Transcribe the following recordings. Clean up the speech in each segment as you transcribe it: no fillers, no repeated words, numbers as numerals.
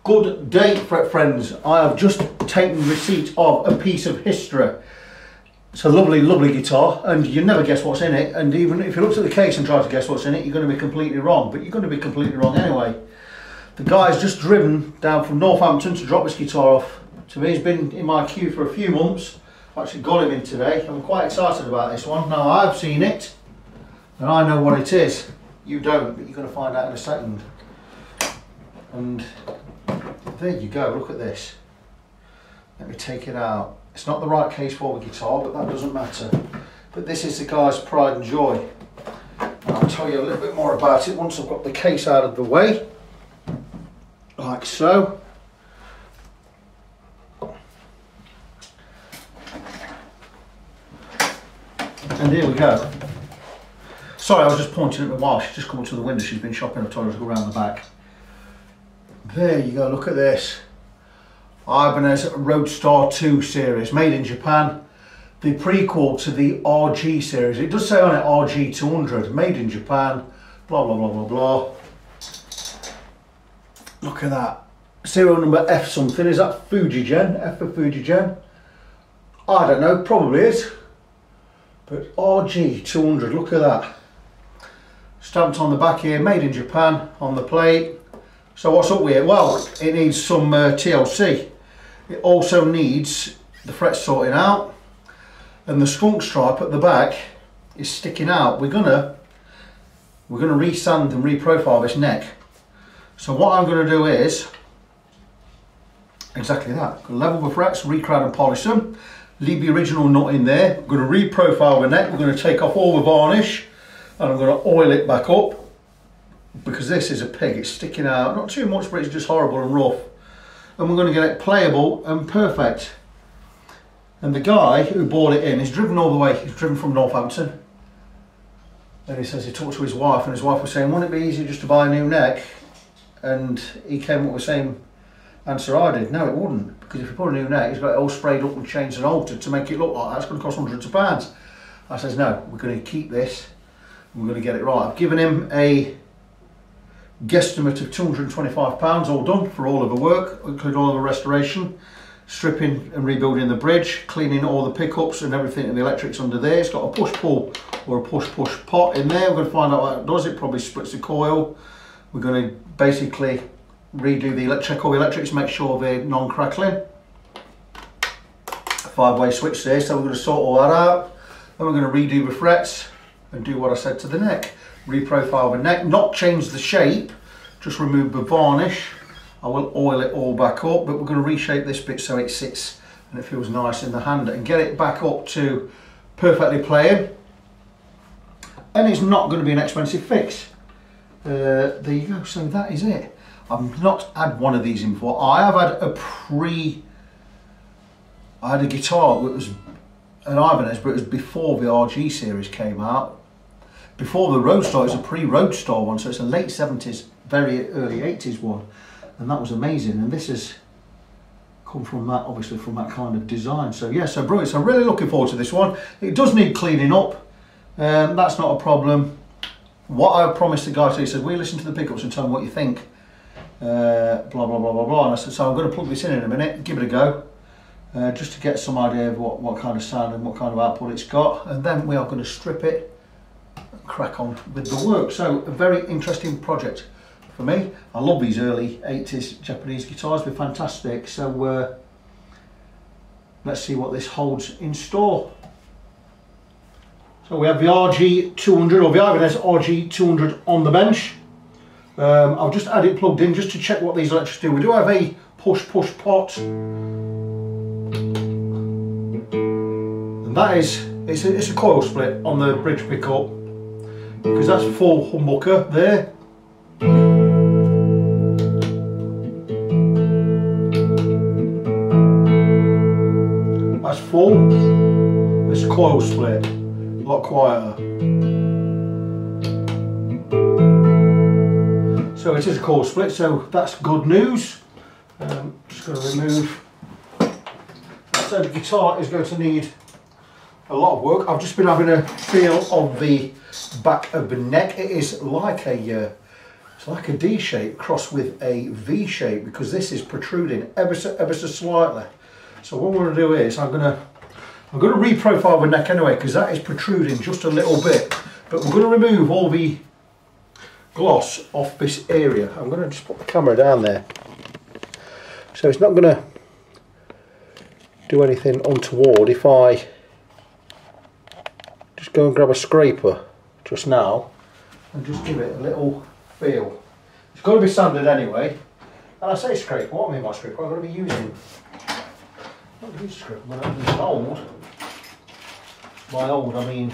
Good day, fret friends. I have just taken receipt of a piece of history. It's a lovely, lovely guitar, and you never guess what's in it. And even if you looked at the case and tried to guess what's in it, you're going to be completely wrong. But you're going to be completely wrong anyway. The guy's just driven down from Northampton to drop this guitar off to me. He's been in my queue for a few months. I've actually got him in today. I'm quite excited about this one. Now, I've seen it, and I know what it is. You don't, but you're going to find out in a second. And there you go, look at this. Let me take it out. It's not the right case for the guitar, but that doesn't matter. But this is the guy's pride and joy. And I'll tell you a little bit more about it once I've got the case out of the way. Like so. And here we go. Sorry, I was just pointing at my wife. She's just come up to the window. She's been shopping. I told her to go around the back. There you go, look at this. Ibanez Roadstar 2 series, made in Japan. The prequel to the RG series. It does say on it RG200, made in Japan, blah, blah, blah, blah, blah. Look at that. Serial number F something. Is that Fujigen? F for Fujigen? I don't know, probably is. But RG200, look at that. Stamped on the back here, made in Japan, on the plate. So what's up with it? Well, it needs some TLC. It also needs the frets sorting out, and the skunk stripe at the back is sticking out. We're gonna resand and reprofile this neck. So what I'm gonna do is exactly that. Gonna level the frets, recrown and polish them. Leave the original nut in there. I'm gonna reprofile the neck. We're gonna take off all the varnish, and I'm gonna oil it back up. Because this is a pig, it's sticking out, not too much, but it's just horrible and rough. And we're going to get it playable and perfect. And the guy who bought it in, he's driven all the way, he's driven from Northampton. And he says he talked to his wife, and his wife was saying, wouldn't it be easier just to buy a new neck? And he came up with the same answer I did. No, it wouldn't, because if you put a new neck, he's got it all sprayed up and changed and altered to make it look like that. It's going to cost hundreds of pounds. I says, no, we're going to keep this, and we're going to get it right. I've given him a guesstimate of £225 all done for all of the work, including all of the restoration, stripping and rebuilding the bridge, cleaning all the pickups and everything and the electrics under there. It's got a push pull or a push push pot in there. We're going to find out what it does. It probably splits the coil. We're going to basically redo the check all the electrics, make sure they're non-crackling. 5-way switch there, so we're going to sort all that out. Then we're going to redo the frets and do what I said to the neck. Reprofile the neck, not change the shape, just remove the varnish. I will oil it all back up, but we're going to reshape this bit so it sits and it feels nice in the hand and get it back up to perfectly playing. And it's not going to be an expensive fix. There you go, so that is it. I've not had one of these in before. I have had I had a guitar that was an Ibanez, but it was before the RG series came out. Before the Roadstar, it was a pre-Roadstar one, so it's a late 70s, very early 80s one, and that was amazing. And this has come from that, obviously from that kind of design. So yeah, so brilliant. So I'm really looking forward to this one. It does need cleaning up, that's not a problem. What I promised the guy, so he said, we listen to the pickups and tell them what you think, blah, blah, blah, blah, blah. And I said, so I'm going to plug this in a minute, give it a go, just to get some idea of what kind of sound and what kind of output it's got. And then we are going to strip it, crack on with the work. So a very interesting project for me. I love these early 80s Japanese guitars, they're fantastic. So let's see what this holds in store. So we have the RG200 or the Ibanez RG200 on the bench. I've just had it plugged in just to check what these electrics do. We do have a push pot, and that is it's a coil split on the bridge pickup, because that's full humbucker there. That's full. It's coil split, a lot quieter. So it is a coil split, so that's good news. Just going to remove. So the guitar is going to need a lot of work. I've just been having a feel of the back of the neck. It is like a like a D shape crossed with a V shape, because this is protruding ever so slightly. So what we're going to do is I'm going to reprofile the neck anyway, because that is protruding just a little bit. But we're going to remove all the gloss off this area. I'm going to just put the camera down there, so it's not going to do anything untoward if I just go and grab a scraper just now and just give it a little feel. It's got to be sanded anyway. And I say scraper, what I mean by scraper, I'm going to be using, not to use scraper, I'm going to use old. By old I mean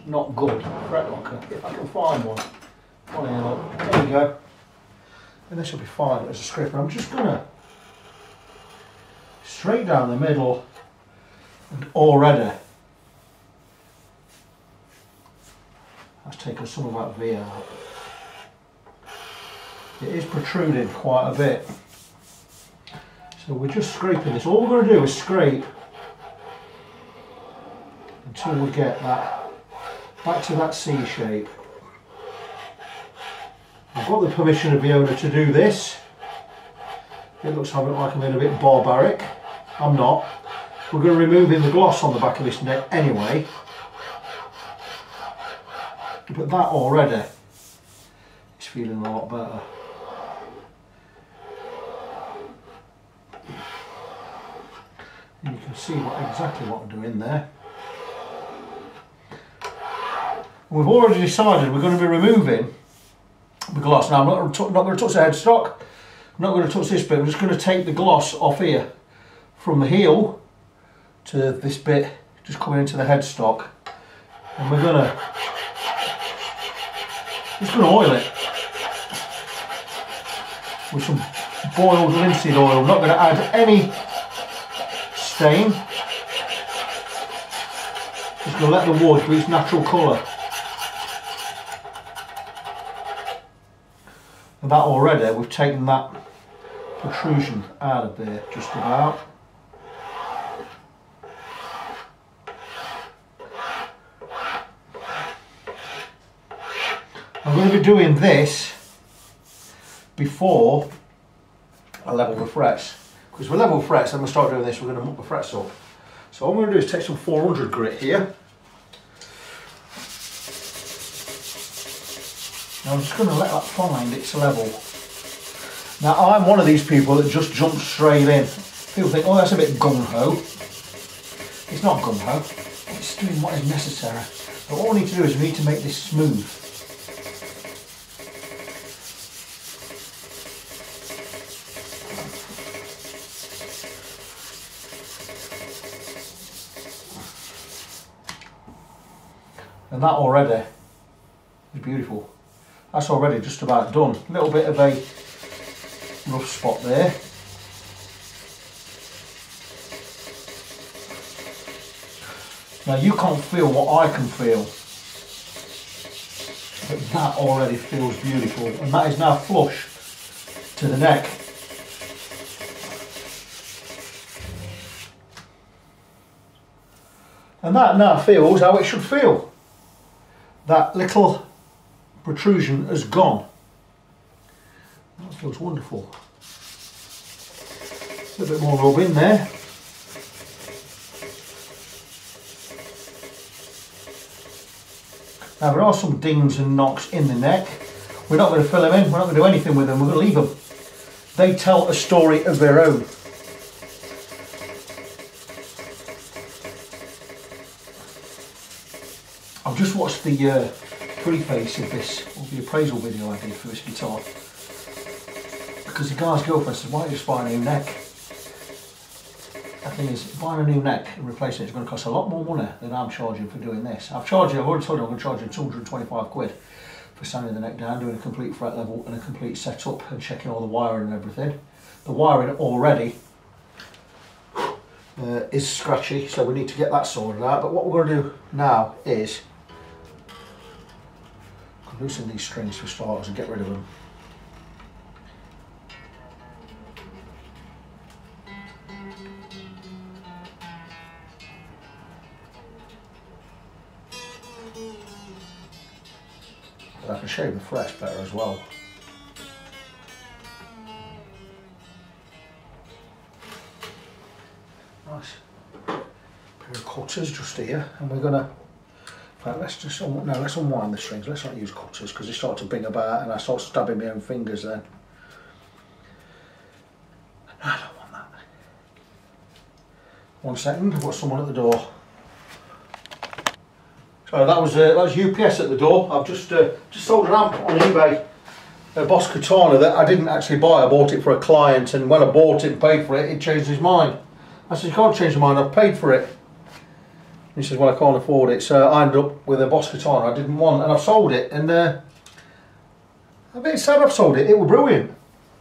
not good fret locker, if I can find one. Oh yeah, look, there we go. And this will be fine as a scraper. I'm just going to straight down the middle, and already that's taken some of that V out. It is protruding quite a bit, so we're just scraping this. All we're going to do is scrape until we get that back to that C shape. I've got the permission of the owner to do this. It looks like I'm being a bit barbaric. I'm not. We're going to remove the gloss on the back of this neck anyway. But that already is feeling a lot better. And you can see exactly what I'm doing there. We've already decided we're going to be removing the gloss. Now I'm not going to touch the headstock. I'm not going to touch this bit. I'm just going to take the gloss off here from the heel to this bit, just coming into the headstock, and we're going to oil it with some boiled linseed oil. I'm not going to add any stain. Just going to let the wood be its natural colour. And that already, we've taken that protrusion out of there just about. I'm going to be doing this before I level the frets, because we level the frets, then we'll start doing this, we're going to muck the frets up. So what I'm going to do is take some 400 grit here. Now I'm just going to let that find its level. Now I'm one of these people that just jumps straight in. People think, oh, that's a bit gung-ho. It's not gung-ho, it's doing what is necessary. But what we need to do is we need to make this smooth. And that already is beautiful. That's already just about done. A little bit of a rough spot there. Now you can't feel what I can feel, but that already feels beautiful, and that is now flush to the neck. And that now feels how it should feel. That little protrusion has gone. That feels wonderful. A bit more rub in there. Now there are some dings and knocks in the neck. We're not going to fill them in, we're not going to do anything with them, we're going to leave them. They tell a story of their own. I've just watched the preface of this, or the appraisal video I did for this guitar, because the guy's girlfriend said, why don't you just buy a new neck? The thing is, buying a new neck and replacing it is going to cost a lot more money than I'm charging for doing this. I've already told you I'm going to charge you 225 quid for sanding the neck down, doing a complete fret level and a complete setup and checking all the wiring and everything. The wiring already is scratchy, so we need to get that sorted out. But what we're going to do now is loosen these strings for starters and get rid of them. I can show you the frets better as well. Nice pair of cutters just here, and we're gonna. In fact, let's unwind the strings. Let's not use cutters because they start to bring about, and I start stabbing my own fingers then. I don't want that. 1 second, I've got someone at the door. So that was UPS at the door. I've just sold an amp on eBay, a Boss Katana that I didn't actually buy. I bought it for a client, and when I bought it and paid for it, he changed his mind. I said, you can't change your mind, I've paid for it. He says, well, I can't afford it. So I ended up with a Boss Katana I didn't want, and I've sold it. And I'm a bit sad I've sold it. It was brilliant,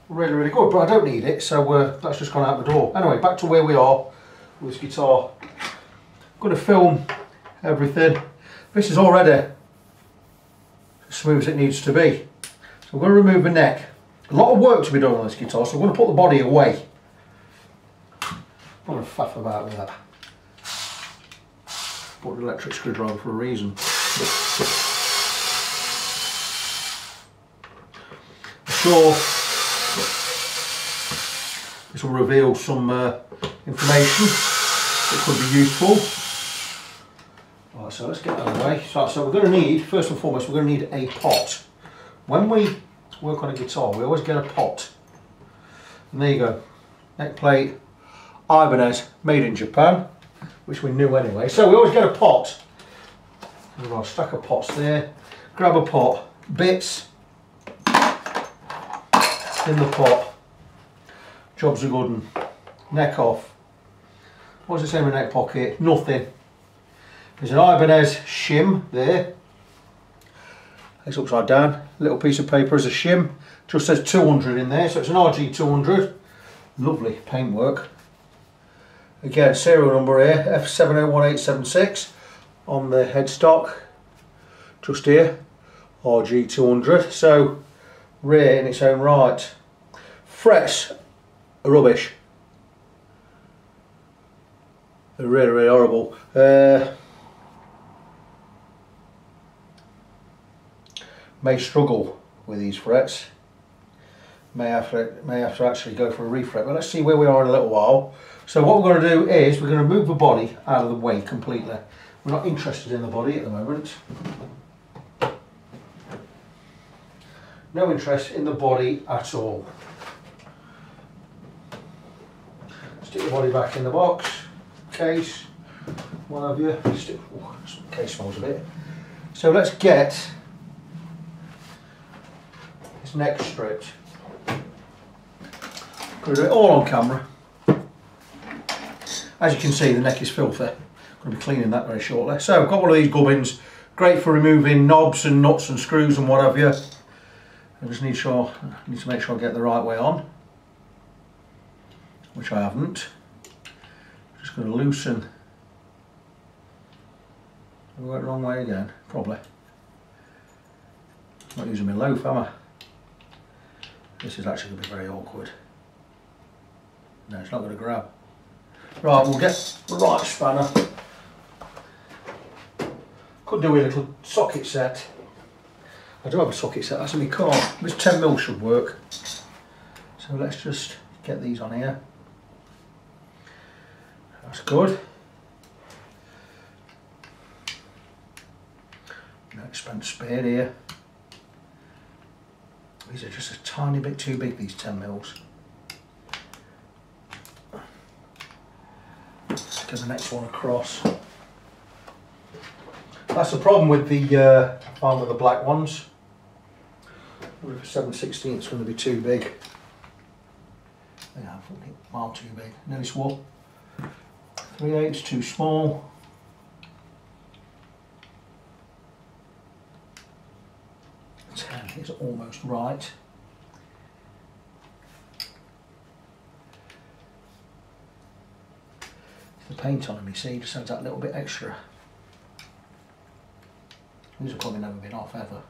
really, really good, but I don't need it, so that's just gone out the door. Anyway, back to where we are with this guitar. I'm going to film everything. This is already as smooth as it needs to be. So we're going to remove the neck. A lot of work to be done on this guitar, so we're going to put the body away. I'm not going to faff about with that. Bought an electric screwdriver for a reason. I'm sure this will reveal some information that could be useful. Right, so let's get that away. So we're going to need, first and foremost, we're going to need a pot. When we work on a guitar, we always get a pot. And there you go. Neck plate, Ibanez, made in Japan, which we knew anyway. So we always get a pot. We've got a stack of pots there. Grab a pot, bits in the pot. Job's a good one. Neck off. What's it say in my neck pocket? Nothing. There's an Ibanez shim there. It's upside down. Little piece of paper as a shim. Just says 200 in there, so it's an RG200. Lovely paintwork. Again, serial number here, F701876 on the headstock. Just here, RG200. So rare in its own right. Frets are rubbish. They're really, really horrible. May struggle with these frets. May have to actually go for a refret, but let's see where we are in a little while. So what we're going to do is we're going to move the body out of the way completely. We're not interested in the body at the moment. No interest in the body at all. Stick the body back in the box, case, what have you. Oh, this case smells a bit. So let's get this neck stripped. Going to do it all on camera. As you can see, the neck is filthy. I'm going to be cleaning that very shortly. So I've got one of these gubbins, great for removing knobs and nuts and screws and what have you. I just need to make sure I get the right way on, which I haven't. Just going to loosen. Have I got it the wrong way again? Probably. I'm not using my loaf, am I? This is actually going to be very awkward. No, it's not going to grab. Right, we'll get the right spanner. Could do with a little socket set. I do have a socket set, that's in my car. This 10mm should work. So let's just get these on here. That's good. No expense spared here. These are just a tiny bit too big, these 10mm. Let's get the next one across. That's the problem with the one with the black ones. With a 7/16 it's going to be too big. Yeah, I think a mile too big. Nearly swole. 3/8 too small. Is almost right. The paint on them, you see, just adds that little bit extra. These have probably never been off ever.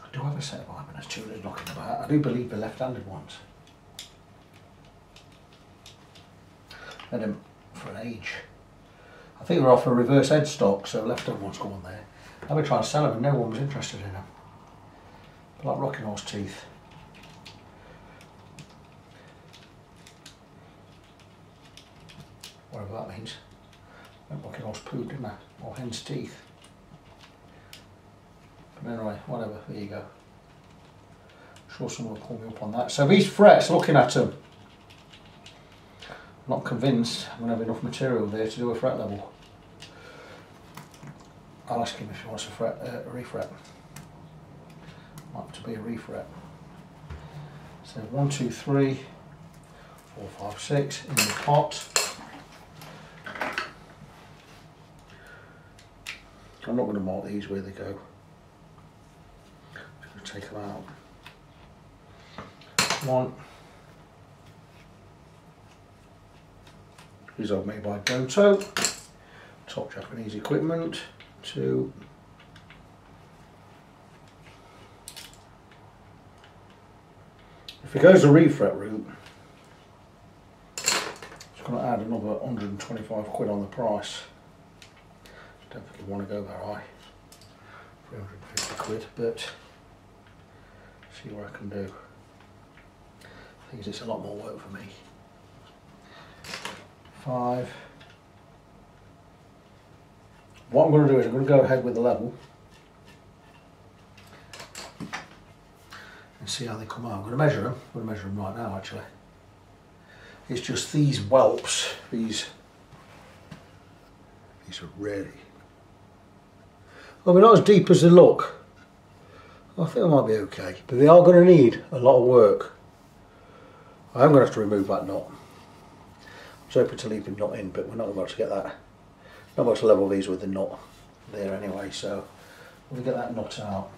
I do have a set of Ibanez tuners knocking about. I do believe the left-handed ones. Had them for an age. I think they're off a reverse headstock, so leftover ones go on there. I've been trying to sell them and no one was interested in them. But like rocking horse teeth. Whatever that means. I went rocking horse poo, didn't I? Or hen's teeth. But anyway, whatever, there you go. I'm sure someone will call me up on that. So these frets, looking at them, I'm not convinced I'm going to have enough material there to do a fret level. I'll ask him if he wants a refret. Might have to be a refret. So 1, 2, 3, 4, 5, 6 in the pot. I'm not going to mark these where they go. I'm just going to take them out. 1. These are made by Goto. Top Japanese equipment. 2. If it goes the refret route, it's going to add another 125 quid on the price. Don't think you want to go that high. 350 quid, but see what I can do. I think it's a lot more work for me. 5. What I'm going to do is I'm going to go ahead with the level and see how they come out. I'm going to measure them. I'm going to measure them right now actually. It's just these whelps, these are really, well, they're not as deep as they look. I think they might be okay, but they are going to need a lot of work. I'm going to have to remove that knot. I was hoping to leave the knot in, but we're not about to get that. Not about to level these with the knot there anyway, so we'll get that knot out.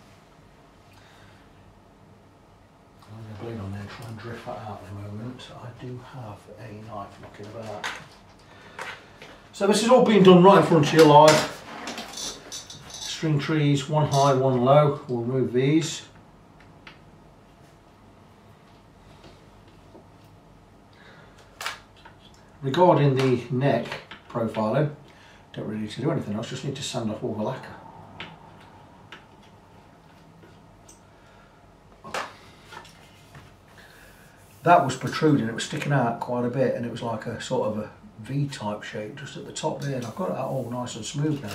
I'm going to bleed on there and try and drift that out in a moment. I do have a knife knocking about. So this is all being done right in front of you live. String trees, one high, one low. We'll remove these. Regarding the neck profiling, don't really need to do anything else, just need to sand off all the lacquer. That was protruding, it was sticking out quite a bit and it was like a sort of a V-type shape just at the top there, and I've got that all nice and smooth now.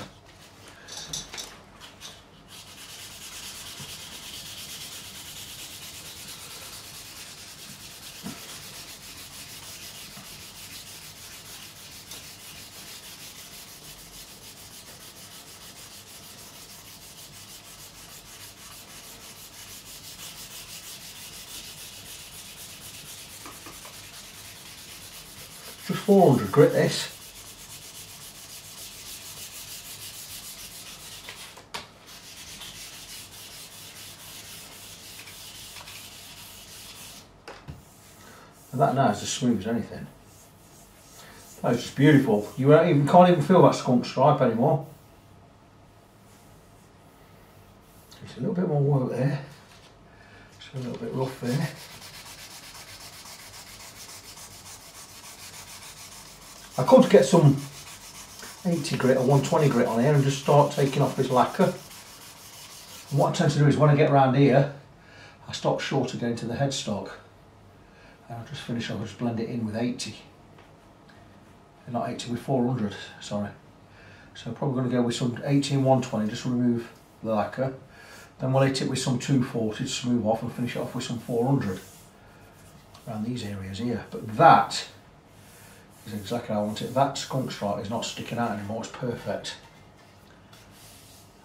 Just 400 grit this. And that now is as smooth as anything. That is just beautiful. You can't even feel that skunk stripe anymore. It's a little bit more work there. It's a little bit rough there. I could get some 80 grit or 120 grit on here and just start taking off this lacquer. And what I tend to do is when I get around here, I stop short again to the headstock. And I'll just finish off, I'll just blend it in with 80. And not 80, with 400, sorry. So I'm probably going to go with some 80 and 120, just remove the lacquer. Then we'll hit it with some 240 to smooth off and finish it off with some 400 around these areas here. But that is exactly how I want it. That skunk stripe is not sticking out anymore, it's perfect.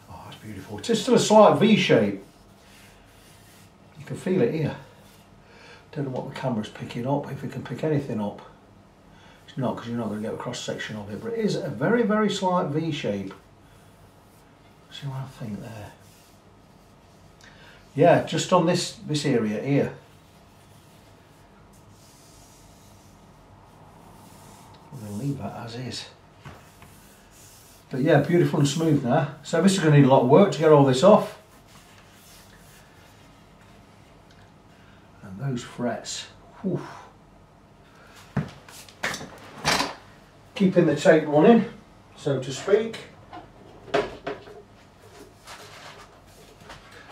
Oh, it's beautiful. It's still a slight V shape. You can feel it here. Don't know what the camera's picking up, if it can pick anything up. It's not, because you're not going to get a cross section of it, but it is a very, very slight V shape. See what I think there. Yeah, just on this area here. I'm going to leave that as is. But yeah, beautiful and smooth now. So this is going to need a lot of work to get all this off. And those frets. Whew. keeping the tape running, so to speak.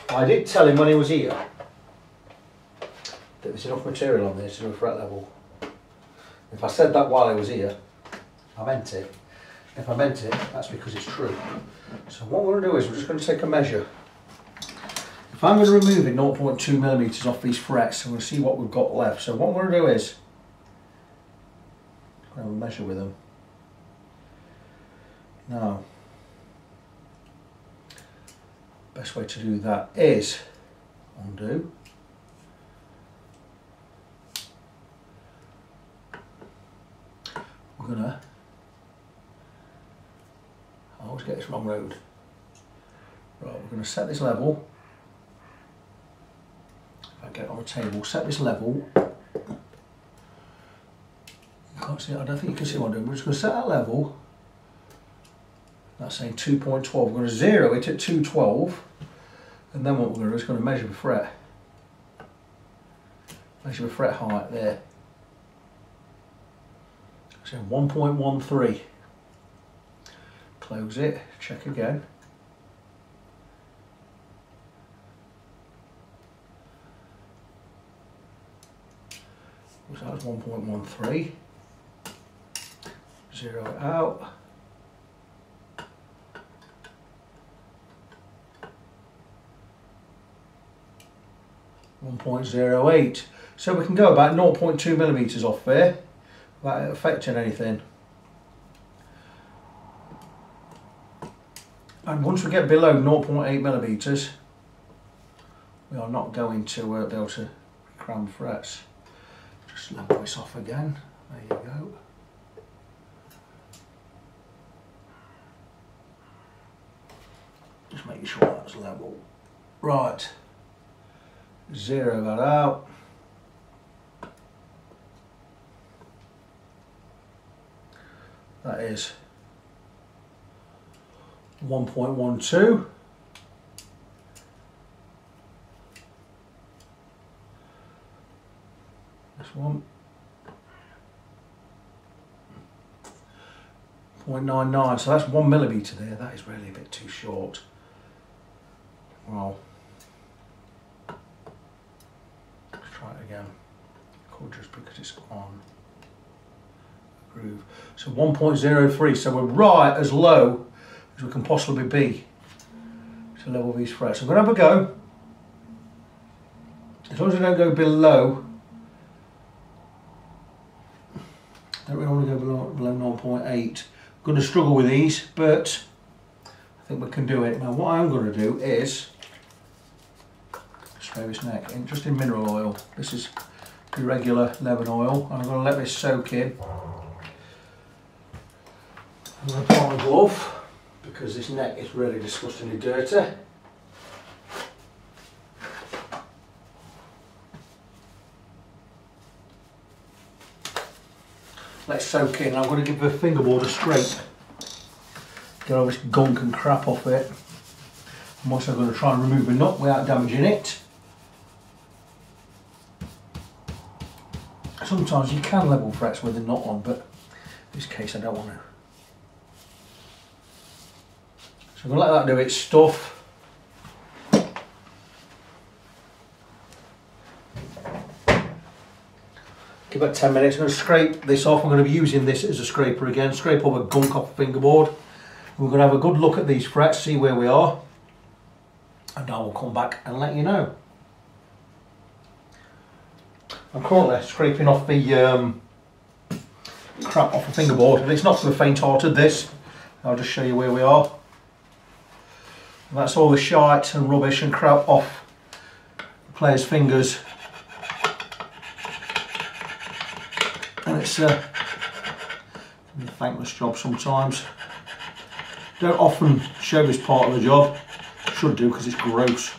I did tell him when he was here that there's enough material on this to do a fret level. If I said that while he was here, I meant it. If I meant it, that's because it's true. So what we're going to do is we're just going to take a measure. If I'm going to remove it 0.2 millimeters off these frets, I'm going to see what we've got left. So what I'm going to do is I'm going to measure with them. Now, best way to do that is undo. We're going to, I always get this wrong road. Right, we're going to set this level. If I get it on the table, set this level. You can't see it, I don't think you can see what I'm doing. We're just going to set that level. That's saying 2.12. We're going to zero it at 212. And then what we're going to do is going to measure the fret. Measure the fret height there. So 1.13. Close it, check again. So that's 1.13. Zero it out. .08. So we can go about 0.2 millimeters off there without affecting anything. And once we get below 0.8 millimeters, we are not going to be able to cram frets. Just level this off again. There you go. Just making sure that's level. Right. Zero that out. That is 1.12. This one 0.99, so that's 1 millimeter there. That is really a bit too short. Well, let's try it again. Cool, just because it's on groove. So 1.03, so we're right as low as we can possibly be to level these frets. I'm going to have a go. As long as I don't go below, I don't really want to go below 0.8. I'm going to struggle with these, but I think we can do it. Now what I'm going to do is spray this neck in, just in mineral oil. This is irregular lemon oil, and I'm going to let this soak in. I'm going to put on a glove because this neck is really disgustingly dirty. Let's soak in. I'm going to give the fingerboard a scrape. Get all this gunk and crap off it. I'm also going to try and remove the nut without damaging it. Sometimes you can level frets with a nut on, but in this case I don't want to. So I'm going to let that do its stuff. Give it 10 minutes. I'm going to scrape this off. I'm going to be using this as a scraper again. Scrape all the gunk off the fingerboard. We're going to have a good look at these frets, see where we are, and I will come back and let you know. I'm currently scraping off the crap off the fingerboard, and it's not for the faint-hearted, this. I'll just show you where we are. And that's all the shite and rubbish and crap off the player's fingers. And it's a thankless job sometimes. Don't often show this part of the job. Should do because it's gross.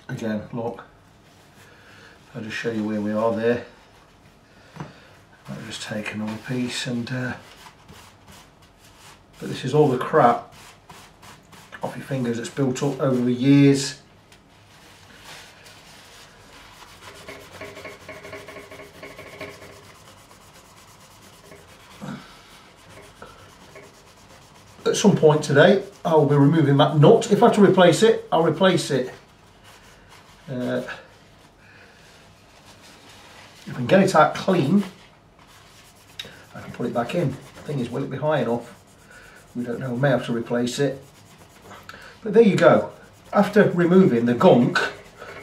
Again, look. I'll just show you where we are there. I'll just take another piece and but this is all the crap off your fingers that's built up over the years. at some point today I will be removing that nut. If I have to replace it, I'll replace it. If I can get it out clean, I can put it back in. The thing is, will it be high enough? We don't know, we may have to replace it. But there you go. After removing the gunk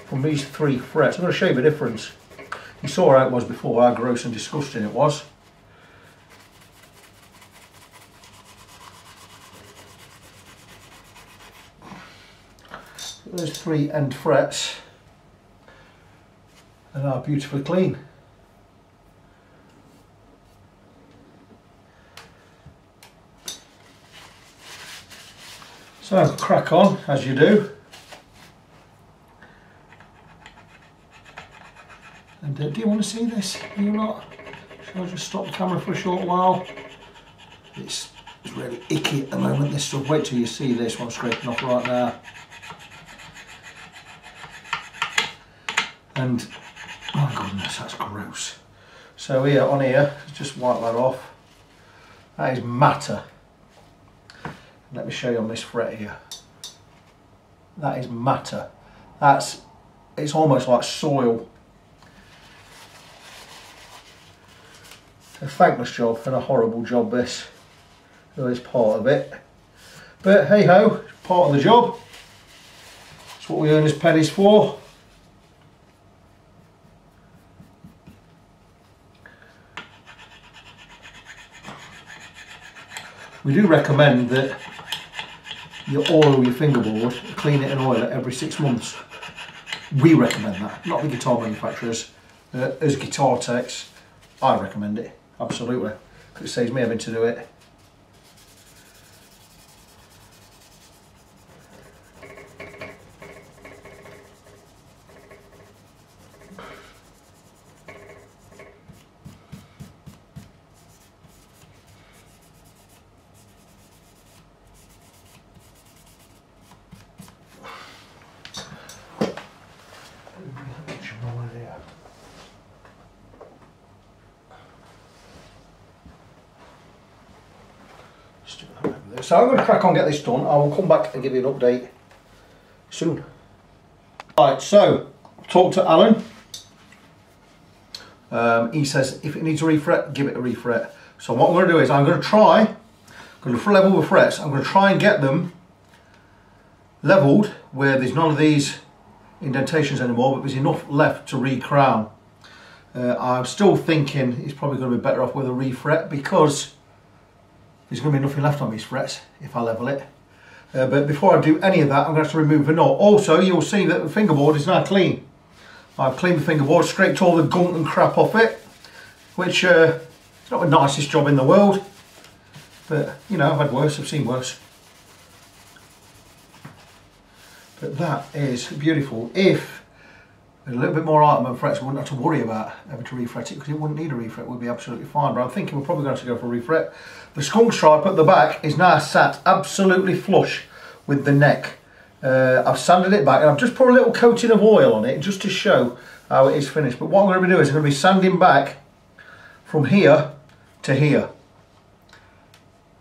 from these 3 frets, I'm going to show you the difference. You saw how it was before, how gross and disgusting it was. Those 3 end frets are now beautifully clean. So crack on as you do. And do you want to see this? Do you not? Shall I just stop the camera for a short while? It's really icky at the moment, this stuff. Wait till you see this one scraping off right now. And, oh goodness, that's gross. So here, on here, just wipe that off. That is matter. Let me show you on this fret here. That is matter. It's almost like soil. A thankless job and a horrible job, this. So it's part of it. But hey ho, it's part of the job. That's what we earn his pennies for. We do recommend that you oil your fingerboard, clean it and oil it every 6 months. We recommend that, not the guitar manufacturers. As guitar techs, I recommend it, absolutely, because it saves me having to do it. So I'm going to crack on and get this done. I will come back and give you an update soon. Right, so talk to Alan. He says if it needs a refret, give it a refret. So what I'm going to do is I'm going to level the frets. I'm going to try and get them leveled where there's none of these indentations anymore, but there's enough left to re-crown. I'm still thinking it's probably going to be better off with a refret because there's going to be nothing left on these frets if I level it. But before I do any of that, I'm going to have to remove the nut. Also, you'll see that the fingerboard is now clean. I've cleaned the fingerboard, scraped all the gunk and crap off it, which is not the nicest job in the world. But, you know, I've had worse, I've seen worse. But that is beautiful. If a little bit more item frets, we wouldn't have to worry about having to refret it because it wouldn't need a refret, it would be absolutely fine. But I'm thinking we're probably going to have to go for a refret. The skunk stripe at the back is now sat absolutely flush with the neck. I've sanded it back and I've just put a little coating of oil on it just to show how it is finished. But what I'm going to be doing is I'm going to be sanding back from here to here.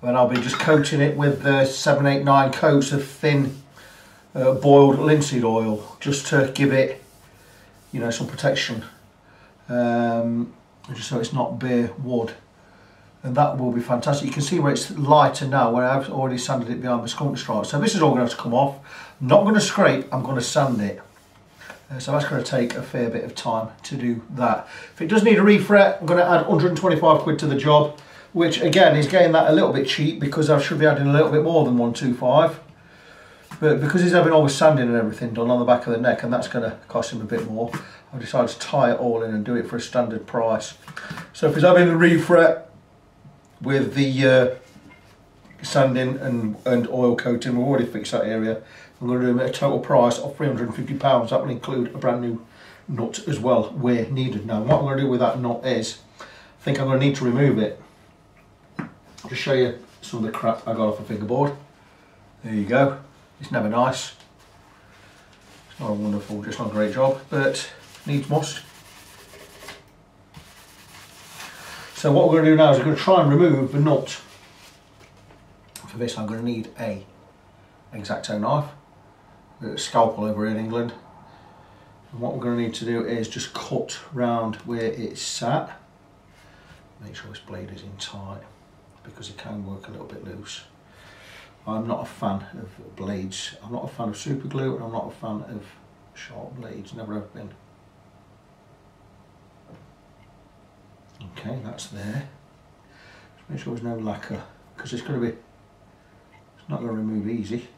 And I'll be just coating it with 7, 8, 9 coats of thin boiled linseed oil just to give it, you know, some protection, just so it's not bare wood, and that will be fantastic. You can see where it's lighter now where I've already sanded it behind the skunk stripe. So this is all going to have to come off. I'm not going to scrape, I'm going to sand it. So that's going to take a fair bit of time to do that. If it does need a refret, I'm going to add 125 quid to the job, which again is getting that a little bit cheap because I should be adding a little bit more than 125. But because he's having all the sanding and everything done on the back of the neck, and that's going to cost him a bit more, I've decided to tie it all in and do it for a standard price. So if he's having a refret with the sanding and oil coating, we've already fixed that area. I'm going to do him at a total price of £350. That will include a brand new nut as well where needed. Now what I'm going to do with that nut is, I think I'm going to need to remove it. I'll just show you some of the crap I got off the fingerboard. There you go. It's never nice. It's not a wonderful, just not a great job, but needs must. So what we're going to do now is we're going to try and remove the nut For this I'm going to need a X-Acto knife, a scalpel over in England. And what we're going to need to do is just cut round where it's sat. Make sure this blade is in tight because it can work a little bit loose. I'm not a fan of blades. I'm not a fan of super glue and I'm not a fan of sharp blades, never have been. Okay, that's there. Just make sure there's no lacquer because it's not going to remove easy.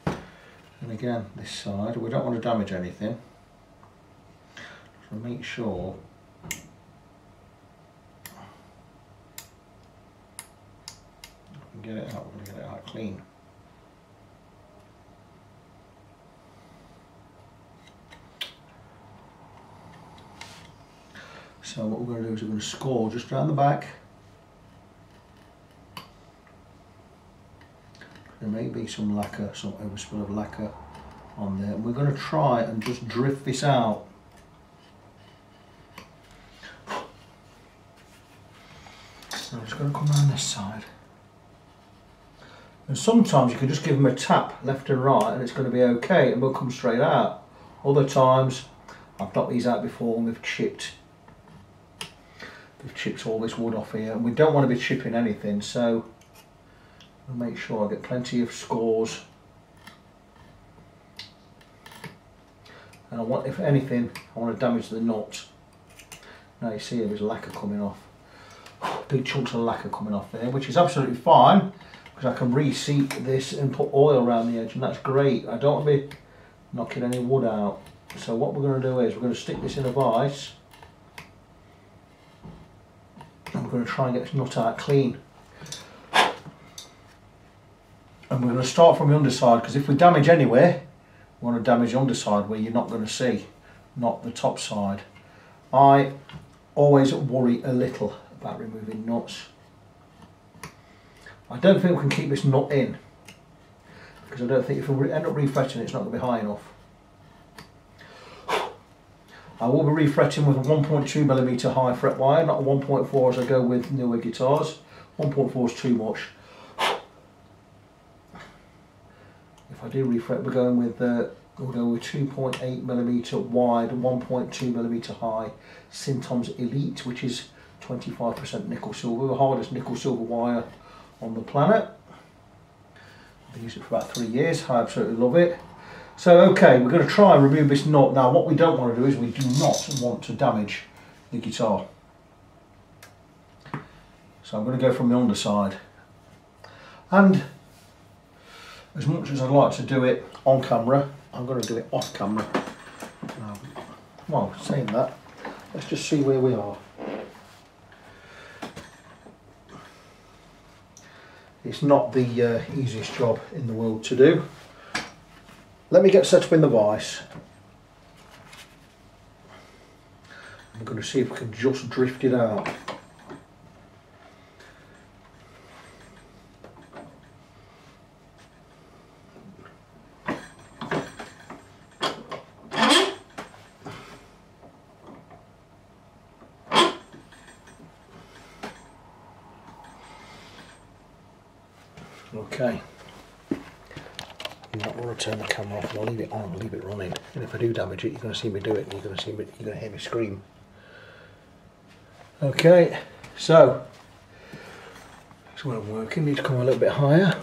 And again, this side, we don't want to damage anything. So make sure get it out, we're going to get it out clean. So what we're going to do is we're going to score just around the back. There may be some lacquer, some overspill of lacquer on there. And we're going to try and just drift this out. So I'm just going to come around this side. And sometimes you can just give them a tap left and right and it's going to be okay and we'll come straight out. Other times, I've knocked these out before and we've chipped all this wood off here and we don't want to be chipping anything, so I'll make sure I get plenty of scores. And I want, if anything, I want to damage the nut. Now you see there's lacquer coming off. Big chunks of lacquer coming off there, which is absolutely fine because I can reseat this and put oil around the edge and that's great. I don't want to be knocking any wood out. So what we're going to do is we're going to stick this in a vise and we're going to try and get this nut out clean. And we're going to start from the underside because if we damage anywhere, we want to damage the underside where you're not going to see, not the top side. I always worry a little about removing nuts. I don't think we can keep this nut in because I don't think if we end up refretting it's not going to be high enough. I will be refretting with a 1.2mm high fret wire, not a 1.4 as I go with newer guitars. 1.4 is too much. If I do refret, we're going with we'll go with 2.8mm wide, 1.2mm high Syntom's Elite, which is 25% nickel silver, the hardest nickel silver wire on the planet. I've used it for about 3 years. I absolutely love it. So okay, we're going to try and remove this nut. Now what we don't want to do is we do not want to damage the guitar. So I'm going to go from the underside. And as much as I'd like to do it on camera, I'm going to do it off camera. Well, saying that, let's just see where we are. It's not the easiest job in the world to do. Let me get set up in the vise. I'm going to see if we can just drift it out. Okay. I'm not going to turn the camera off, I'll leave it on, I'll leave it running. And if I do damage it, you're going to see me do it, and you're going to hear me scream. Okay, so that's where I'm working. Need to come a little bit higher.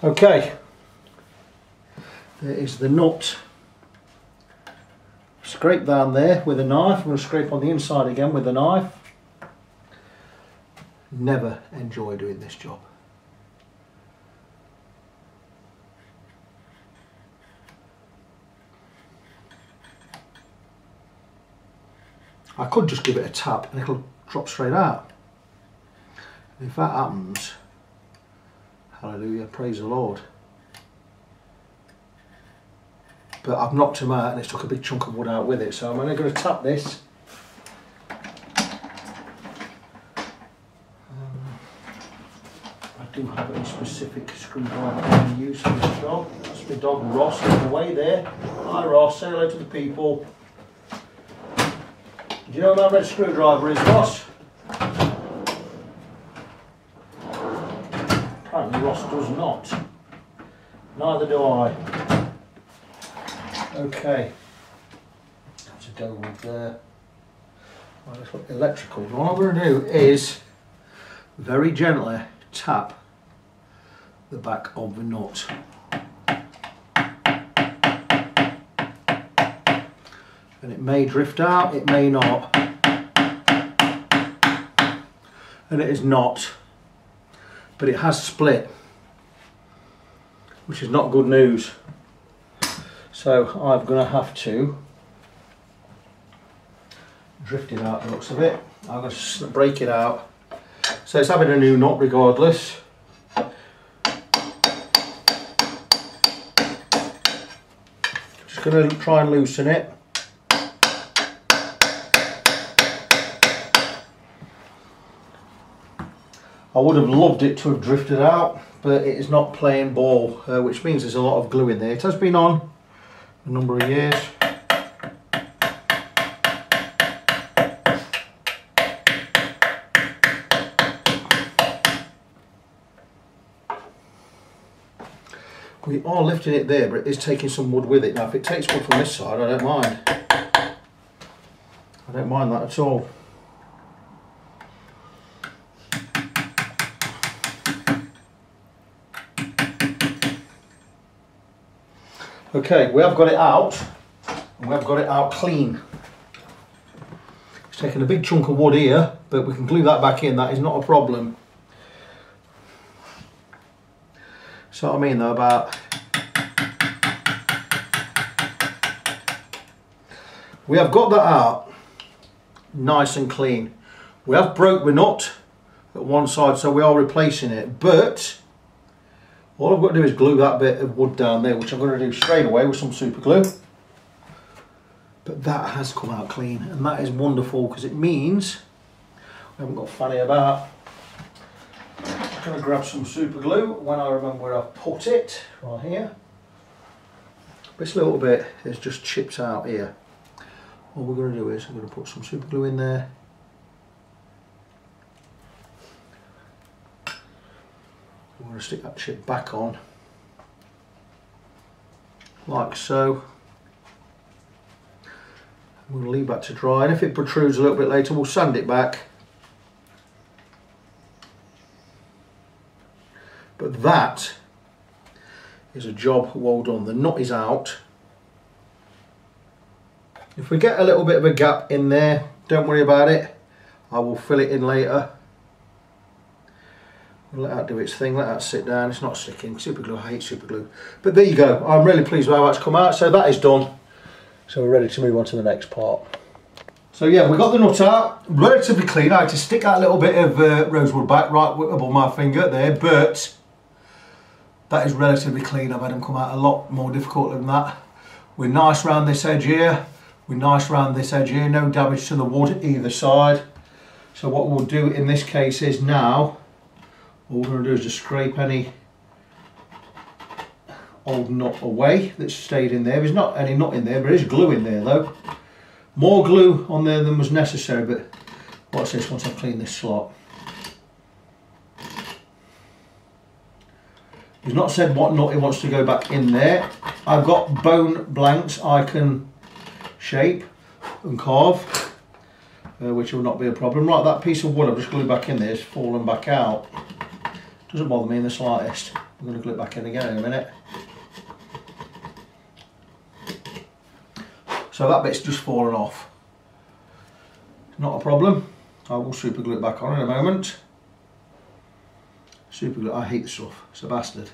Okay, there is the nut. Scrape down there with a knife. I'm going to scrape on the inside again with a knife. Never enjoy doing this job. I could just give it a tap and it'll drop straight out. If that happens, hallelujah, praise the Lord. But I've knocked him out and it's took a big chunk of wood out with it, so I'm only going to tap this. I do have a specific screwdriver I use for this job. That's my dog Ross in the way there. Hi Ross, say hello to the people. Do you know what my red screwdriver is, Ross? Apparently Ross does not. Neither do I. Okay. To go with electrical. What I'm going to do is very gently tap the back of the nut. And it may drift out, it may not. And it is not. But it has split, which is not good news. So I'm going to have to drift it out, the looks of it. I'm going to break it out. So it's having a new nut regardless. Just going to try and loosen it. I would have loved it to have drifted out, but it is not playing ball, which means there's a lot of glue in there. It has been on a number of years. We are lifting it there, but it is taking some wood with it. Now if it takes wood from this side, I don't mind. I don't mind that at all. Okay, we have got it out, and we have got it out clean. It's taken a big chunk of wood here, but we can glue that back in, that is not a problem. So what I mean though about... We have got that out, nice and clean. We have broke the nut at one side, so we are replacing it, but all I've got to do is glue that bit of wood down there, which I'm going to do straight away with some super glue. But that has come out clean, and that is wonderful, because it means we haven't got fanny about. I'm going to grab some super glue when I remember where I've put it, right here. This little bit is just chipped out here. All we're going to do is I'm going to put some super glue in there. I'm going to stick that chip back on, like so. I'm going to leave that to dry, and if it protrudes a little bit later, we'll sand it back. But that is a job well done. The nut is out. If we get a little bit of a gap in there, don't worry about it. I will fill it in later. Let that do its thing, let that sit down. It's not sticking. Super glue, I hate super glue. But there you go. I'm really pleased with how that's come out. So that is done. So we're ready to move on to the next part. So yeah, we got the nut out, relatively clean. I had to stick that little bit of rosewood back right above my finger there, but that is relatively clean. I've had them come out a lot more difficult than that. We're nice round this edge here. We're nice round this edge here. No damage to the wood either side. So what we'll do in this case is now, all we're going to do is just scrape any old nut away that's stayed in there. There's not any nut in there, but there's glue in there though. More glue on there than was necessary, but watch this once I've cleaned this slot. He's not said what nut he wants to go back in there. I've got bone blanks I can shape and carve, which will not be a problem. Right, that piece of wood I've just glued back in there has fallen back out. Doesn't bother me in the slightest. I'm going to glue it back in again in a minute. So that bit's just fallen off. Not a problem. I will super glue it back on in a moment. Super glue, I hate the stuff. It's a bastard.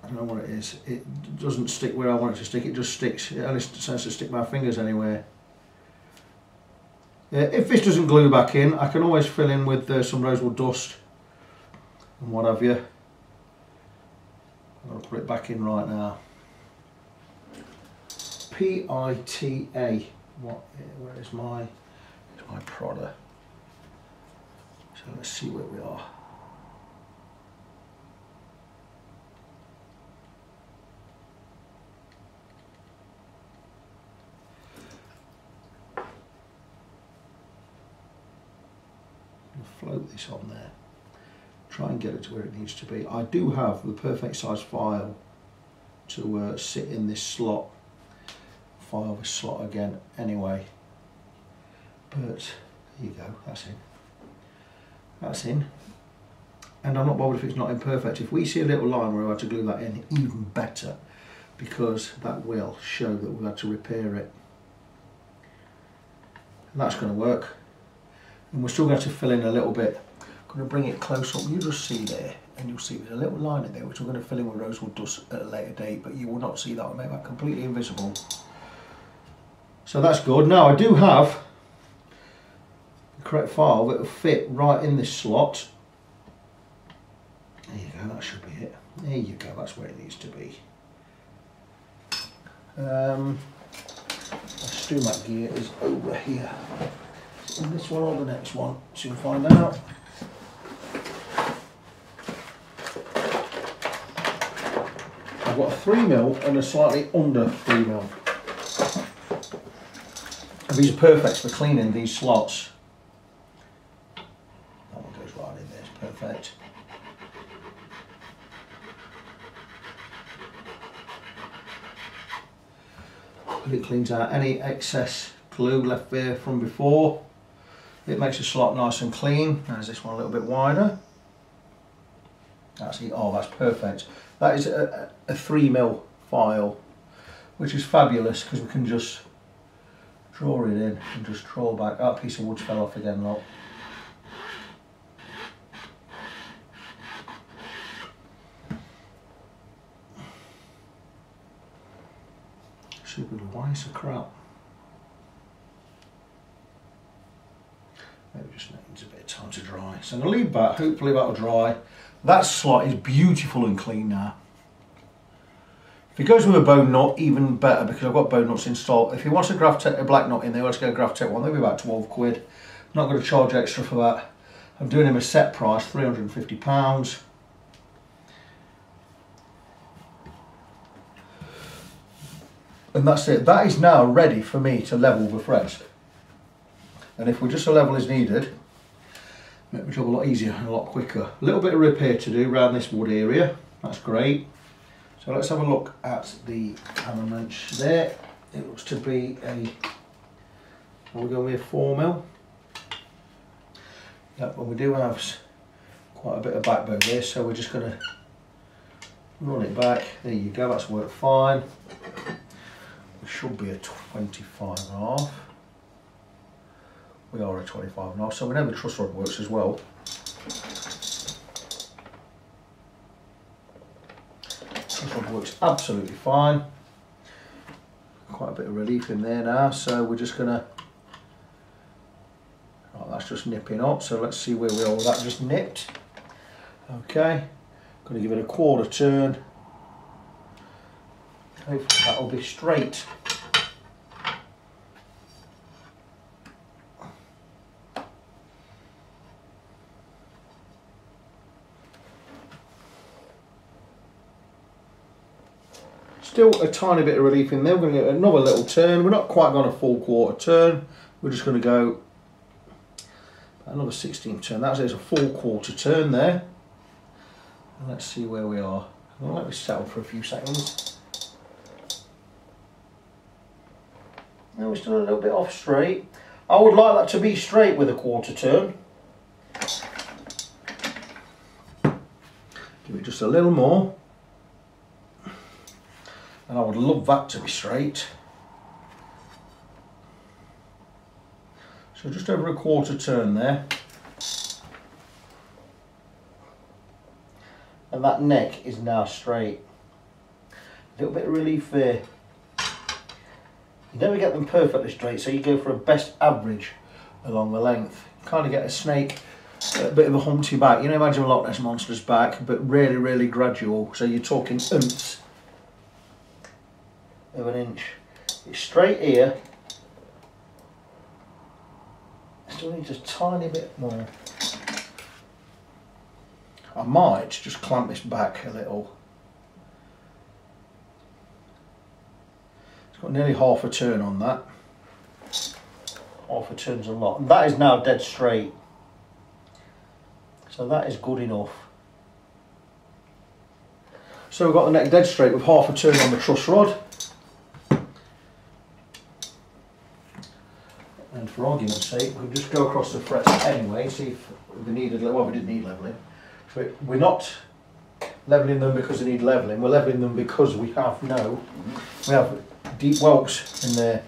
I don't know what it is. It doesn't stick where I want it to stick. It just sticks. It only tends to stick my fingers anywhere. If this doesn't glue back in, I can always fill in with some rosewood dust and what have you. I'll put it back in right now. P-I-T-A. Where's my prodder? So So let's see where we are. Float this on there, try and get it to where it needs to be. I do have the perfect size file to sit in this slot, file this slot again anyway, but there you go, that's in, and I'm not bothered if it's not imperfect. If we see a little line where we have to glue that in, even better, because that will show that we've had to repair it, and that's going to work. And we're still going to fill in a little bit. I'm going to bring it close up. You just see there, and you'll see there's a little line in there which we're going to fill in with rosewood dust at a later date, but you will not see that. We'll make that completely invisible. So that's good. Now I do have the correct file that will fit right in this slot. There you go, that should be it. There you go, that's where it needs to be. The Stumac gear is over here. In this one or the next one, so you'll find out. I've got a 3mm and a slightly under 3mm. And these are perfect for cleaning these slots. That one goes right in there, it's perfect. And it cleans out any excess glue left there from before. It makes the slot nice and clean. There's this one a little bit wider. That's it. Oh, that's perfect. That is a 3mm file, which is fabulous because we can just draw it in and just draw back. That piece of wood fell off again, look. Super glue. Why is the crap? It just needs a bit of time to dry. So I'm going to leave that, hopefully that'll dry. That slot is beautiful and clean now. If it goes with a bone nut, even better, because I've got bone nuts installed. If he wants a Graphitech, a black nut in there, let's get a Graphitech one, they'll be about 12 quid. I'm not going to charge extra for that. I'm doing him a set price, £350. And that's it. That is now ready for me to level the frets. And if just a level is needed, make my job a lot easier and a lot quicker. A little bit of repair to do around this wood area. That's great. So let's have a look at the hammer wrench there. It looks to be a, we're going with a 4mm. Yep, and we do have quite a bit of backbone there, so we're just going to run it back. There you go, that's worked fine. It should be a 25.5. We are a 25.5, so we know the truss rod works as well. Truss rod works absolutely fine. Quite a bit of relief in there now, so we're just gonna, right, that's just nipping up, so let's see where we are with that just nipped. Okay, gonna give it a quarter turn. Hopefully that'll be straight. Still a tiny bit of relief in there. We're going to get another little turn. We're not quite going a full quarter turn. We're just going to go another 16th turn. That's a full quarter turn there. And let's see where we are. I'll let this settle for a few seconds. Now we're still a little bit off straight. I would like that to be straight with a quarter turn. Give it just a little more. And I would love that to be straight. So just over a quarter turn there. And that neck is now straight. A little bit of relief there. You never get them perfectly straight, so you go for a best average along the length. You kind of get a snake, a bit of a humpty back. You know, imagine a Loch Ness Monster's back, but really, really gradual. So you're talking ounce of an inch. It's straight here. Still needs a tiny bit more. I might just clamp this back a little. It's got nearly half a turn on that. Half a turn's a lot. And that is now dead straight. So that is good enough. So we've got the neck dead straight with half a turn on the truss rod. And for argument's sake, we'll just go across the frets anyway, see if they needed, well, we didn't need levelling. So we're not levelling them because they need levelling, we're levelling them because we have deep whelks in there.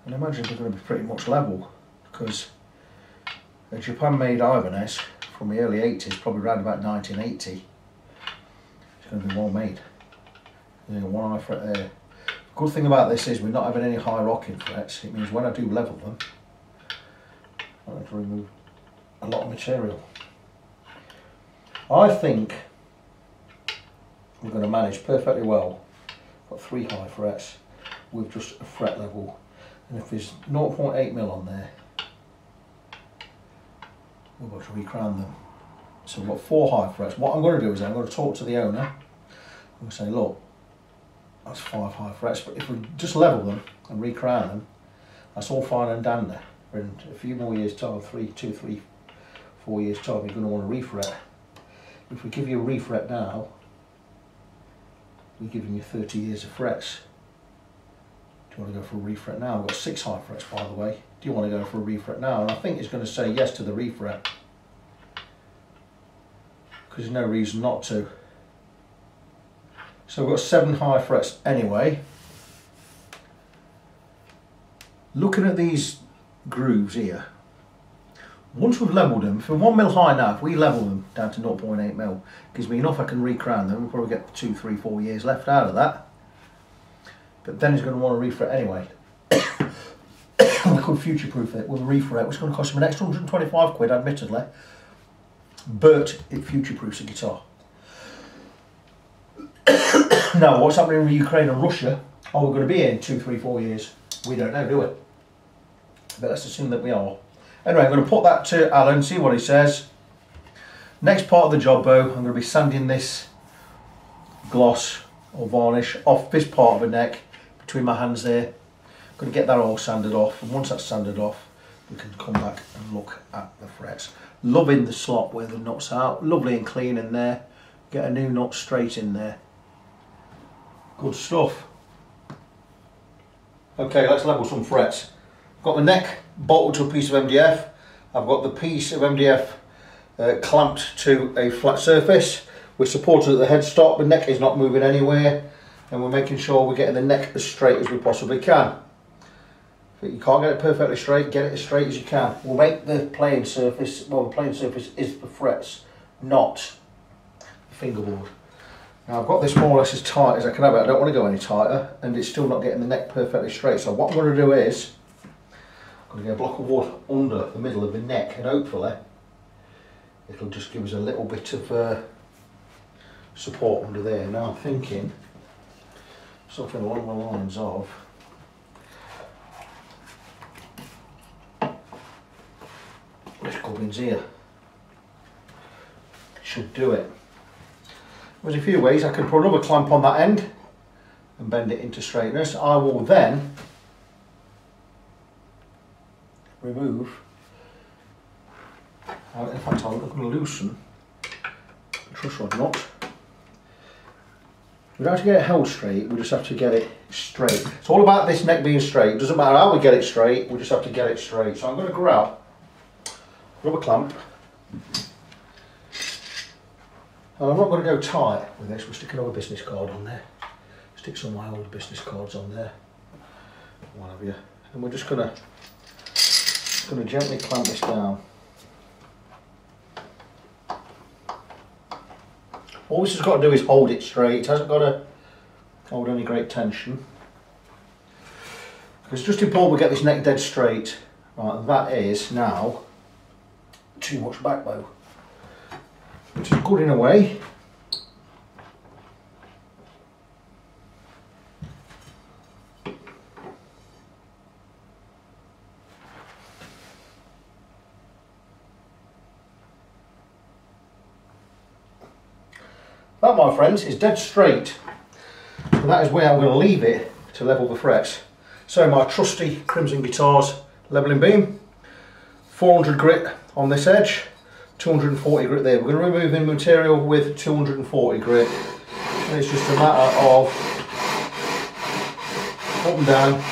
And I imagine they're going to be pretty much level, because a Japan-made Ibanez from the early 80s, probably around about 1980, it's going to be well made. There's one high fret there. Good thing about this is we're not having any high rocking frets. It means when I do level them, I have to remove a lot of material. I think we're going to manage perfectly well. Got 3 high frets with just a fret level, and if there's 0.8 mil on there, we're going to recrown them. So we've got 4 high frets. What I'm going to do is I'm going to talk to the owner. I'm going to say, look, that's 5 high frets, but if we just level them and recrown them, that's all fine and dandy. In a few more years' time, 2, 3, 4 years' time, you're going to want a refret. If we give you a refret now, we're giving you 30 years of frets. Do you want to go for a refret now? We've got 6 high frets, by the way. Do you want to go for a refret now? And I think it's going to say yes to the refret, because there's no reason not to. So we've got 7 high frets anyway. Looking at these grooves here, once we've levelled them, if we're 1 mil high now, if we level them down to 0.8 mil, gives me enough I can recrown them. We'll probably get 2, 3, 4 years left out of that. But then he's going to want a refret anyway. We could future-proof it with a refret, which is going to cost him an extra 125 quid, admittedly, but it future-proofs a guitar. Now, what's happening in Ukraine and Russia? Are we going to be here in 2, 3, 4 years? We don't know, do we? But let's assume that we are. Anyway, I'm going to put that to Alan, see what he says. Next part of the job, though, I'm going to be sanding this gloss or varnish off this part of the neck between my hands there. I'm going to get that all sanded off, and once that's sanded off, we can come back and look at the frets. Loving the slot where the nut's out, lovely and clean in there. Get a new nut straight in there. Good stuff. Okay, let's level some frets. I've got the neck bolted to a piece of MDF. I've got the piece of MDF clamped to a flat surface. We're supported at the headstock. The neck is not moving anywhere, and we're making sure we're getting the neck as straight as we possibly can. If you can't get it perfectly straight, get it as straight as you can. We'll make the playing surface, well, the playing surface is the frets, not the fingerboard. Now I've got this more or less as tight as I can have it. I don't want to go any tighter, and it's still not getting the neck perfectly straight. So what I'm going to do is, I'm going to get a block of wood under the middle of the neck, and hopefully it'll just give us a little bit of support under there. Now I'm thinking something along the lines of this gubbins here. Should do it. There's a few ways. I can put another clamp on that end and bend it into straightness. I will then remove, in fact I'm going to loosen the truss rod nut. We don't have to get it held straight, we just have to get it straight. It's all about this neck being straight. It doesn't matter how we get it straight, we just have to get it straight. So I'm going to grab a rubber clamp, and I'm not going to go tight with this. We'll stick another business card on there. Stick some of my old business cards on there, what have you. And we're just going to gently clamp this down. All this has got to do is hold it straight. It hasn't got to hold any great tension. It's just important we get this neck dead straight. Right, that is now too much back bow, which is good in a way. That, my friends, is dead straight. So that is where I'm going to leave it to level the frets. So my trusty Crimson Guitars leveling beam, 400 grit on this edge, 240 grit there. We're going to remove the material with 240 grit. And it's just a matter of up and down.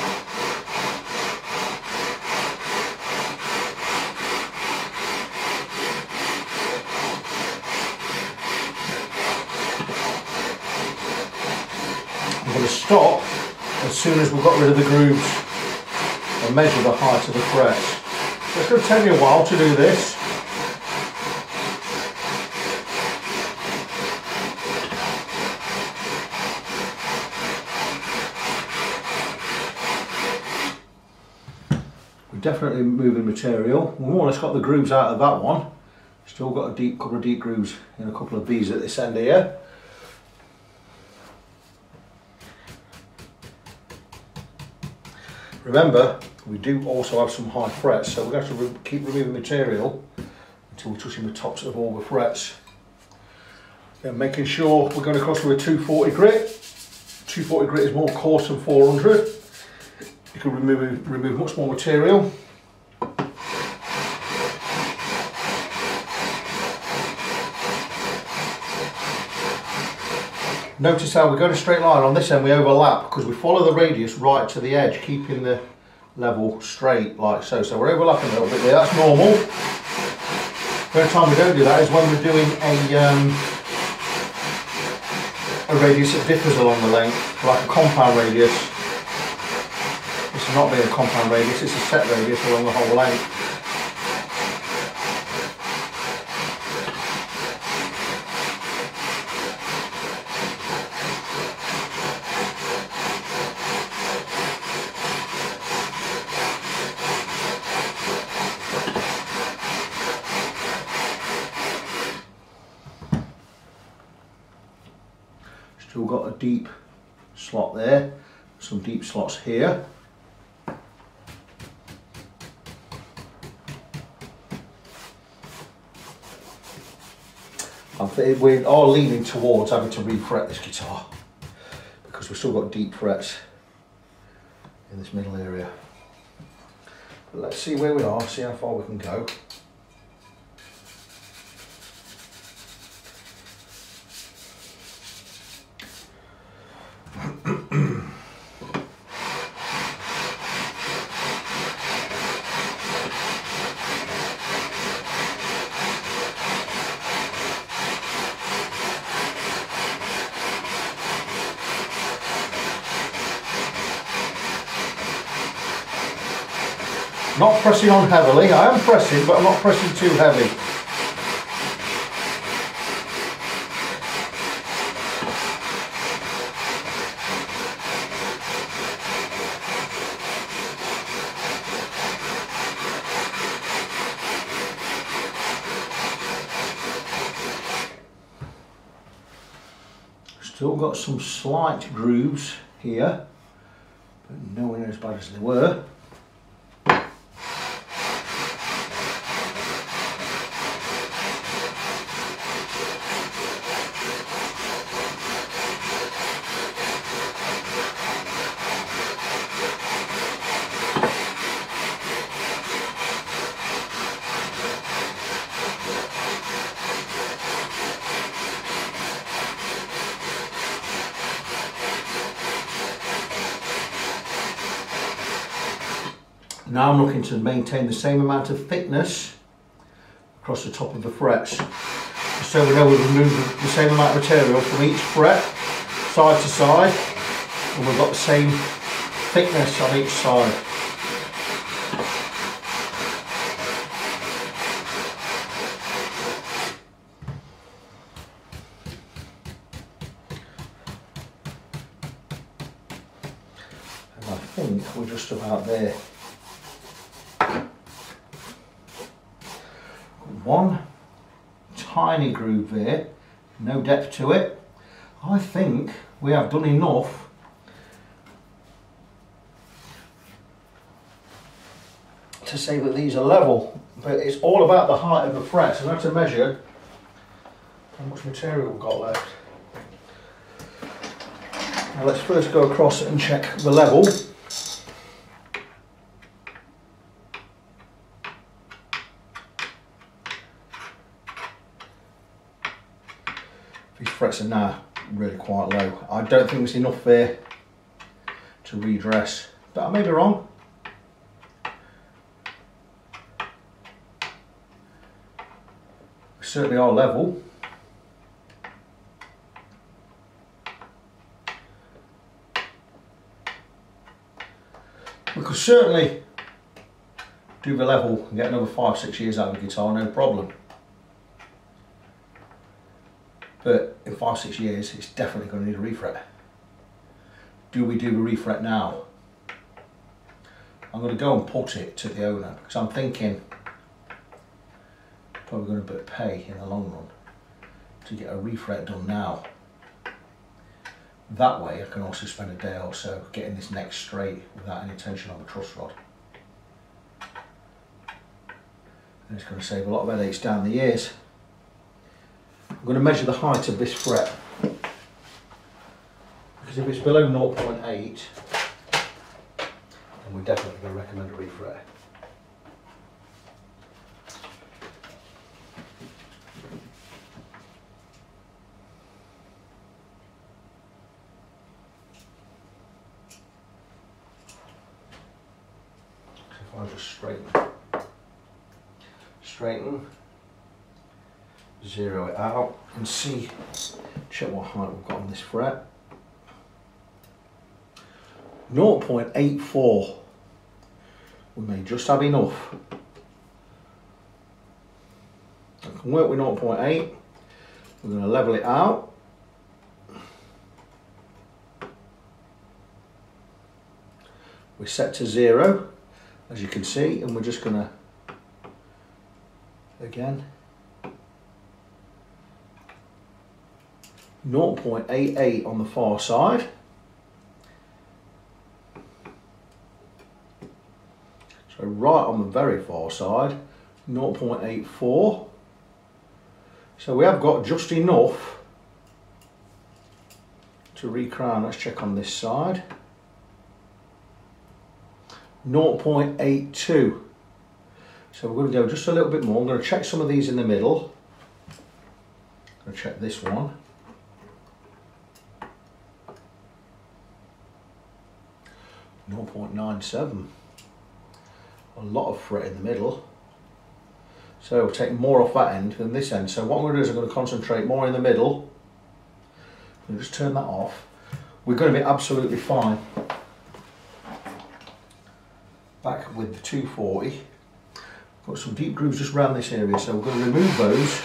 I'm going to stop as soon as we've got rid of the grooves and measure the height of the frets. So it's going to take me a while to do this. We're definitely moving material. We've more or less got the grooves out of that one. Still got a couple of deep grooves in a couple of these at this end here. Remember, we do also have some high frets, so we're going to have to keep removing material until we're touching the tops of all the frets. Then making sure we're going across with a 240 grit. 240 grit is more coarse than 400. You can remove much more material. Notice how we go in a straight line on this end, we overlap because we follow the radius right to the edge, keeping the level straight like so. So we're overlapping a little bit there, that's normal. The only time we don't do that is when we're doing a radius that differs along the length, like a compound radius. This is not being a compound radius, it's a set radius along the whole length. Still got a deep slot there, some deep slots here. We are leaning towards having to refret this guitar because we've still got deep frets in this middle area. But let's see where we are, see how far we can go. Not pressing on heavily, I am pressing, but I'm not pressing too heavy. Still got some slight grooves here, but nowhere near as bad as they were. Now I'm looking to maintain the same amount of thickness across the top of the frets. So we know we've removed the same amount of material from each fret, side to side, and we've got the same thickness on each side. And I think we're just about there. One tiny groove there, no depth to it. I think we have done enough to say that these are level, but it's all about the height of the frets. I'm going to measure how much material we've got left. Now let's first go across and check the level. These frets are now really quite low. I don't think there's enough there to redress, but I may be wrong. We certainly are level. We could certainly do the level and get another 5-6 years out of the guitar, no problem. But in 5-6 years, it's definitely going to need a refret. Do we do the refret now? I'm going to go and put it to the owner because I'm thinking probably going to pay in the long run to get a refret done now. That way I can also spend a day or so getting this neck straight without any tension on the truss rod. And it's going to save a lot of headaches down the years. I'm going to measure the height of this fret, because if it's below 0.8 then we're definitely going to recommend a refret. So if I just straighten, zero it out and see, check what height we've got on this fret. 0.84. We may just have enough. I can work with 0.8. We're going to level it out. We're set to 0, as you can see, and we're just going to, again, 0.88 on the far side. So right on the very far side, 0.84. So we have got just enough to recrown. Let's check on this side. 0.82. So we're going to go just a little bit more. I'm going to check some of these in the middle. I'm going to check this one. 0.97. A lot of fret in the middle. So we'll take more off that end than this end. So what I'm going to do is I'm going to concentrate more in the middle. And just turn that off. We're going to be absolutely fine. Back with the 240. Got some deep grooves just around this area, so we're going to remove those.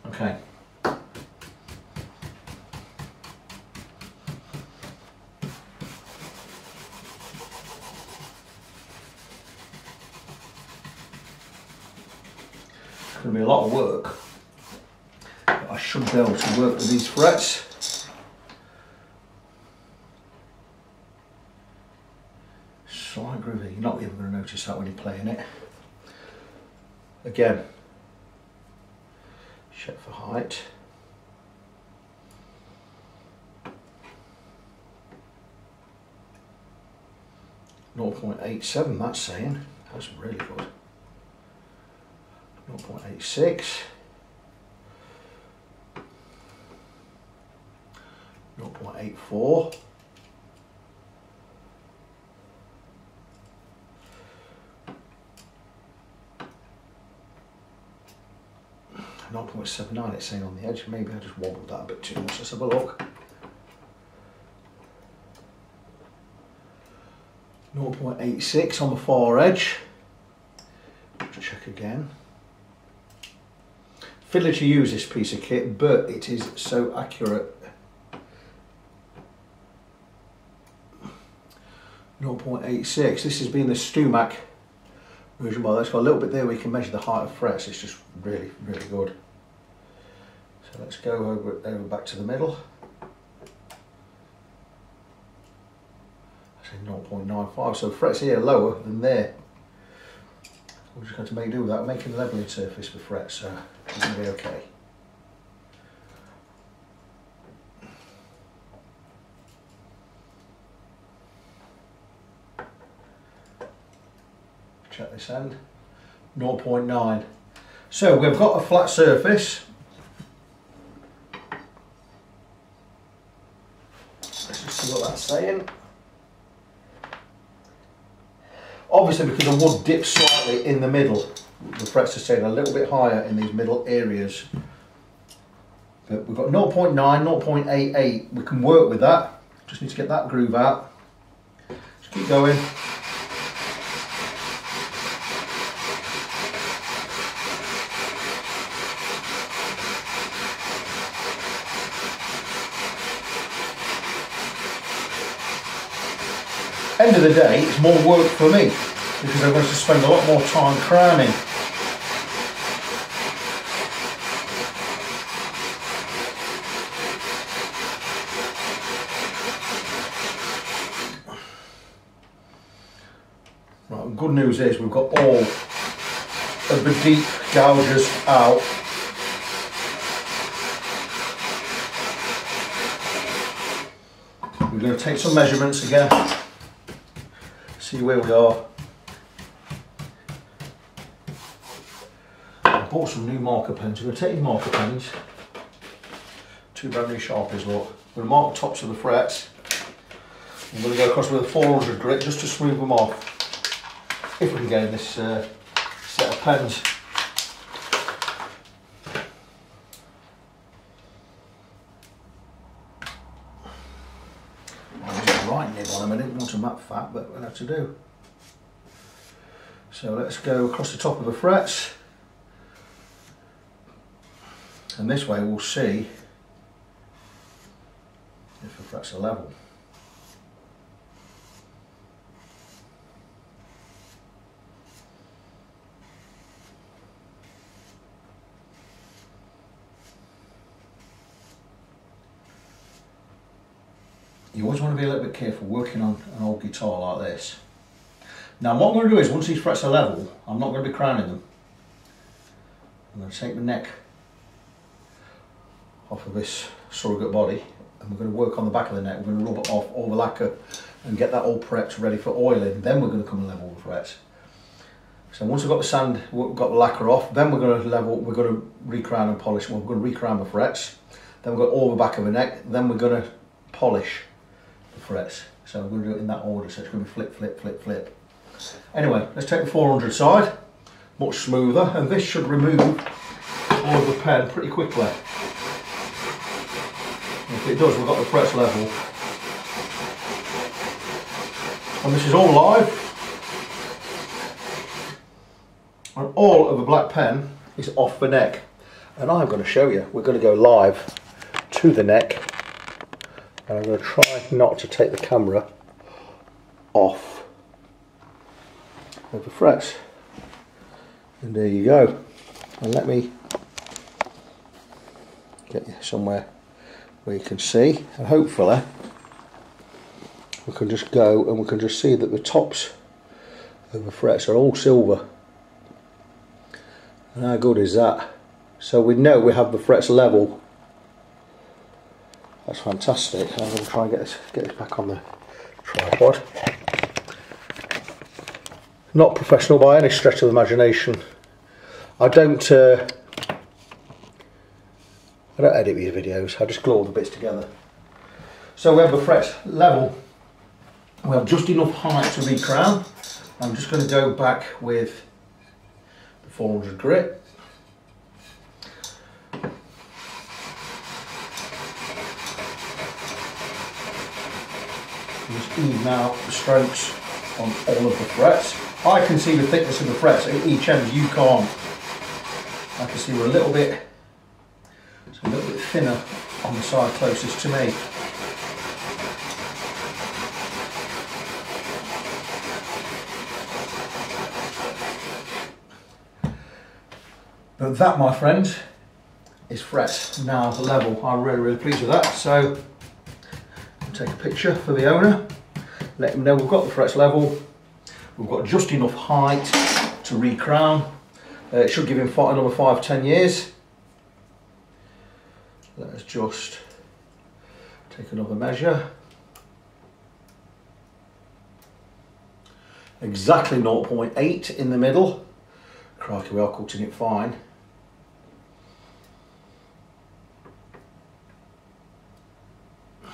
Okay. It's going to be a lot of work, but I should be able to work with these frets. Slight groovy, you're not even going to notice that when you're playing it. Again, check for height. .87, that's saying. That's really good. 0.86. 0.84. 0.87. 0.79 it's saying on the edge. Maybe I just wobbled that a bit too much. Let's have a look. 0.86 on the far edge. Let's check again. Fiddler to use this piece of kit, but it is so accurate. 0.86. This has been the Stumac version. Well, that's got a little bit there. We can measure the height of frets. It's just really, really good. So let's go over back to the middle. I say 0.95. So frets here are lower than there. We're just going to make do with that. We're making a leveling surface for frets, so it's going to be okay. Check this end. 0.9. So we've got a flat surface. Let's just see what that's saying. Obviously, because the wood dips slightly in the middle, the frets are staying a little bit higher in these middle areas. But we've got 0.9, 0.88. We can work with that. Just need to get that groove out. Just keep going. End of the day, it's more work for me because I'm going to spend a lot more time crowning. Right, the good news is we've got all of the deep gouges out. We're going to take some measurements again. See where we are. I bought some new marker pens. We're going to take these marker pens, two brand new Sharpies, look. We're going to mark the tops of the frets. I'm going to go across with a 400 grit just to smooth them off. If we can get in this set of pens. Right nib on them. I didn't want them that fat, but we'll have to do. So let's go across the top of the frets, and this way we'll see if the frets are level. You always want to be a little bit careful working on an old guitar like this. Now what I'm going to do is, once these frets are level, I'm not going to be crowning them. I'm going to take the neck off of this surrogate body and we're going to work on the back of the neck. We're going to rub it off all the lacquer and get that all prepped ready for oiling. Then we're going to come and level the frets. So once we've got the sand, we've got the lacquer off, then we're going to level, we're going to recrown and polish. Well, we're going to recrown the frets. Then we've got all the back of the neck. Then we're going to polish the frets. So I'm going to do it in that order. So it's going to be flip, flip, flip, flip. Anyway, let's take the 400 side, much smoother, and this should remove all of the pen pretty quickly. If it does, we've got the frets level. And this is all live. And all of the black pen is off the neck. And I'm going to show you, we're going to go live to the neck. And I'm going to try not to take the camera off of the frets. And there you go. And let me get you somewhere where you can see, and hopefully we can just go and we can just see that the tops of the frets are all silver. And how good is that? So we know we have the frets level. That's fantastic. I'm going to try and get this back on the tripod. Not professional by any stretch of the imagination. I don't edit these videos, I just glue all the bits together. So we have the frets level. We have just enough height to recrown. I'm just going to go back with the 400 grit. Just even out the strokes on all of the frets. I can see the thickness of the frets at each end, you can't. I can see we're a little bit thinner on the side closest to me. But that, my friends, is fret now level. I'm really pleased with that. So I'll take a picture for the owner, let him know we've got the frets level, we've got just enough height to recrown. It should give him another 5-10 years. Let us just take another measure. Exactly 0.8 in the middle. Crikey, we are cutting it fine. So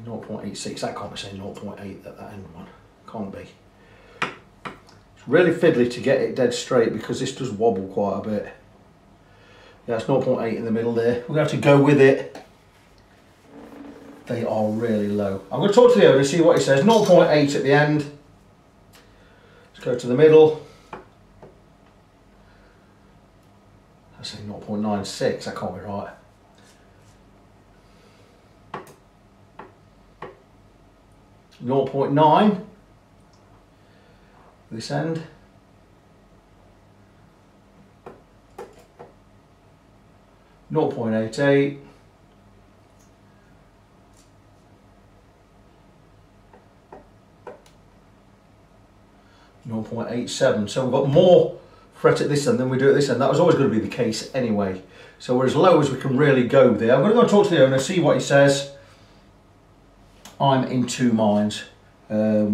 0.86, that can't be saying 0.8 at that end one. Can't be. It's really fiddly to get it dead straight because this does wobble quite a bit. Yeah, it's 0.8 in the middle there. We're going to have to go with it. They are really low. I'm going to talk to the owner, see what he says. 0.8 at the end. Let's go to the middle. I say 0.96, that can't be right. .9 this end. .88. .87. So we've got more fret at this end than we do at this end. That was always going to be the case anyway. So we're as low as we can really go there. I'm going to go and talk to the owner, see what he says. I'm in two minds. A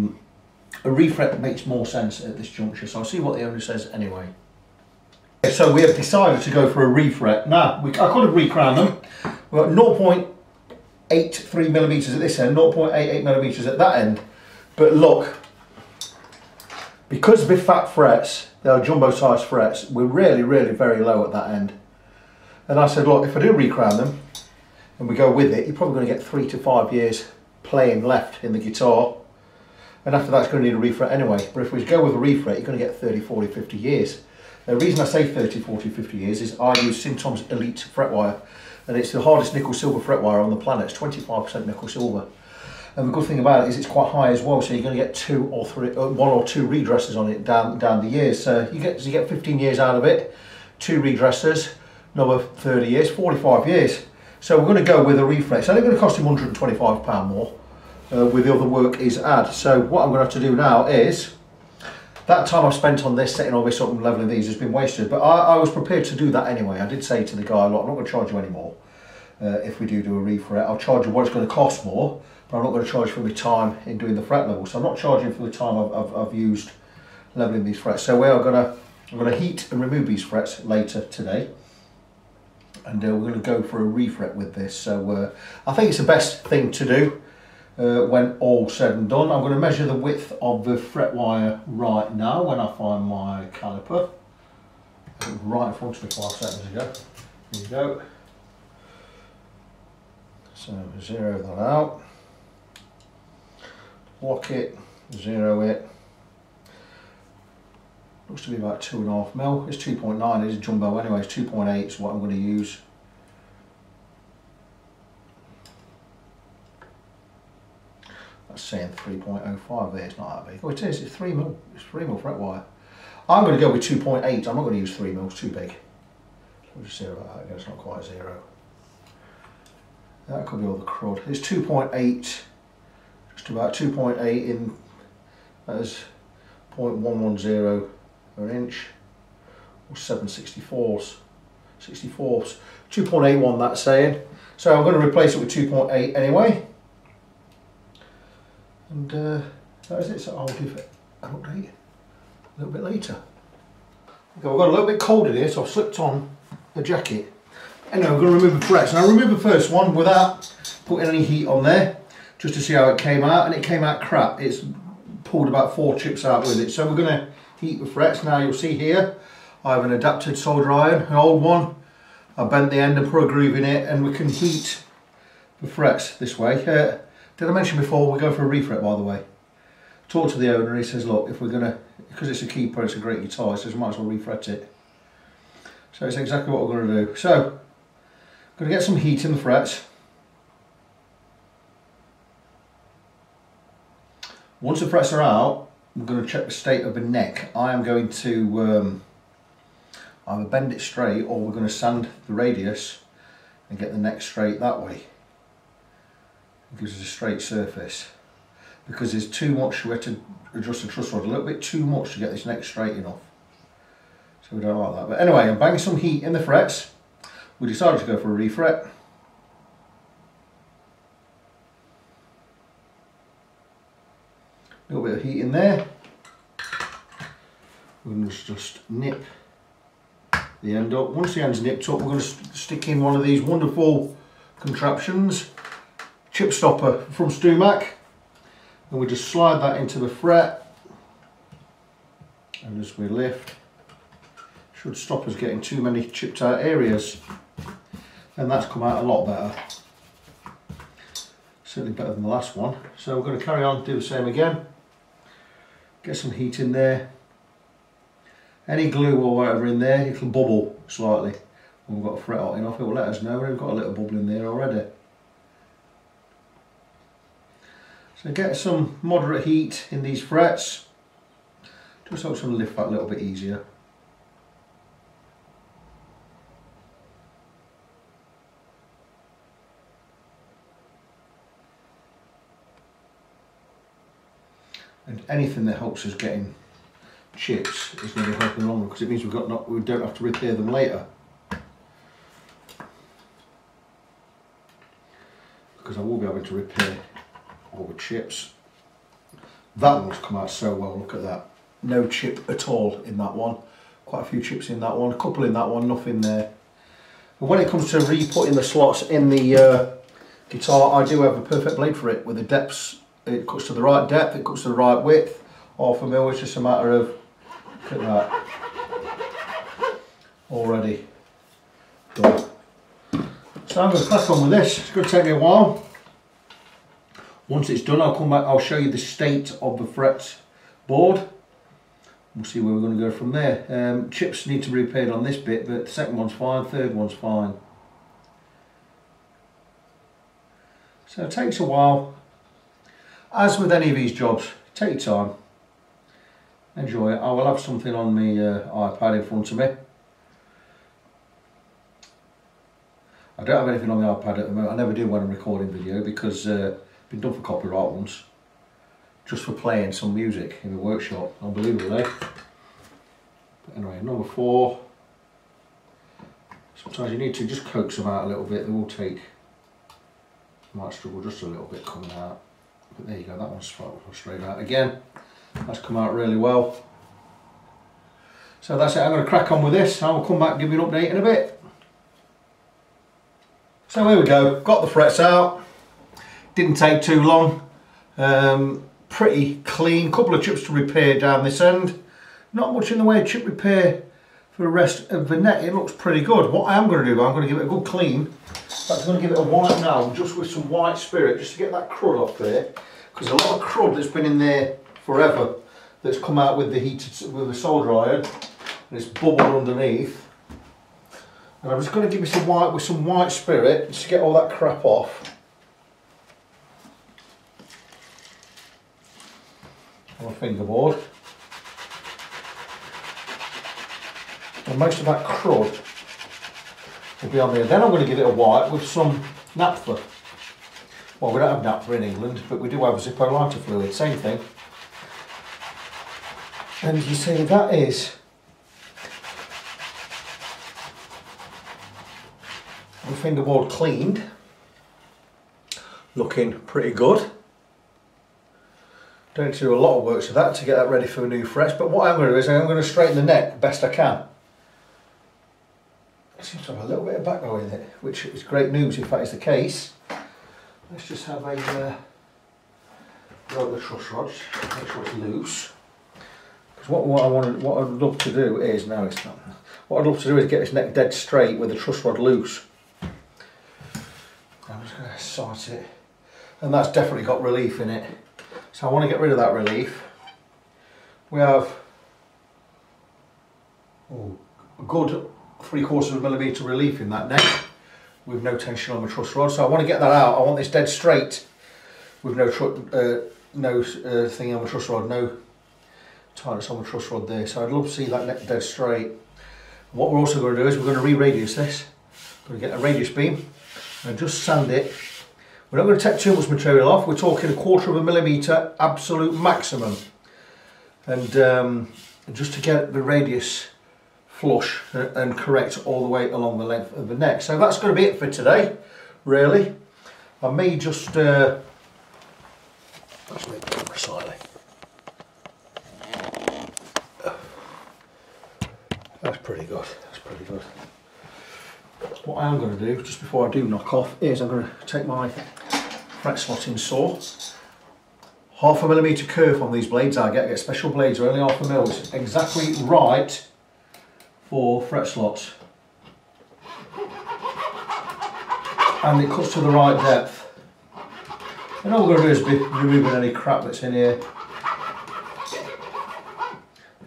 refret makes more sense at this juncture, so I'll see what the owner says anyway. So we have decided to go for a refret. Now, I could have recrowned them. We've got 0.83 millimeters at this end, 0.88 millimeters at that end. But look, because they're fat frets, they are jumbo size frets, we're really very low at that end. And I said, look, if I do recrown them and we go with it, you're probably going to get 3 to 5 years playing left in the guitar. And after that, it's going to need a refret anyway. But if we go with a refret, you're going to get 30, 40, 50 years. The reason I say 30, 40, 50 years is I use Syntom's Elite fret wire, and it's the hardest nickel silver fret wire on the planet. It's 25% nickel silver. And the good thing about it is it's quite high as well, so you're going to get 1 or 2 redressers on it down the years. So you get 15 years out of it, 2 redressers, another 30 years, 45 years. So we're going to go with a refret. It's only going to cost him £125 more. With the other work is add. So what I'm going to have to do now is, that time I've spent on this, setting all this up and leveling these has been wasted, but I was prepared to do that anyway. I did say to the guy, look, I'm not going to charge you any more if we do a refret. I'll charge you what it's going to cost more, but I'm not going to charge for my time in doing the fret level. So I'm not charging for the time I've used leveling these frets. So I'm going to heat and remove these frets later today, and we're going to go for a refret with this. So I think it's the best thing to do. When all said and done, I'm going to measure the width of the fret wire right now when I find my caliper. Right in front of me 5 seconds ago. Here you go. So zero that out. Lock it, zero it. Looks to be about 2.5 mil. It's 2.9, it's a jumbo anyway, it's 2.8 is what I'm going to use. That's saying 3.05 there, it's not that big. Oh, it is, it's 3 mil. It's 3 mil fret wire. I'm going to go with 2.8. I'm not going to use 3 mil, it's too big. We'll just zero that again, it's not quite zero. That could be all the crud. It's 2.8, just about 2.8 in, that is 0.110 an inch, or 7/64ths. 2.81 that's saying. So I'm going to replace it with 2.8 anyway. And that is it, so I'll give it an update a little bit later. Okay, we've got a little bit cold in here, so I've slipped on the jacket. Anyway, we're going to remove the frets. Now I removed the first one without putting any heat on there, just to see how it came out, and it came out crap. It's pulled about 4 chips out with it. So we're going to heat the frets. Now you'll see here, I have an adapted solder iron, an old one. I bent the end and put a groove in it, and we can heat the frets this way. Did I mention before we go for a refret, by the way? Talk to the owner, he says, look, if we're gonna, because it's a keeper, it's a great guitar, he says, might as well refret it. So it's exactly what we're gonna do. So, I'm gonna get some heat in the frets. Once the frets are out, I'm going to check the state of the neck. I am going to either bend it straight, or we're going to sand the radius and get the neck straight that way. It gives us a straight surface. Because there's too much, we have to adjust the truss rod a little bit too much to get this neck straight enough. So we don't like that. But anyway, I'm banging some heat in the frets. We decided to go for a refret. A little bit of heat in there. We're going to just nip the end up. Once the end's nipped up, we're going to stick in one of these wonderful contraptions, chip stopper from Stumac, and we just slide that into the fret, and as we lift, should stop us getting too many chipped out areas, and that's come out a lot better. Certainly better than the last one. So we're going to carry on, do the same again. Get some heat in there. Any glue or whatever in there, it can bubble slightly. When we've got a fret hot enough, it will let us know we've got a little bubble in there already. So get some moderate heat in these frets. Just helps them lift that a little bit easier. And anything that helps us getting chips is going to be helping along, because it means we don't have to repair them later. Because I will be able to repair all the chips. That one's come out so well, look at that. No chip at all in that one. Quite a few chips in that one, a couple in that one, nothing there. But when it comes to re-putting the slots in the guitar, I do have a perfect blade for it, with the depths. It cuts to the right depth, it cuts to the right width. Half a mil, it's just a matter of, look at that, already done. So I'm going to crack on with this. It's going to take me a while. Once it's done, I'll come back, I'll show you the state of the fret board. We'll see where we're going to go from there. Chips need to be repaired on this bit, but the second one's fine, third one's fine. So it takes a while. As with any of these jobs, take your time, enjoy it. I will have something on my iPad in front of me. I don't have anything on the iPad at the moment. I never do when I'm recording video, because it's been done for copyright once, just for playing some music in the workshop, unbelievably. But anyway, number 4. Sometimes you need to just coax them out a little bit. They will take, you might struggle just a little bit coming out. But there you go, that one's straight out again. That's come out really well. So that's it, I'm going to crack on with this. I will come back and give you an update in a bit. So here we go, got the frets out. Didn't take too long. Pretty clean, couple of chips to repair down this end. Not much in the way of chip repair for the rest of the neck. It looks pretty good. What I am going to do, I'm going to give it a good clean. I'm going to give it a white now, just with some white spirit, just to get that crud off there. Because a lot of crud that's been in there forever, that's come out with the heated, with the solder iron, and it's bubbled underneath. And I'm just going to give it a white with some white spirit, just to get all that crap off. On a fingerboard. And most of that crud will be on there. Then I'm going to give it a wipe with some naphtha. Well, we don't have naphtha in England, but we do have Zippo lighter fluid, same thing. And you see that is the fingerboard cleaned, looking pretty good. Don't need to do a lot of work to that to get that ready for the new frets, but what I'm going to do is I'm going to straighten the neck best I can. It seems to have a little bit of backbow in it, which is great news if that is the case. Let's just have a roll the truss rods, make sure it's loose. Because what I'd love to do is, no it's not, what I'd love to do is get this neck dead straight with the truss rod loose. I'm just going to sight it. and that's definitely got relief in it. So I want to get rid of that relief. We have a good 3/4 millimetre relief in that neck with no tension on the truss rod. So I want to get that out. I want this dead straight with no thing on the truss rod, no tightness on the truss rod there. So I'd love to see that neck dead straight. What we're also going to do is we're going to re-radius this. We're going to get a radius beam and just sand it. We're not going to take too much material off. We're talking 1/4 millimetre absolute maximum, and just to get the radius flush and correct all the way along the length of the neck. So that's going to be it for today, really. I may just let's move the camera slightly. That's pretty good. That's pretty good. What I am going to do, just before I do knock off, is I'm going to take my fret slotting saw. 1/2 millimetre kerf on these blades. I get special blades, are only 1/2 mil. It's exactly right for fret slots, and it cuts to the right depth. And all we're going to do is be removing any crap that's in here.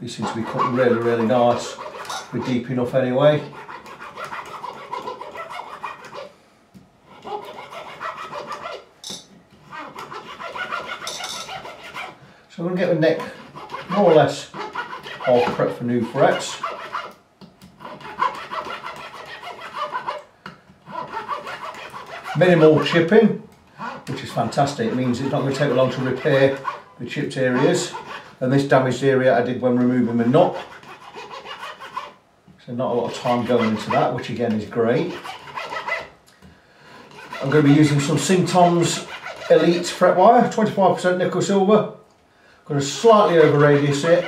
These seem to be cutting really nice. We're deep enough anyway. So I'm going to get the neck more or less all prepped for new frets. Minimal chipping, which is fantastic. It means it's not going to take long to repair the chipped areas. And this damaged area I did when removing the nut. So not a lot of time going into that, which again is great. I'm going to be using some Sington's Elite fret wire, 25% nickel silver. I'm going to slightly over radius it.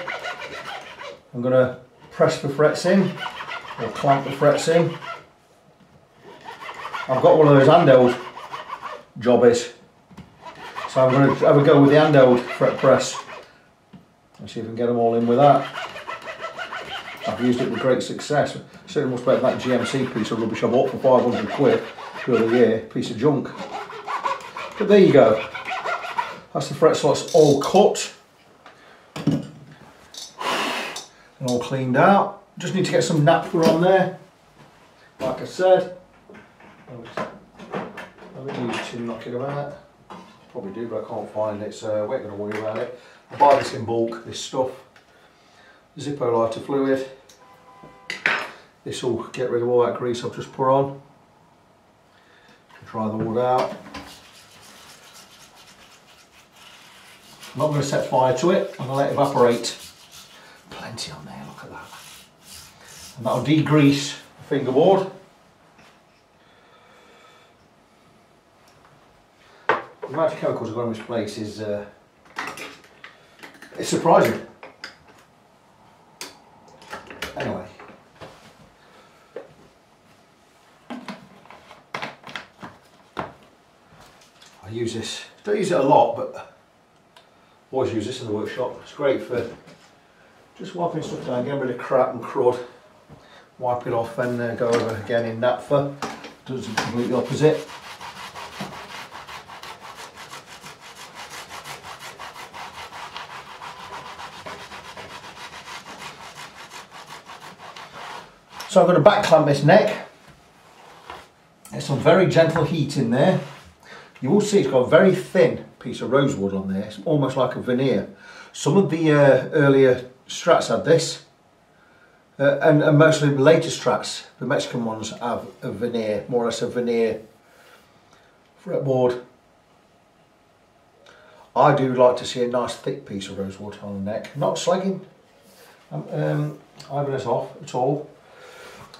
I'm going to press the frets in, or clamp the frets in. I've got one of those handheld jobbies, so I'm going to have a go with the handheld fret press and see if I can get them all in with that. I've used it with great success. Certainly much better than that GMC piece of rubbish I bought for 500 quid the other year, piece of junk. But there you go. That's the fret slots all cut and all cleaned out. Just need to get some naphtha on there, like I said. I don't use tin knocking about. Probably do, but I can't find it, so we're going to worry about it. I buy this in bulk, this stuff. Zippo lighter fluid. This will get rid of all that grease I've just put on. Dry the wood out. I'm not going to set fire to it, I'm going to let it evaporate. Plenty on there, look at that. And that'll degrease the fingerboard. The amount of chemicals I've got in this place is it's surprising. Anyway, I use this. Don't use it a lot, but always use this in the workshop. It's great for just wiping stuff down, getting rid of crap and crud. Wipe it off and go over again in naphtha. Does the completely opposite. So I'm going to back clamp this neck. There's some very gentle heat in there. You will see it's got a very thin piece of rosewood on there. It's almost like a veneer. Some of the earlier Strats had this, and mostly the later Strats, the Mexican ones, have a veneer, more or less a veneer fretboard. I do like to see a nice thick piece of rosewood on the neck. Not slagging Ibanez off at all.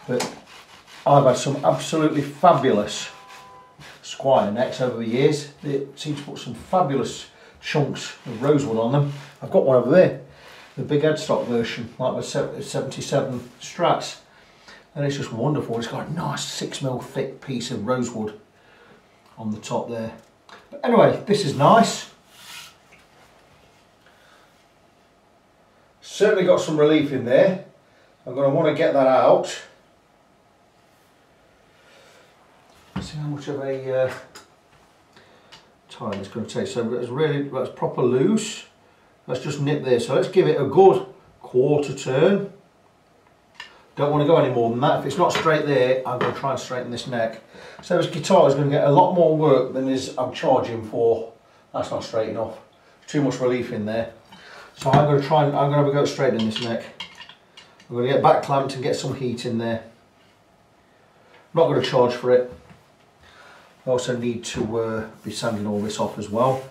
But I've had some absolutely fabulous Squire necks over the years. They seem to put some fabulous chunks of rosewood on them. I've got one over there, the big headstock version, like the 77 Strats, and it's just wonderful. It's got a nice 6mm thick piece of rosewood on the top there. But anyway, this is nice. Certainly got some relief in there. I'm going to want to get that out. See how much of a time it's going to take. So that's proper loose. Let's just nip there. So let's give it a good quarter turn. Don't want to go any more than that. If it's not straight there, I'm going to try and straighten this neck. So this guitar is going to get a lot more work than I'm charging for. That's not straight enough. Too much relief in there. So I'm going to have a go straightening this neck. I'm going to get back clamped and get some heat in there. I'm not going to charge for it. I also need to be sanding all this off as well.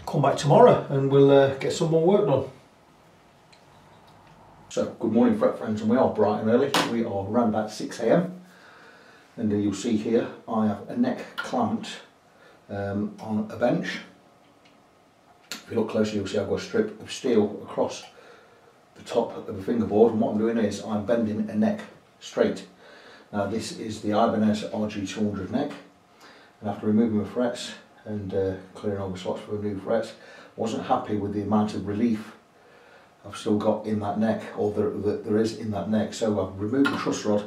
Come back tomorrow and we'll get some more work done. So, good morning fret friends, and we are bright and early. We are around about 6 AM and you'll see here I have a neck clamped on a bench. If you look closely you'll see I've got a strip of steel across the top of the fingerboard, and what I'm doing is I'm bending a neck straight. Now this is the Ibanez RG200 neck, and after removing the frets and clearing all the slots for the new frets, wasn't happy with the amount of relief I've still got in that neck, or there is in that neck. So I've removed the truss rod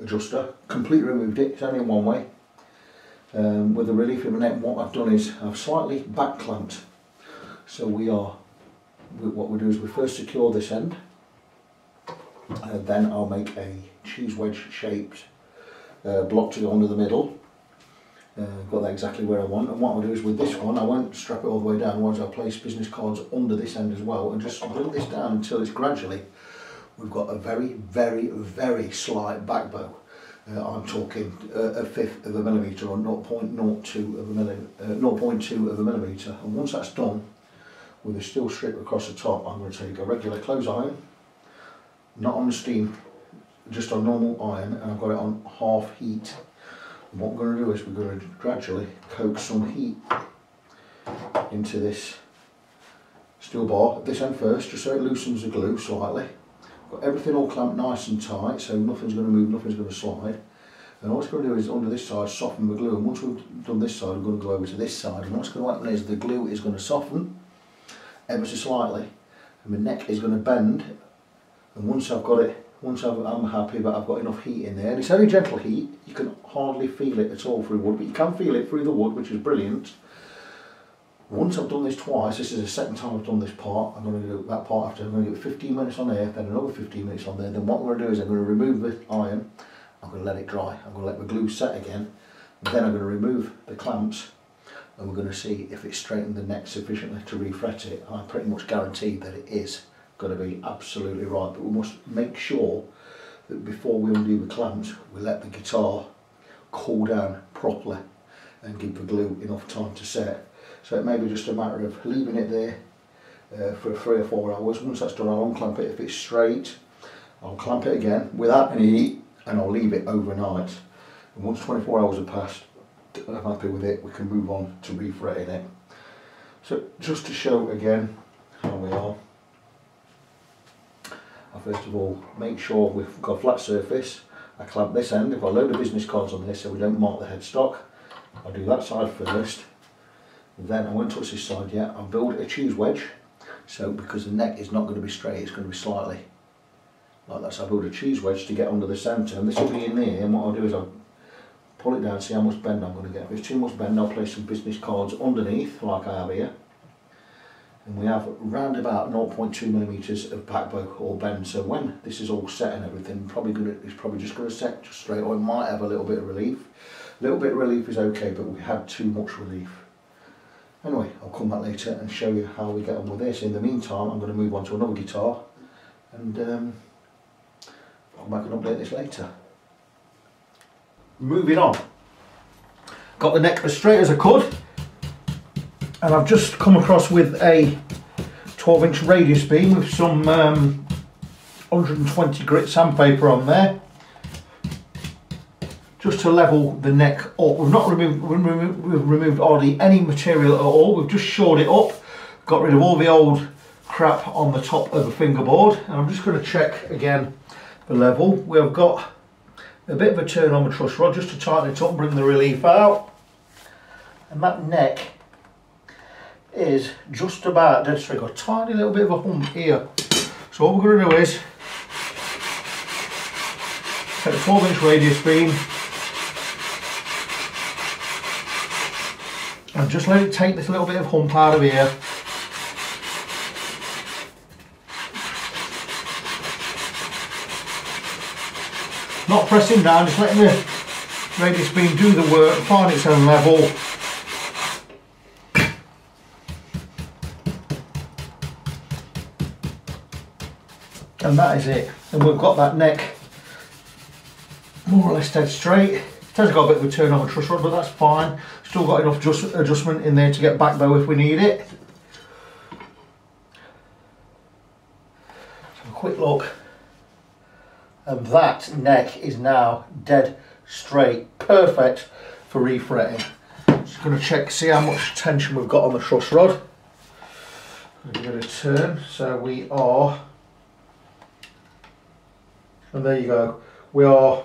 adjuster, completely removed it, it's only in one way. With the relief in the neck, what I've done is I've slightly back clamped. So what we do is we first secure this end, and then I'll make a cheese wedge shaped block to go under the middle. Got that exactly where I want, and what I'll do is with this one I won't strap it all the way down. Once I'll place business cards under this end as well and just bring this down until it's gradually, we've got a very slight back bow. I'm talking a fifth of a millimetre or 0.02 of a millimetre, and once that's done, with a steel strip across the top, I'm going to take a regular clothes iron, not on the steam, just on normal iron, and I've got it on half heat. And what we're going to do is we're going to gradually coax some heat into this steel bar at this end first, just so it loosens the glue slightly. Got everything all clamped nice and tight, so nothing's going to move, nothing's going to slide. And all it's going to do is under this side soften the glue, and once we've done this side we're going to go over to this side, and what's going to happen is the glue is going to soften ever so slightly, and the neck is going to bend, and once I've got it, I'm happy that I've got enough heat in there, and it's only gentle heat, you can hardly feel it at all through wood, but you can feel it through the wood, which is brilliant. Once I've done this twice, this is the second time I've done this part, I'm going to do that part after, I'm going to give it 15 minutes on there, then another 15 minutes on there, then what I'm going to do is I'm going to remove the iron, I'm going to let it dry, I'm going to let the glue set again, then I'm going to remove the clamps, and we're going to see if it's straightened the neck sufficiently to refret it. I pretty much guarantee that it is going to be absolutely right, but we must make sure that before we undo the clamps we let the guitar cool down properly and give the glue enough time to set. So it may be just a matter of leaving it there for 3 or 4 hours. Once that's done I'll unclamp it. If it's straight I'll clamp it again without any heat and I'll leave it overnight, and once 24 hours have passed I'm happy with it, we can move on to refretting it. So just to show again how we are, I first of all make sure we've got a flat surface. I clamp this end, I've got a load of business cards on this so we don't mark the headstock. I'll do that side first, then I won't touch this side yet. I'll build a cheese wedge, so because the neck is not going to be straight, it's going to be slightly like that, so I'll build a cheese wedge to get under the centre, and this will be in there, and what I'll do is I'll pull it down, see how much bend I'm going to get. If it's too much bend I'll place some business cards underneath like I have here, and we have round about 0.2 millimetres of back bow or bend, so when this is all set and everything it's probably just going to set just straight, or it might have a little bit of relief. A little bit of relief is okay, but we had too much relief. Anyway, I'll come back later and show you how we get on with this. In the meantime I'm going to move on to another guitar and I'll come back and update this later. Moving on, got the neck as straight as I could, and I've just come across with a 12-inch radius beam with some 120 grit sandpaper on there, just to level the neck up. We've not removed hardly any material at all, we've just shored it up, got rid of all the old crap on the top of the fingerboard, and I'm just going to check again the level. We've got a bit of a turn on the truss rod just to tighten it up and bring the relief out, and that neck is just about dead straight. Got a tiny little bit of a hump here, so what we're going to do is take a 12-inch radius beam, And just let it take this little bit of hump out of here. Not pressing down, just letting the radius beam do the work, find its own level. And that is it. And we've got that neck more or less dead straight. It has got a bit of a turn on the truss rod, but that's fine. Still got enough adjustment in there to get back though if we need it. So a quick look. And that neck is now dead straight, perfect for refretting. Just going to check, see how much tension we've got on the truss rod. Give it a turn, so we are, and there you go, we are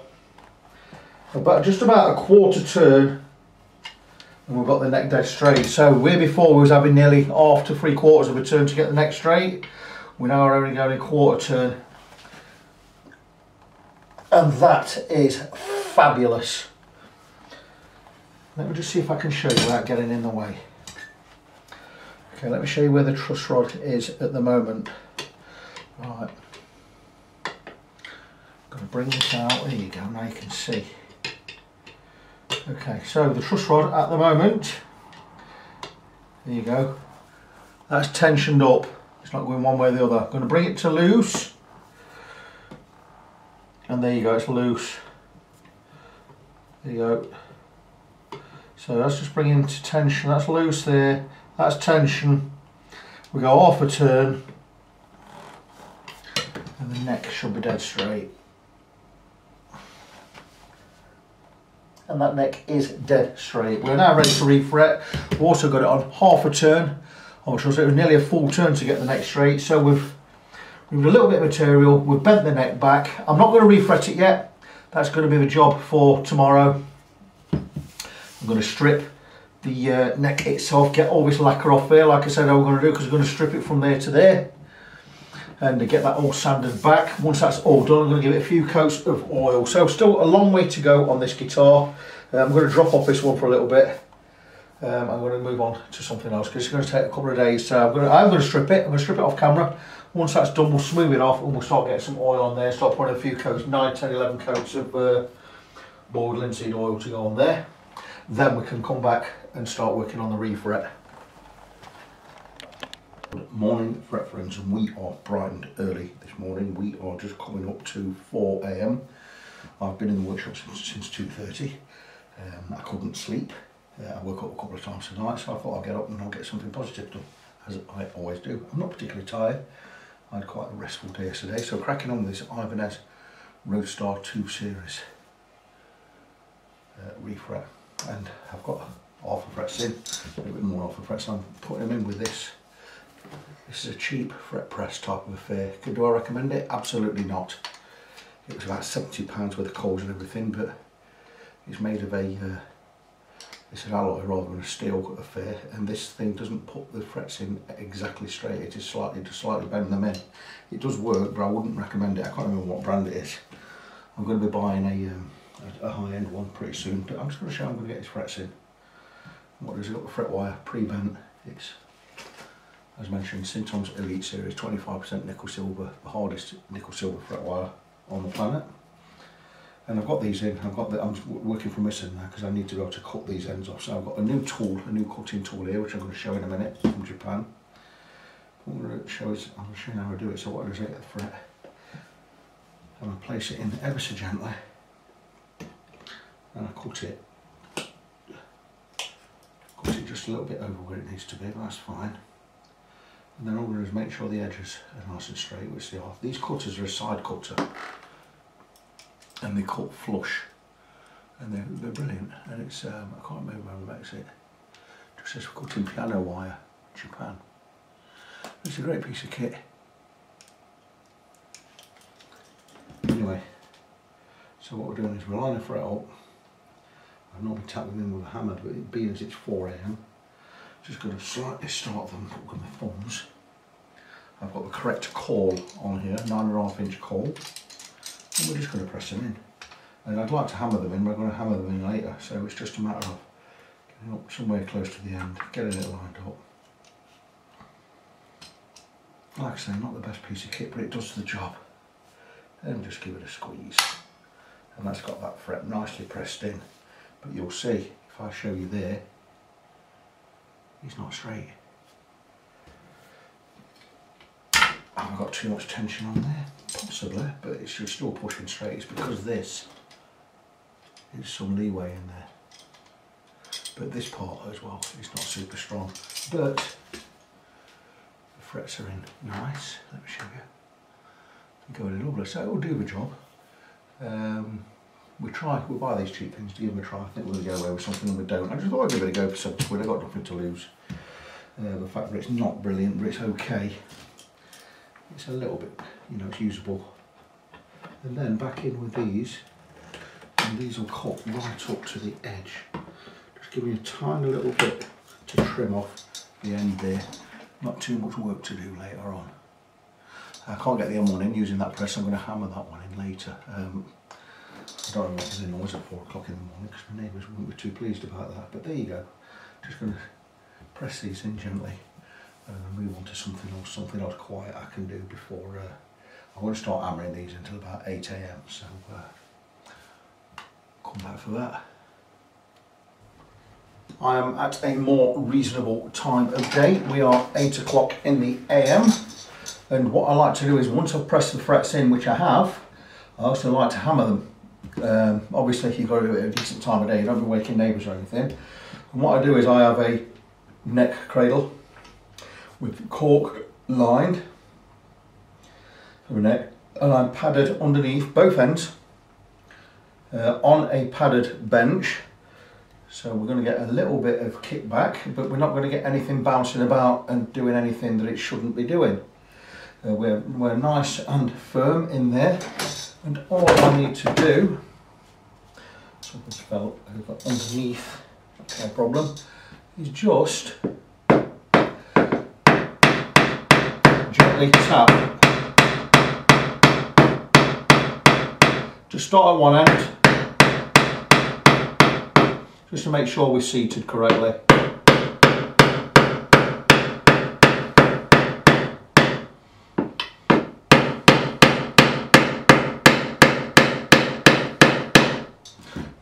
just about a quarter turn, and we've got the neck dead straight. So where before we was having nearly half to 3/4 of a turn to get the neck straight, we now are only going a quarter turn. And that is fabulous. Let me just see if I can show you without getting in the way. Okay, let me show you where the truss rod is at the moment. Right. Got to bring this out. There you go, now you can see. Okay, so the truss rod at the moment, there you go, that's tensioned up. It's not going one way or the other. I'm going to bring it to loose. And there you go, it's loose. There you go. So that's just bringing to tension, that's loose there, that's tension. We go half a turn, and the neck should be dead straight. And that neck is dead straight. We're now ready to refret. We've also got it on half a turn. I'm sure it was nearly a full turn to get the neck straight. So we've a little bit of material, we've bent the neck back. I'm not going to refret it yet. That's going to be the job for tomorrow. I'm going to strip the neck itself, get all this lacquer off there, like I said I was going to do, because I'm going to strip it from there to there. And to get that all sanded back. Once that's all done, I'm going to give it a few coats of oil. So still a long way to go on this guitar. I'm going to drop off this one for a little bit. I'm going to move on to something else because it's going to take a couple of days. So I'm going to strip it. I'm going to strip it off camera. Once that's done, we'll smooth it off and we'll start getting some oil on there. Start putting a few coats, 9, 10, 11 coats of boiled linseed oil to go on there. Then we can come back and start working on the refret. Good morning, fret friends, and we are bright and early this morning. We are just coming up to 4 AM. I've been in the workshop since 2:30. I couldn't sleep. I woke up a couple of times tonight, so I thought I'd get up and I'll get something positive done, as I always do. I'm not particularly tired. I had quite a restful day yesterday, so cracking on with this Ibanez Roadstar 2 Series refret. And I've got half a frets in, a little bit more half a frets. I'm putting them in with this. This is a cheap fret press type of affair. Do I recommend it? Absolutely not. It was about £70 worth of coals and everything, but it's made of it's an alloy rather than a steel affair, and this thing doesn't put the frets in exactly straight. It is slightly bend them in. It does work, but I wouldn't recommend it. I can't remember what brand it is. I'm going to be buying a high-end one pretty soon, but I'm just going to show you I'm going to get his frets in. What is it? Got the fret wire pre-bent. It's, as mentioned, Sinton's Elite Series, 25% nickel silver, the hardest nickel silver fret wire on the planet. And I've got these in. I'm working from this end now because I need to be able to cut these ends off. So I've got a new tool, a new cutting tool here, which I'm going to show in a minute from Japan. I'm going to show you how I do it. So what I do is I get the fret, and I place it in ever so gently, and I cut it just a little bit over where it needs to be, but that's fine. And then all we do is make sure the edges are nice and straight, which they are. These cutters are a side cutter, and they cut flush, and they're brilliant. And it's I can't remember who makes it. Just says cutting piano wire, Japan. It's a great piece of kit. Anyway, so what we're doing is we're lining the fret up. I've normally tapping them with a hammer, but being as it's 4 AM, just going to slightly start them with my thumbs. I've got the correct caul on here, 9.5 inch caul, and we're just going to press them in. And I'd like to hammer them in, but I'm going to hammer them in later, so it's just a matter of up somewhere close to the end, getting it lined up. Like I say, not the best piece of kit, but it does the job. And just give it a squeeze. And that's got that fret nicely pressed in. But you'll see, if I show you there, it's not straight. I haven't got too much tension on there, possibly, but it should still pushing straight. It's because this is some leeway in there. But this part as well is not super strong. But the frets are in nice. Let me show you. Going lovely, so it will do the job. We'll buy these cheap things to give them a try. I think we'll get away with something and we don't. I just thought I'd give it a go for £7. I've got nothing to lose. The fact that it's not brilliant, but it's okay. It's a little bit, you know, it's usable. And then back in with these, and these will cut right up to the edge. Just give me a tiny little bit to trim off the end there. Not too much work to do later on. I can't get the M1 in using that press, so I'm going to hammer that one in later. I don't know what the noise at 4 o'clock in the morning because my neighbours wouldn't be too pleased about that. But there you go. Just going to press these in gently and move on to something else quiet I can do before I won't start hammering these until about 8 AM. So come back for that. I am at a more reasonable time of day. We are 8 o'clock in the AM. And what I like to do is once I've pressed the frets in, which I have, I also like to hammer them. Obviously you've got to do it at a decent time of day, you don't be waking neighbours or anything. And what I do is I have a neck cradle with cork lined for the neck, and I'm padded underneath both ends on a padded bench. So we're going to get a little bit of kickback, but we're not going to get anything bouncing about and doing anything that it shouldn't be doing. We're nice and firm in there, and all I need to do, something's fell over underneath, no problem, is just gently tap. Just start at one end, just to make sure we're seated correctly.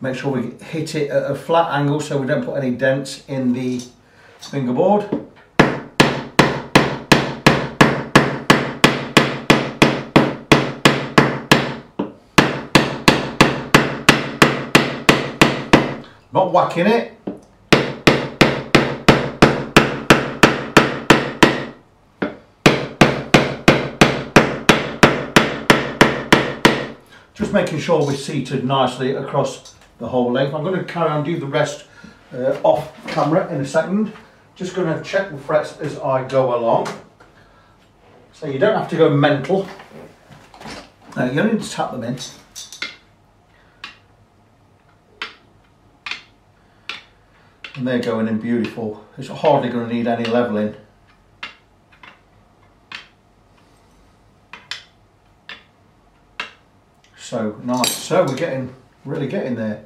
Make sure we hit it at a flat angle so we don't put any dents in the fingerboard. Not whacking it. Just making sure we're seated nicely across the whole length. I'm going to carry on do the rest off camera in a second. Just going to check the frets as I go along. So you don't have to go mental. You only need to tap them in. And they're going in beautiful. It's hardly going to need any levelling. So nice. So we're really getting there.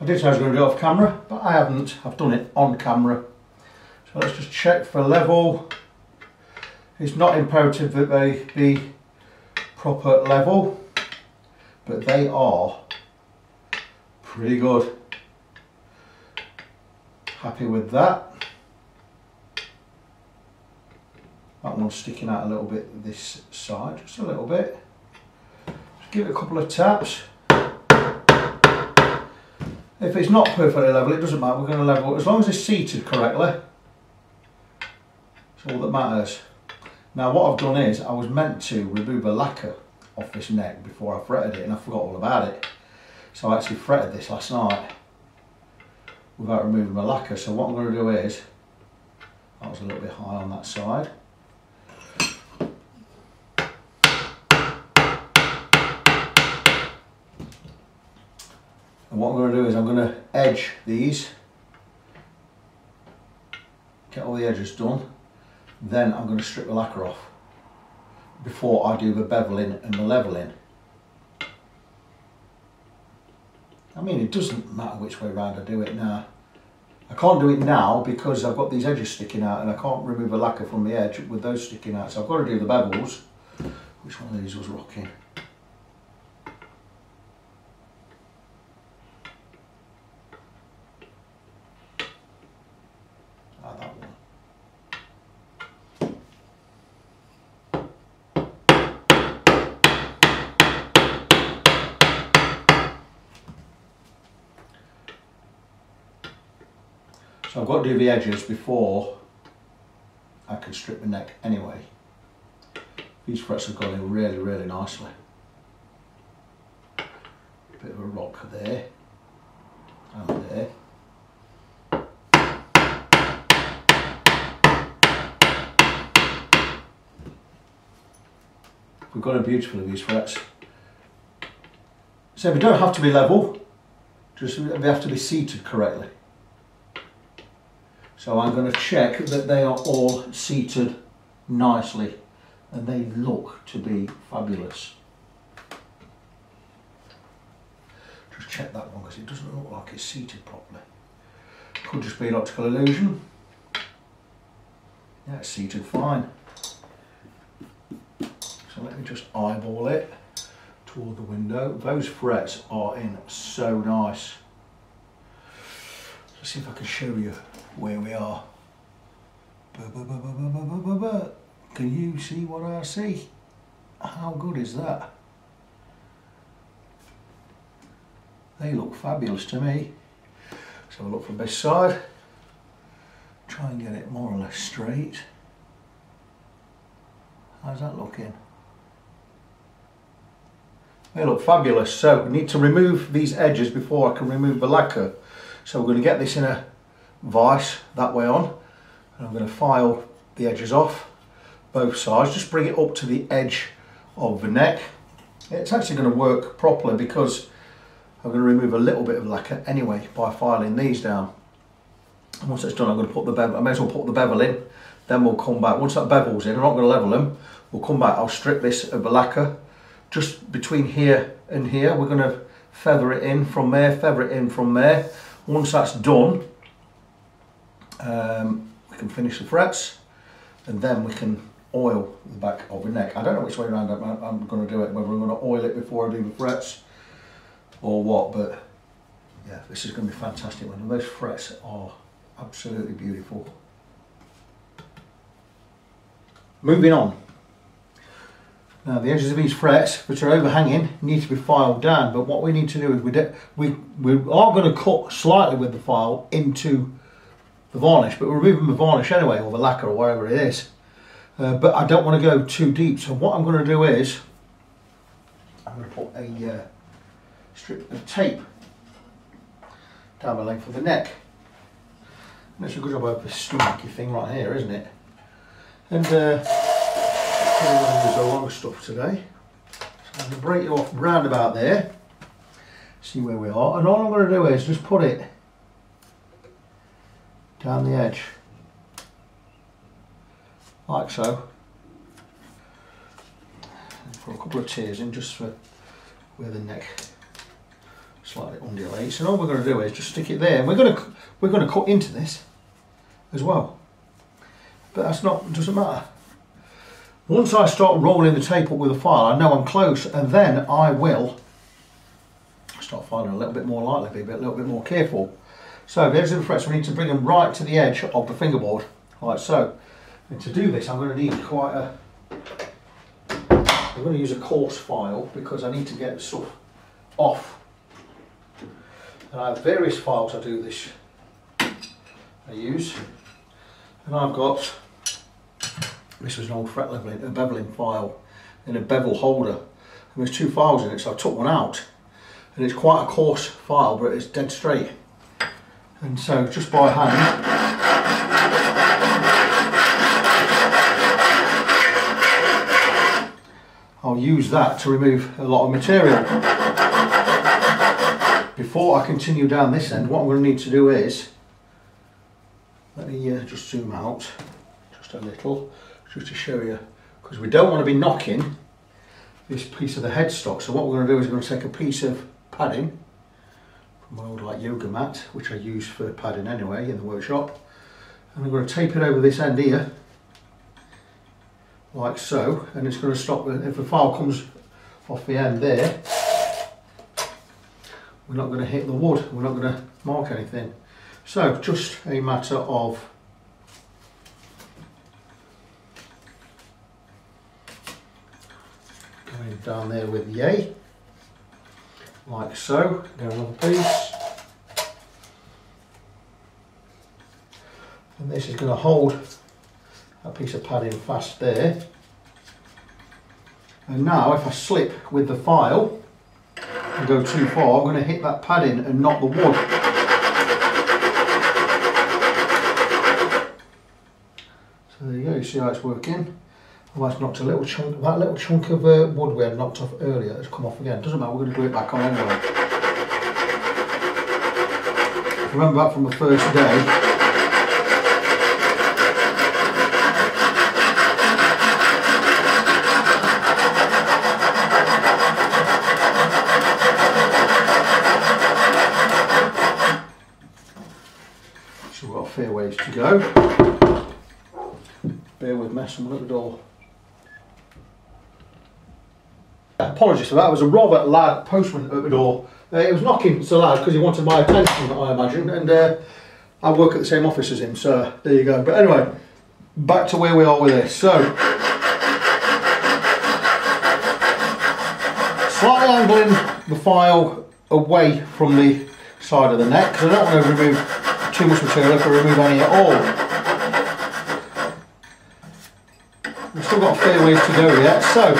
I did say I was going to do it off camera, but I haven't. I've done it on camera. So let's just check for level. It's not imperative that they be proper level, but they are pretty good. Happy with that. one sticking out a little bit this side, just a little bit. Just give it a couple of taps. If it's not perfectly level, it doesn't matter, we're going to level it. As long as it's seated correctly, that's all that matters. Now what I've done is, I was meant to remove a lacquer off this neck before I fretted it, and I forgot all about it. So I actually fretted this last night without removing my lacquer. So what I'm going to do is, that was a little bit high on that side. And what I'm going to do is I'm going to edge these, get all the edges done, then I'm going to strip the lacquer off before I do the beveling and the leveling. I mean, it doesn't matter which way around I do it now. I can't do it now because I've got these edges sticking out and I can't remove the lacquer from the edge with those sticking out, so I've got to do the bevels. Which one of these was rocking? That one. So I've got to do the edges before I can strip the neck anyway. These frets have gone in really, really nicely. Bit of a rock there and there. We've got it beautifully, these frets. So they don't have to be level, just they have to be seated correctly. So I'm going to check that they are all seated nicely and they look to be fabulous. Just check that one because it doesn't look like it's seated properly. Could just be an optical illusion. Yeah, it's seated fine. So let me just eyeball it toward the window. Those frets are in so nice. Let's see if I can show you where we are. Can you see what I see? How good is that? They look fabulous to me. So I'll look from this side. Try and get it more or less straight. How's that looking? They look fabulous. So we need to remove these edges before I can remove the lacquer. So we're going to get this in a vise that way on, and I'm going to file the edges off both sides, just bring it up to the edge of the neck. It's actually going to work properly because I'm going to remove a little bit of lacquer anyway by filing these down. And once that's done, I'm going to put the bevel, I may as well put the bevel in, then we'll come back. Once that bevel's in, I'm not going to level them, we'll come back, I'll strip this of the lacquer just between here and here. We're going to feather it in from there, feather it in from there. Once that's done, we can finish the frets and then we can oil the back of the neck. I don't know which way around I'm going to do it, whether I'm going to oil it before I do the frets or what, but yeah, this is going to be fantastic. One of those frets are absolutely beautiful. Moving on. Now the edges of these frets, which are overhanging, need to be filed down, but what we need to do is we are going to cut slightly with the file into the varnish, but we're removing the varnish anyway, or the lacquer, or wherever it is. But I don't want to go too deep, so what I'm going to do is I'm going to put a strip of tape down the length of the neck. And it's a good job of this stomachy thing right here, isn't it? And there's a lot of stuff today. So I'm going to break it off round about there, see where we are, and all I'm going to do is just put it down the edge, like so. And put a couple of tears in just for where the neck slightly undulates, and all we're going to do is just stick it there, and we're going to cut into this as well, but that's not, doesn't matter. Once I start rolling the tape up with the file, I know I'm close, and then I will start filing a little bit more lightly, be a little bit more careful. So the edges of the frets, we need to bring them right to the edge of the fingerboard, like so. And to do this, I'm going to need I'm going to use a coarse file because I need to get the stuff off. And I have various files I do this, I use. And I've got, this was an old fret leveling, a beveling file in a bevel holder. And there's 2 files in it, so I took one out. And it's quite a coarse file, but it's dead straight. And so just by hand, I'll use that to remove a lot of material. Before I continue down this end, what I'm going to need to do is, let me just zoom out just a little, just to show you, because we don't want to be knocking this piece of the headstock. So what we're going to do is we're going to take a piece of padding from my old like yoga mat, which I use for padding anyway in the workshop, and I'm going to tape it over this end here, like so, and it's going to stop. If the file comes off the end there, we're not going to hit the wood, we're not going to mark anything. So just a matter of going down there with yay, like so. Go another piece, and this is going to hold that piece of padding fast there. And now if I slip with the file and go too far, I'm going to hit that padding and not the wood. So there you go, you see how it's working. Well, that's knocked a little chunk, that little chunk of wood we had knocked off earlier has come off again. Doesn't matter, we're going to glue it back on anyway. Remember that from the first day. So we've got a fair ways to go. Bear with me, someone at the door. Apologies for that, it was a rather loud postman at the door. He was knocking so loud because he wanted my attention, I imagine, and I work at the same office as him, so there you go. But anyway, back to where we are with this. So, slightly angling the file away from the side of the neck, because I don't want to remove too much material if I remove any at all. We've still got a fair ways to go yet, so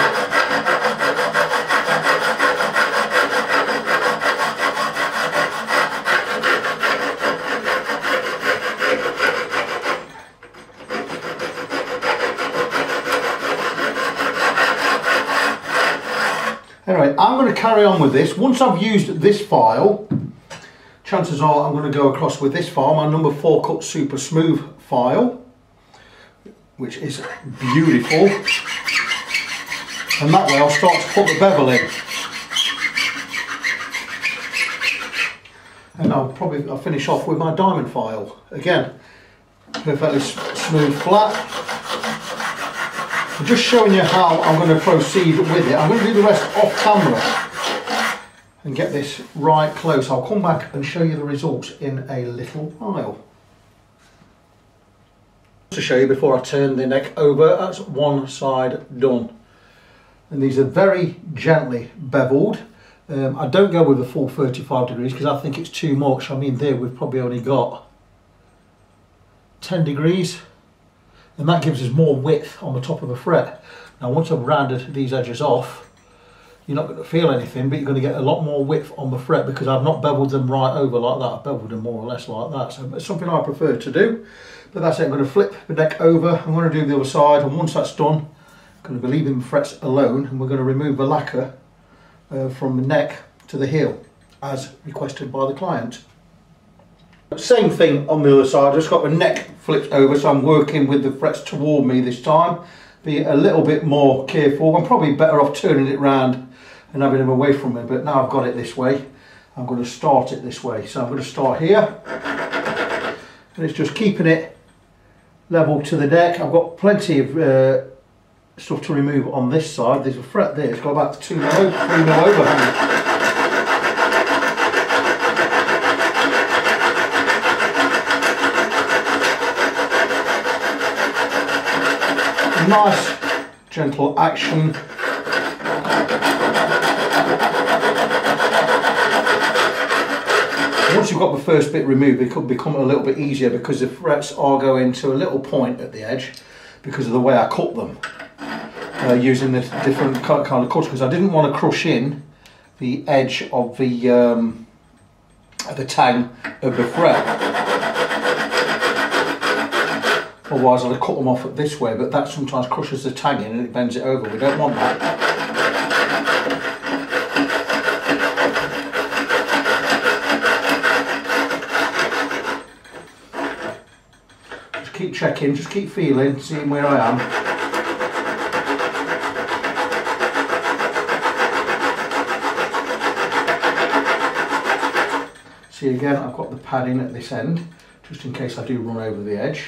anyway, I'm going to carry on with this. Once I've used this file, chances are I'm going to go across with this file, my number 4 cut super smooth file, which is beautiful. And that way I'll start to put the bevel in. And I'll finish off with my diamond file. Again, perfectly smooth flat. I'm just showing you how I'm going to proceed with it. I'm going to do the rest off camera and get this right close. I'll come back and show you the results in a little while. To show you before I turn the neck over, that's one side done. And these are very gently beveled. I don't go with a full 35 degrees because I think it's too much. I mean, there we've probably only got 10 degrees. And that gives us more width on the top of the fret. Now once I've rounded these edges off, you're not going to feel anything, but you're going to get a lot more width on the fret because I've not beveled them right over like that. I've beveled them more or less like that. So it's something I prefer to do. But that's it, I'm going to flip the neck over, I'm going to do the other side, and once that's done, I'm going to be leaving the frets alone, and we're going to remove the lacquer from the neck to the heel, as requested by the client. Same thing on the other side, I've just got the neck flipped over, so I'm working with the frets toward me this time. Be a little bit more careful. I'm probably better off turning it round and having them away from me, but now I've got it this way, I'm going to start it this way. So I'm going to start here, and it's just keeping it level to the neck. I've got plenty of stuff to remove on this side. There's a fret there, it's got about 3 mil overhang. nice gentle action. Once you've got the first bit removed, it could become a little bit easier because the frets are going to a little point at the edge because of the way I cut them, using the different kind of cuts, because I didn't want to crush in the edge of the tang of the fret. Otherwise I'd have cut them off this way, but that sometimes crushes the tang in and it bends it over. We don't want that. Keep checking, just keep feeling, seeing where I am. See, again, I've got the padding at this end, just in case I do run over the edge.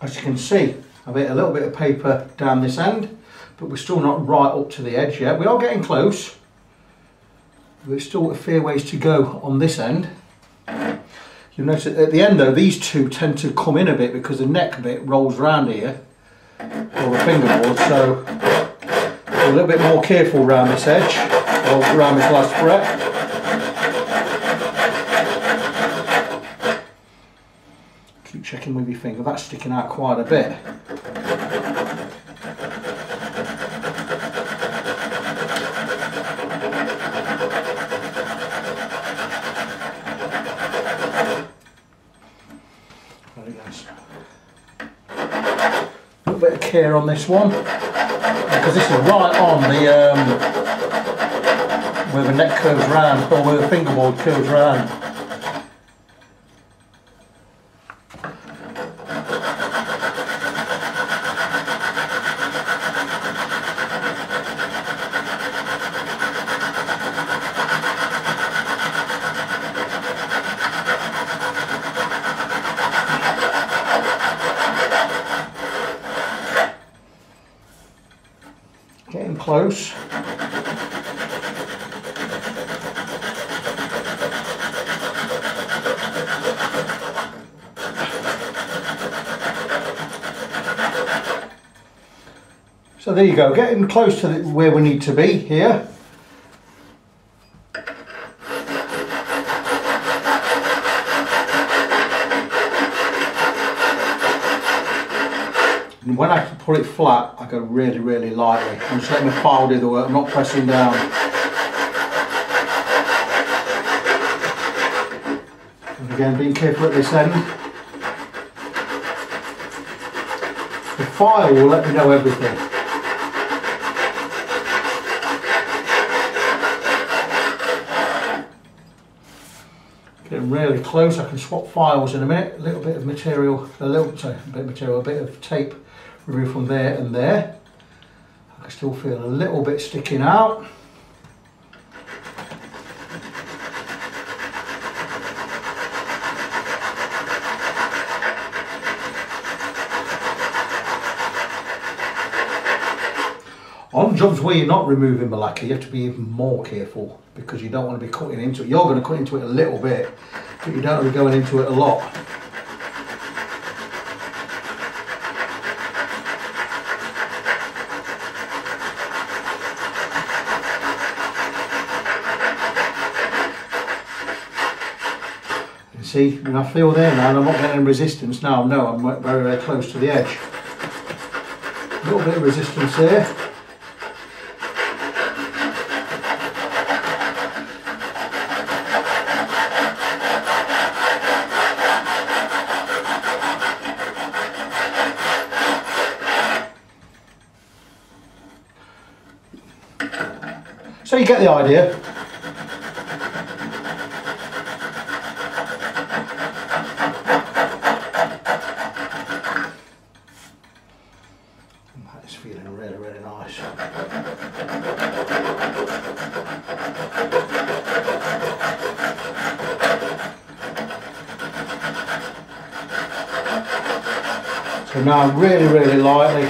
As you can see, I've hit a little bit of paper down this end, but we're still not right up to the edge yet. We are getting close. There's still a fair ways to go on this end. You'll notice at the end though, these two tend to come in a bit because the neck bit rolls around here, or the fingerboard, so a little bit more careful around this edge, or around this last fret. Keep checking with your finger, that's sticking out quite a bit. A little bit of care on this one, because this is right on the where the neck curves round, or where the fingerboard curves round. Getting close. So there you go, getting close to where we need to be here. And when I pull it flat, I go really, really lightly. I'm just letting the file do the work, I'm not pressing down. And again, being careful at this end. The file will let me know everything. Getting really close, I can swap files in a minute. A little bit of material, a bit of tape removed from there and there. I can still feel a little bit sticking out. On jobs where you're not removing the lacquer, you have to be even more careful because you don't want to be cutting into it. You're going to cut into it a little bit, but you don't want to be going into it a lot. see, and I feel there now, and I'm not getting any resistance now. No, I'm very, very close to the edge. A little bit of resistance there. So you get the idea. That is feeling really, really nice. So now really, really lightly,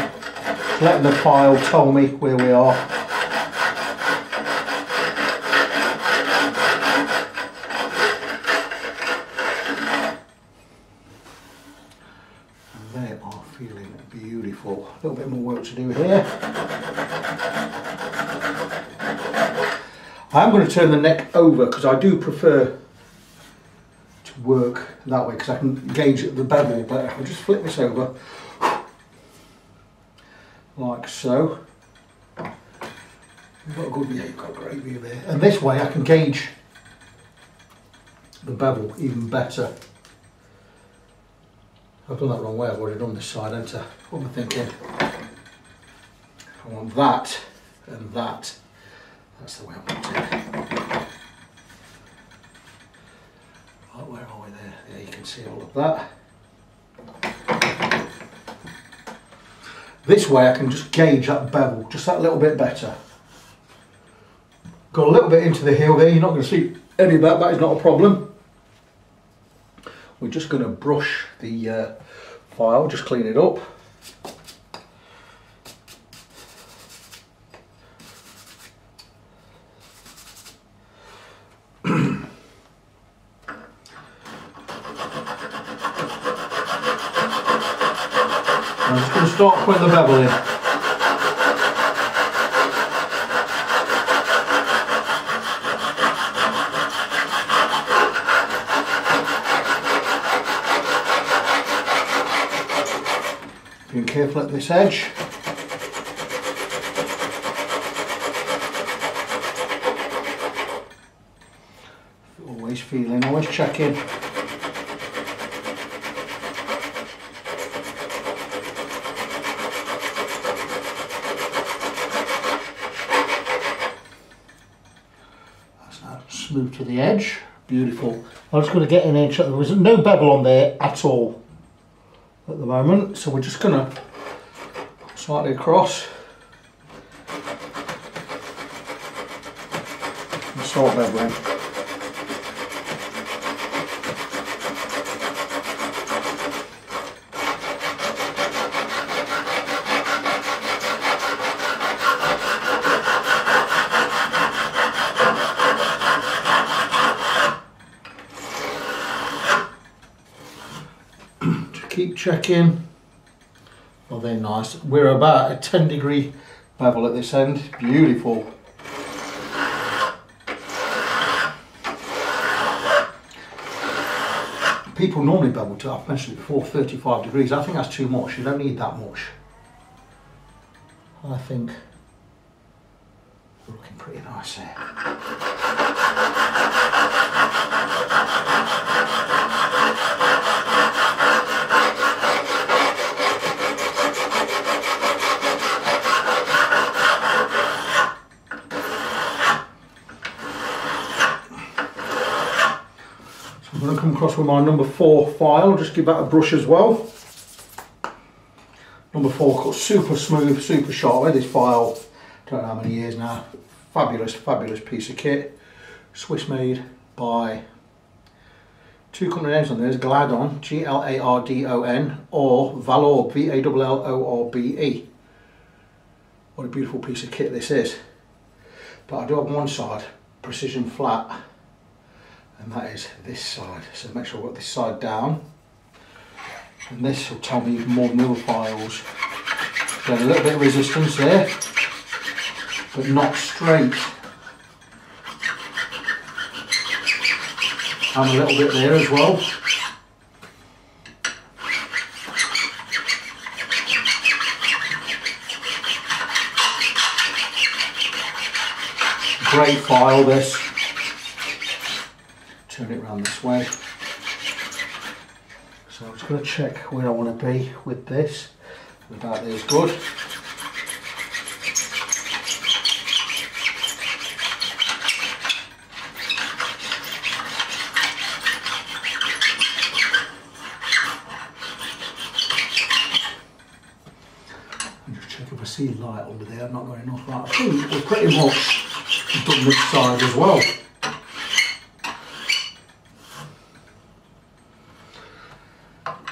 letting the file tell me where we are. They are feeling beautiful. A little bit more work to do here. I'm going to turn the neck over because I do prefer to work that way because I can gauge the bevel better. I'll just flip this over like so. You've got a good view, you've got a great view there. And this way I can gauge the bevel even better. I've done that wrong way, I've already done this side, haven't I? What am I thinking? I want that and that. That's the way I want it. Right, where are we there? Yeah, you can see all of that. This way I can just gauge that bevel just that little bit better. Got a little bit into the heel there, you're not going to see any of that, that is not a problem. We're just going to brush the file, just clean it up. I'm just going to start putting the bevel in. Being careful at this edge. Always feeling, always checking. That's now smooth to the edge. Beautiful. I'm just going to get an inch. There was no bevel on there at all at the moment, so we're just going to slightly across and start beveling. Keep checking. Oh, they're nice. We're about a 10-degree bevel at this end. Beautiful. People normally bevel to, I've mentioned it before, 35 degrees. I think that's too much. You don't need that much. I think we're looking pretty nice there. I'm going to come across with my number 4 file, just give that a brush as well. Number 4 cut super smooth, super sharp. This file, don't know how many years now. Fabulous, fabulous piece of kit. Swiss made by 2 company names on there. There's Gladon, G-L-A-R-D-O-N, or Valorbe, V-A-L-L-O-R-B-E. What a beautiful piece of kit this is. But I do have one side, precision flat. And that is this side, so make sure I've got this side down, and this will tell me even more than the other files. There's a little bit of resistance there, but not straight. and a little bit there as well. Great file this. Turn it around this way. So I'm just going to check where I want to be with this. About this good. And just check if I see light under there. I've not got enough light. I think we're pretty much done this side as well.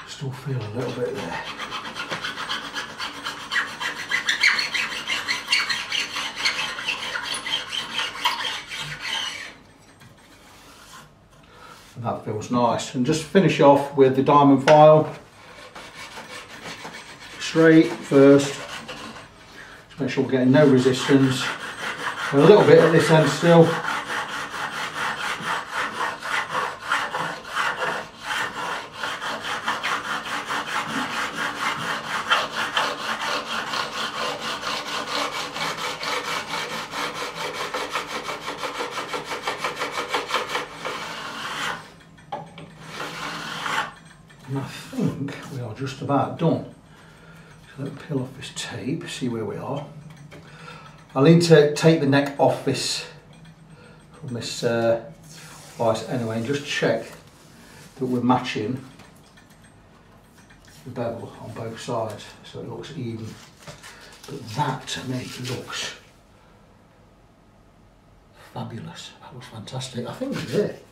Still feel a little bit there. And that feels nice. And just finish off with the diamond file. Straight first. Just make sure we're getting no resistance. And a little bit at this end still. And I think we are just about done. So let me peel off this tape, see where we are. I'll need to take the neck off this from this vice anyway and just check that we're matching the bevel on both sides so it looks even. But that to me looks fabulous. That looks fantastic. I think it's it.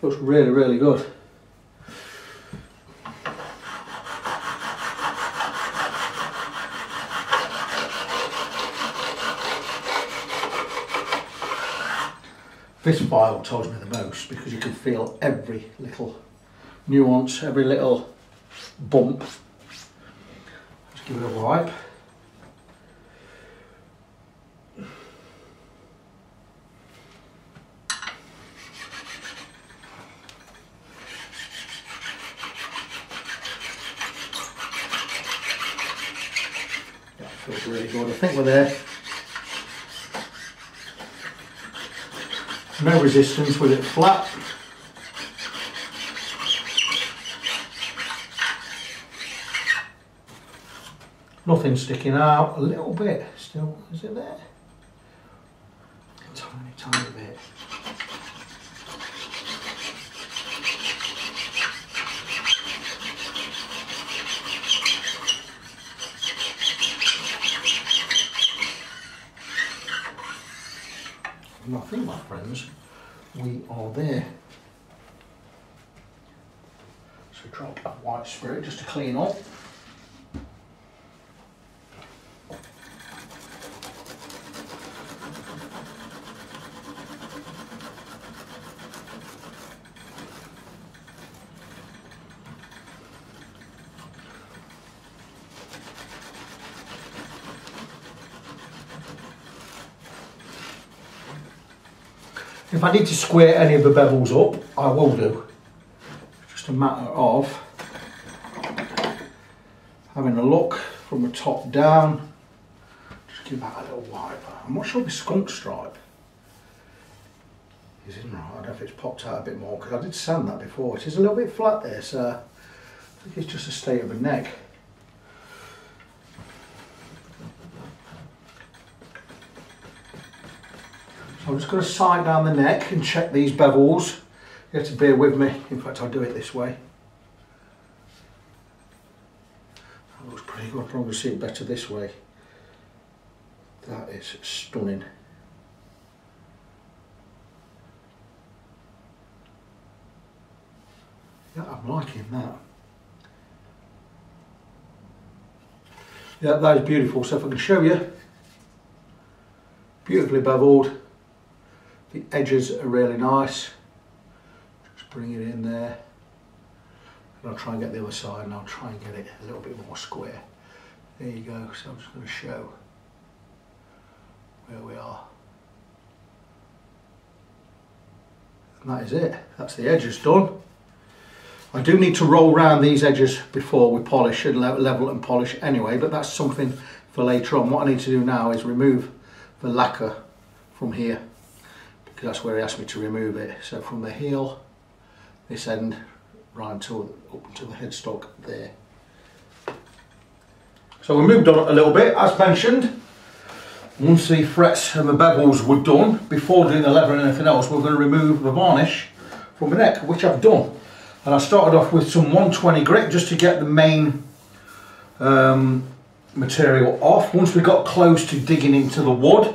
Looks really, really good. This file tells me the most because you can feel every little nuance, every little bump. Just give it a wipe. That feels really good. I think we're there. No resistance with it flat. Nothing sticking out, a little bit still, is it there? A tiny, tiny bit. And I think, my friends, we are there. So drop a white spirit just to clean up. If I need to square any of the bevels up, I will do. It's just a matter of having a look from the top down. Just give that a little wipe. I'm not sure the skunk stripe is in right. I don't know if it's popped out a bit more because I did sand that before. It is a little bit flat there, so I think it's just a state of the neck. So I'm just going to sight down the neck and check these bevels. You have to bear with me. In fact, I'll do it this way. That looks pretty good. I'll probably see it better this way. That is stunning. Yeah, I'm liking that. Yeah, that is beautiful. So if I can show you, beautifully beveled. The edges are really nice. Just bring it in there. And I'll try and get the other side and I'll try and get it a little bit more square. There you go. So I'm just going to show where we are. And that is it. That's the edges done. I do need to roll round these edges before we polish and level and polish anyway, but that's something for later on. What I need to do now is remove the lacquer from here, because that's where he asked me to remove it. So from the heel, this end, right up to the headstock there. So we moved on a little bit, as mentioned. Once the frets and the bevels were done, before doing the leather and anything else, we're going to remove the varnish from the neck, which I've done. And I started off with some 120 grit just to get the main material off. Once we got close to digging into the wood,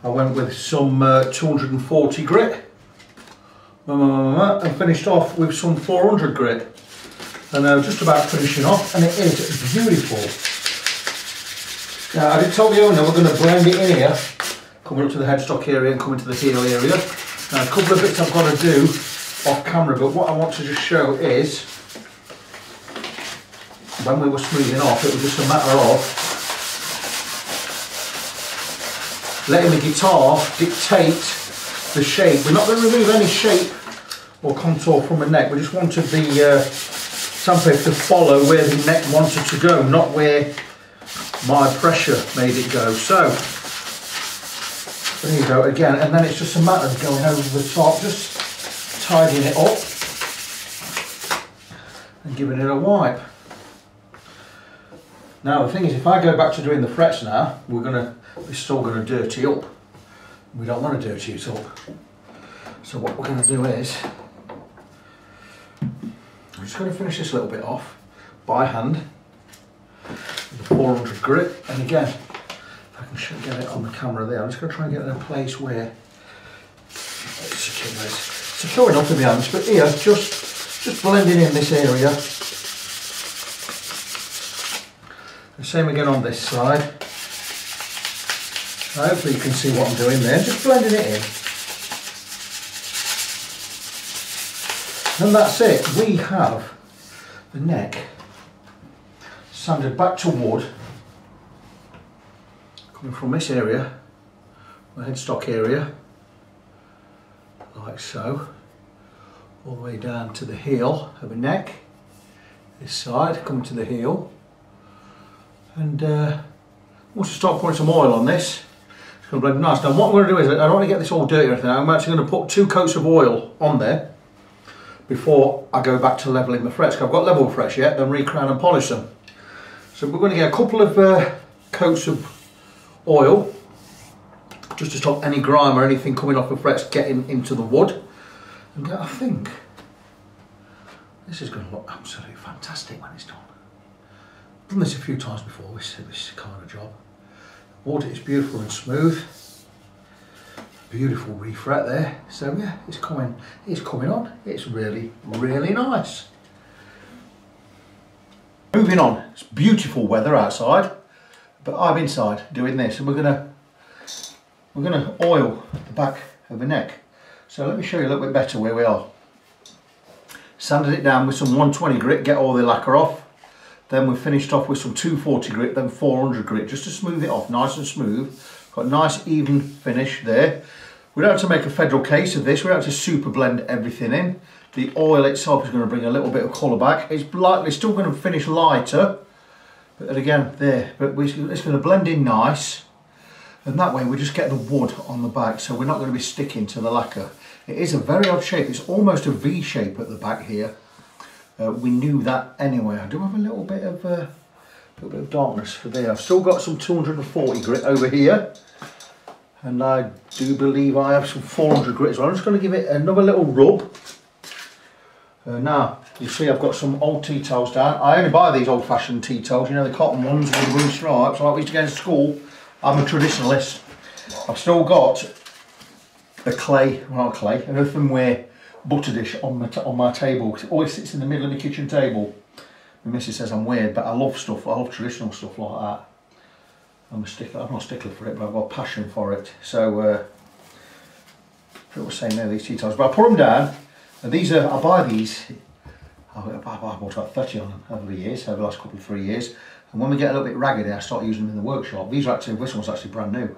I went with some 240 grit and finished off with some 400 grit. And just about finishing off, and it is beautiful. Now I did tell the owner we're going to blend it in here, coming up to the headstock area and coming to the heel area. Now a couple of bits I've got to do off camera, but what I want to just show is when we were smoothing off, it was just a matter of letting the guitar dictate the shape. We're not going to remove any shape or contour from the neck. We just wanted the sandpaper to follow where the neck wanted to go, not where my pressure made it go. So there you go again, and then it's just a matter of going over the top, just tidying it up and giving it a wipe. Now the thing is, if I go back to doing the frets now, we're still going to dirty up. We don't want to dirty it up. So what we're going to do is, I'm just going to finish this little bit off by hand with the 400 grit. And again, if I can get it on the camera there, I'm just going to try and get it in a place where it's secure enough to be honest, but here, just blending in this area. The same again on this side. Now hopefully you can see what I'm doing there, just blending it in. And that's it. We have the neck sanded back to wood, coming from this area, the headstock area, like so, all the way down to the heel of the neck, this side, coming to the heel. And once you start putting some oil on this, it's going to blend nice. Now what I'm going to do is, I don't want to get this all dirty or anything, I'm actually going to put 2 coats of oil on there before I go back to levelling the frets. I've got level frets yet, then recrown and polish them. So we're going to get a couple of coats of oil, just to stop any grime or anything coming off the frets getting into the wood. And I think this is going to look absolutely fantastic when it's done. I've done this a few times before, this kind of job. Wood is beautiful and smooth. Beautiful refret there. So yeah, it's coming on. It's really, really nice. Moving on, it's beautiful weather outside, but I'm inside doing this, and we're gonna oil the back of the neck. So let me show you a little bit better where we are. Sanded it down with some 120 grit, get all the lacquer off. Then we finished off with some 240 grit, then 400 grit, just to smooth it off, nice and smooth. Got a nice even finish there. We don't have to make a federal case of this, we don't have to super blend everything in. The oil itself is going to bring a little bit of colour back. It's likely still going to finish lighter, but again there, but it's going to blend in nice. And that way we just get the wood on the back, so we're not going to be sticking to the lacquer. It is a very odd shape, it's almost a V shape at the back here. We knew that anyway. I do have a little bit of darkness for there. I've still got some 240 grit over here, and I do believe I have some 400 grit as well. I'm just going to give it another little rub. Now, you see I've got some old tea towels down. I only buy these old-fashioned tea towels, you know, the cotton ones with the blue stripes, like we used to get in school. I'm a traditionalist. I've still got a clay, well, not clay, an earthenware butter dish on my table. It always sits in the middle of my kitchen table. My missus says I'm weird, but I love stuff. I love traditional stuff like that. I'm a stickler. I'm not a stickler for it, but I've got a passion for it. So people were saying no, these tea towels, but I put them down. And these are, I buy these. I bought about 30 on them over the years, over the last couple of 3 years. And when we get a little bit raggedy, I start using them in the workshop. These are actually, this one's actually brand new.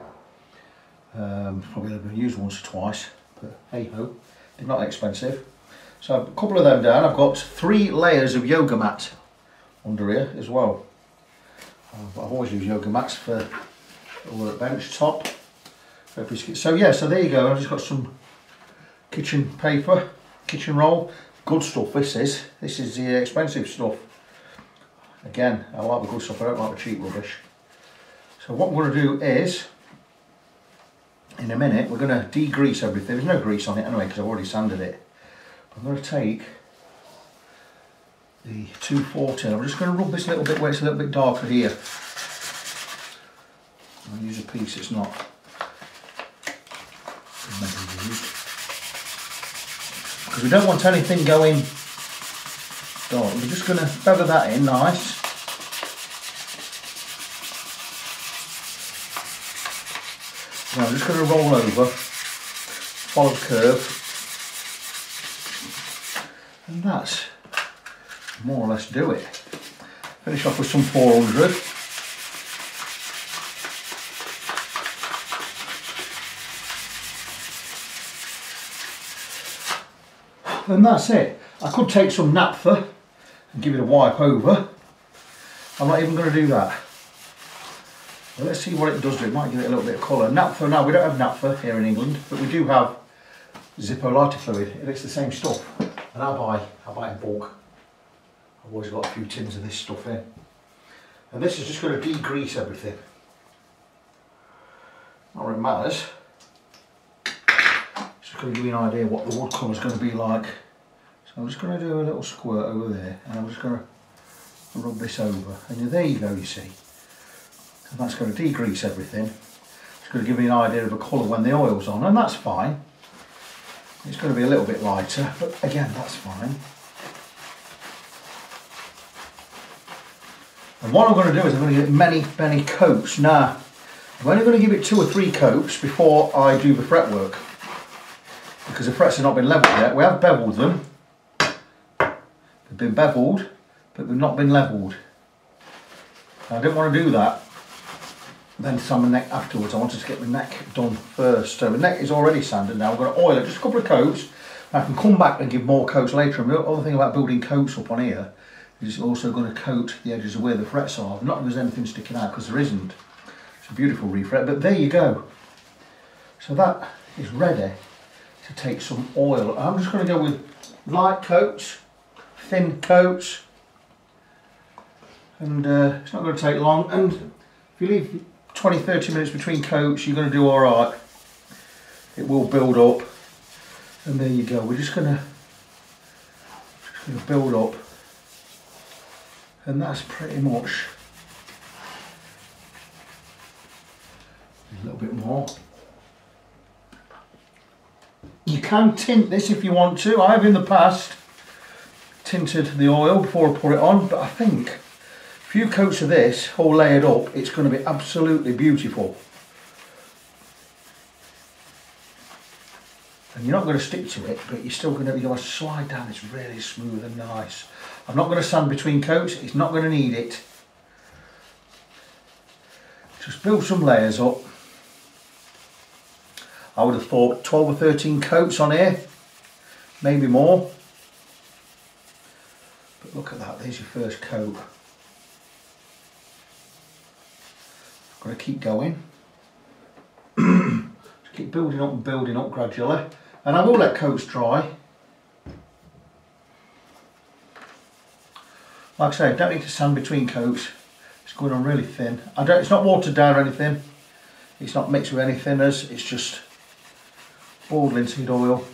Probably only been used once or twice, but hey ho. They're not expensive. So I've a couple of them down. I've got 3 layers of yoga mat under here as well. I've always used yoga mats for a workbench top. So yeah, so there you go. I've just got some kitchen paper, kitchen roll. Good stuff this is. This is the expensive stuff. Again, I like the good stuff, I don't like the cheap rubbish. So what we're going to do is, in a minute, we're going to degrease everything. There's no grease on it anyway because I've already sanded it. I'm going to take the 240. I'm just going to rub this a little bit where it's a little bit darker here. I'll use a piece that's not because we don't want anything going dark. We're just going to feather that in nice. Now I'm just going to roll over, follow the curve, and that's more or less do it. Finish off with some 400. And that's it. I could take some naphtha and give it a wipe over. I'm not even going to do that. Well, let's see what it does do. It might give it a little bit of colour. Naphtha, now we don't have naphtha here in England, but we do have Zippo lighter fluid. It's the same stuff. And I buy in bulk. I've always got a few tins of this stuff in. And this is just going to degrease everything. Not really matters. Just going to give you an idea what the wood colour is going to be like. So I'm just going to do a little squirt over there, and I'm just going to rub this over. And there you go, you see. And that's going to degrease everything. It's going to give me an idea of the colour when the oil's on, and that's fine. It's going to be a little bit lighter, but again, that's fine. And what I'm going to do is I'm going to give it many coats. Now, I'm only going to give it 2 or 3 coats before I do the fretwork, because the frets have not been levelled yet. We have beveled them. They've been beveled, but they've not been levelled. I didn't want to do that, then sand the neck afterwards. I wanted to get the neck done first. So the neck is already sanded now. I'm going to oil it, just a couple of coats. I can come back and give more coats later. And the other thing about building coats up on here is it's also going to coat the edges of where the frets are. Not that there's anything sticking out, because there isn't. It's a beautiful refret, but there you go. So that is ready to take some oil. I'm just going to go with light coats, thin coats, and it's not going to take long. And if you leave 20-30 minutes between coats, you're going to do all right. It will build up, and there you go. We're just going to build up, and that's pretty much a little bit more. You can tint this if you want to. I have in the past tinted the oil before I put it on, but I think a few coats of this all layered up, it's going to be absolutely beautiful. And you're not going to stick to it, but you're still going to slide down. It's really smooth and nice. I'm not going to sand between coats. It's not going to need it. Just build some layers up. I would have thought 12 or 13 coats on here, maybe more. But look at that, there's your first coat. Got to keep going. Just keep building up and building up gradually. And I will let coats dry. Like I say, I don't need to sand between coats. It's going on really thin. It's not watered down or anything. It's not mixed with any thinners. It's just boiled linseed oil.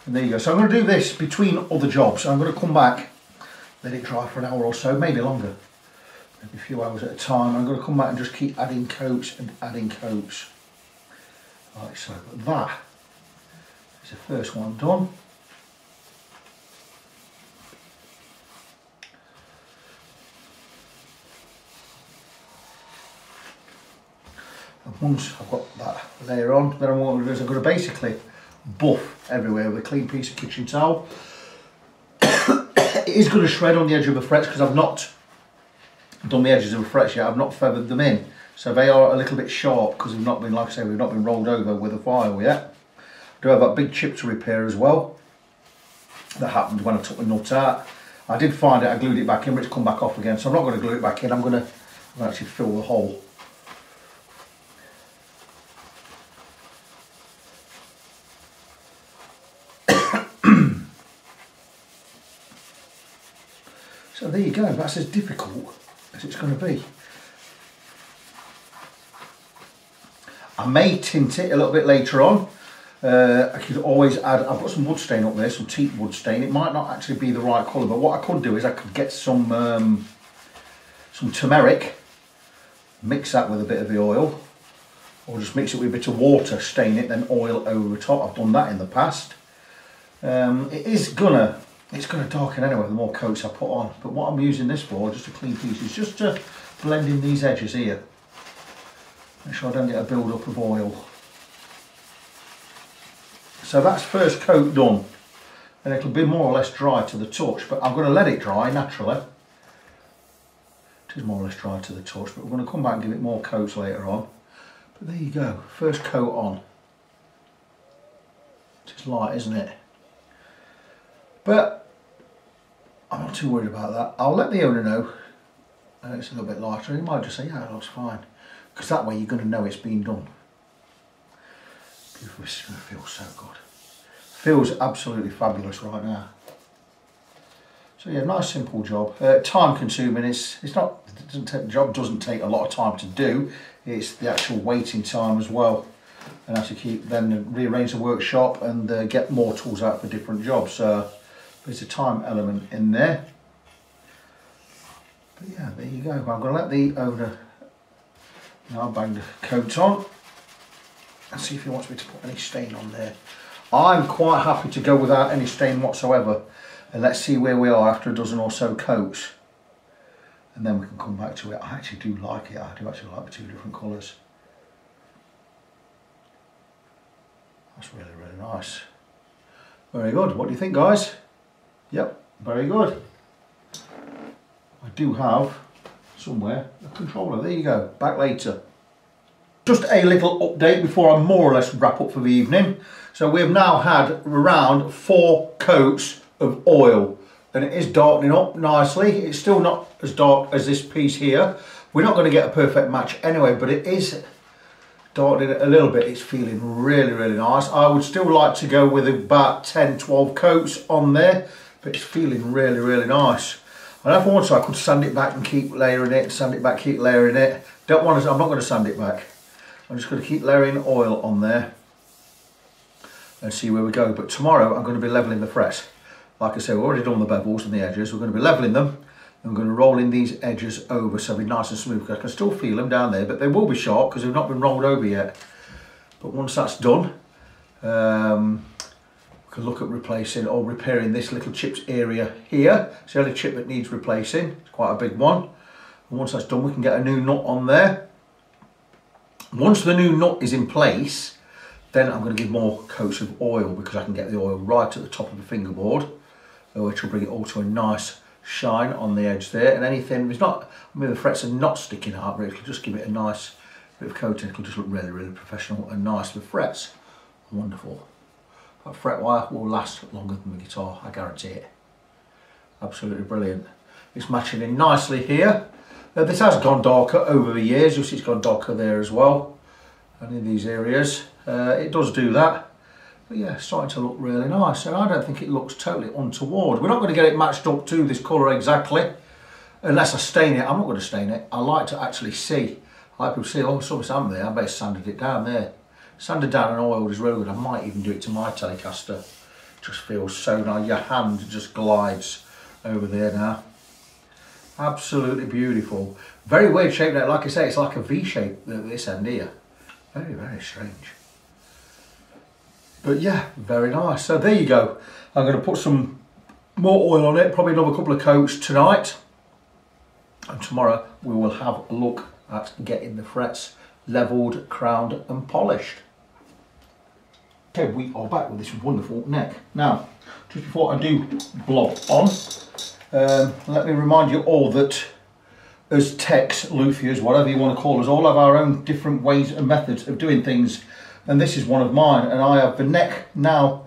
And there you go. So I'm going to do this between other jobs. I'm going to come back, let it dry for an hour or so, maybe longer, maybe a few hours at a time. I'm going to come back and just keep adding coats and adding coats. Like so. That is the first one done. And once I've got that layer on, then what I'm going to do is I'm going to basically buff everywhere with a clean piece of kitchen towel. It is going to shred on the edge of the frets because I've not done the edges of the frets yet. I've not feathered them in, so they are a little bit sharp because we've not been, like I say, we've not been rolled over with a file yet. I do have that big chip to repair as well. That happened when I took the nut out. I did find it, I glued it back in, but it's come back off again, so I'm not going to glue it back in. I'm going to actually fill the hole. So there you go, that's as difficult as it's going to be. I may tint it a little bit later on. I could always add, I've got some wood stain up there, some teak wood stain. It might not actually be the right colour, but what I could do is I could get some turmeric, mix that with a bit of the oil, or just mix it with a bit of water, stain it, then oil over the top. I've done that in the past. It's gonna darken anyway the more coats I put on, but what I'm using this for, just a clean piece, is just to blend in these edges here. Make sure I don't get a build up of oil. So that's first coat done, and it'll be more or less dry to the touch, but I'm going to let it dry naturally. It is more or less dry to the touch, but we're going to come back and give it more coats later on. But there you go, first coat on. It's light, isn't it? But I'm not too worried about that. I'll let the owner know it's a little bit lighter. He might just say, yeah, it looks fine, because that way you're going to know it's been done. Beautiful, this is going to feel so good. Feels absolutely fabulous right now. So yeah, nice simple job. Time consuming. It's not. The job doesn't take a lot of time to do. It's the actual waiting time as well, and have to keep then rearrange the workshop and get more tools out for different jobs. There's a time element in there. But yeah, there you go. I'm going to let the owner. Now bang the coat on and see if he wants me to put any stain on there. I'm quite happy to go without any stain whatsoever, and let's see where we are after a dozen or so coats, and then we can come back to it. I actually do like it. I do actually like the two different colours. That's really, really nice. Very good. What do you think, guys? Yep, very good. I do have somewhere a controller. There you go. Back later. Just a little update before I more or less wrap up for the evening. So we've now had around 4 coats of oil, and it is darkening up nicely. It's still not as dark as this piece here. We're not going to get a perfect match anyway, but it is darkening a little bit. It's feeling really, really nice. I would still like to go with about 10, 12 coats on there, but it's feeling really, really nice. And if I want to, I could sand it back and keep layering it, sand it back, keep layering it. Don't want to, I'm not going to sand it back. I'm just going to keep layering oil on there and see where we go. But tomorrow I'm going to be levelling the frets. Like I said, we've already done the bevels and the edges. We're going to be levelling them. And we're going to roll in these edges over so they'll be nice and smooth. I can still feel them down there, but they will be sharp because they've not been rolled over yet. But once that's done, we can look at replacing or repairing this little chips area here. It's the only chip that needs replacing. It's quite a big one. And once that's done, we can get a new nut on there. Once the new nut is in place, then I'm going to give more coats of oil because I can get the oil right at the top of the fingerboard, which will bring it all to a nice shine on the edge there. And anything, it's not, I mean the frets are not sticking out, but it'll just give it a nice bit of coating. It'll just look really, really professional and nice. The frets, wonderful. That fret wire will last longer than the guitar, I guarantee it. Absolutely brilliant. It's matching in nicely here. This has gone darker over the years. You'll see it's gone darker there as well, and in these areas it does do that. But yeah, it's starting to look really nice, and I don't think it looks totally untoward. We're not going to get it matched up to this colour exactly unless I stain it. I'm not going to stain it. I like to actually see. I like people to see, oh, something's happened there. I better sanded it down there. Sanded down and oiled is really good. I might even do it to my Telecaster. It just feels so nice. Your hand just glides over there now. Absolutely beautiful. Very weird shape now. Like I say, it's like a V shape at this end here. Very, very strange. But yeah, very nice. So there you go. I'm going to put some more oil on it, probably another couple of coats tonight. And tomorrow we will have a look at getting the frets levelled, crowned and polished. Okay, we are back with this wonderful neck. Now, just before I do blob on, let me remind you all that as techs, luthiers, whatever you want to call us, all have our own different ways and methods of doing things, and this is one of mine. And I have the neck now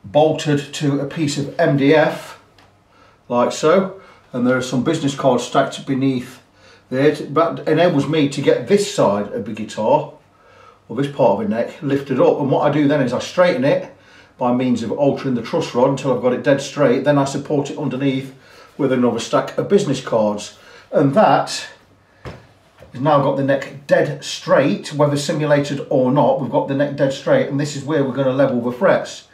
bolted to a piece of MDF, like so, and there are some business cards stacked beneath there. That enables me to get this side of the guitar, or this part of the neck, lifted up, and what I do then is I straighten it by means of altering the truss rod until I've got it dead straight. Then I support it underneath with another stack of business cards, and that has now got the neck dead straight, whether simulated or not. We've got the neck dead straight, and this is where we're going to level the frets.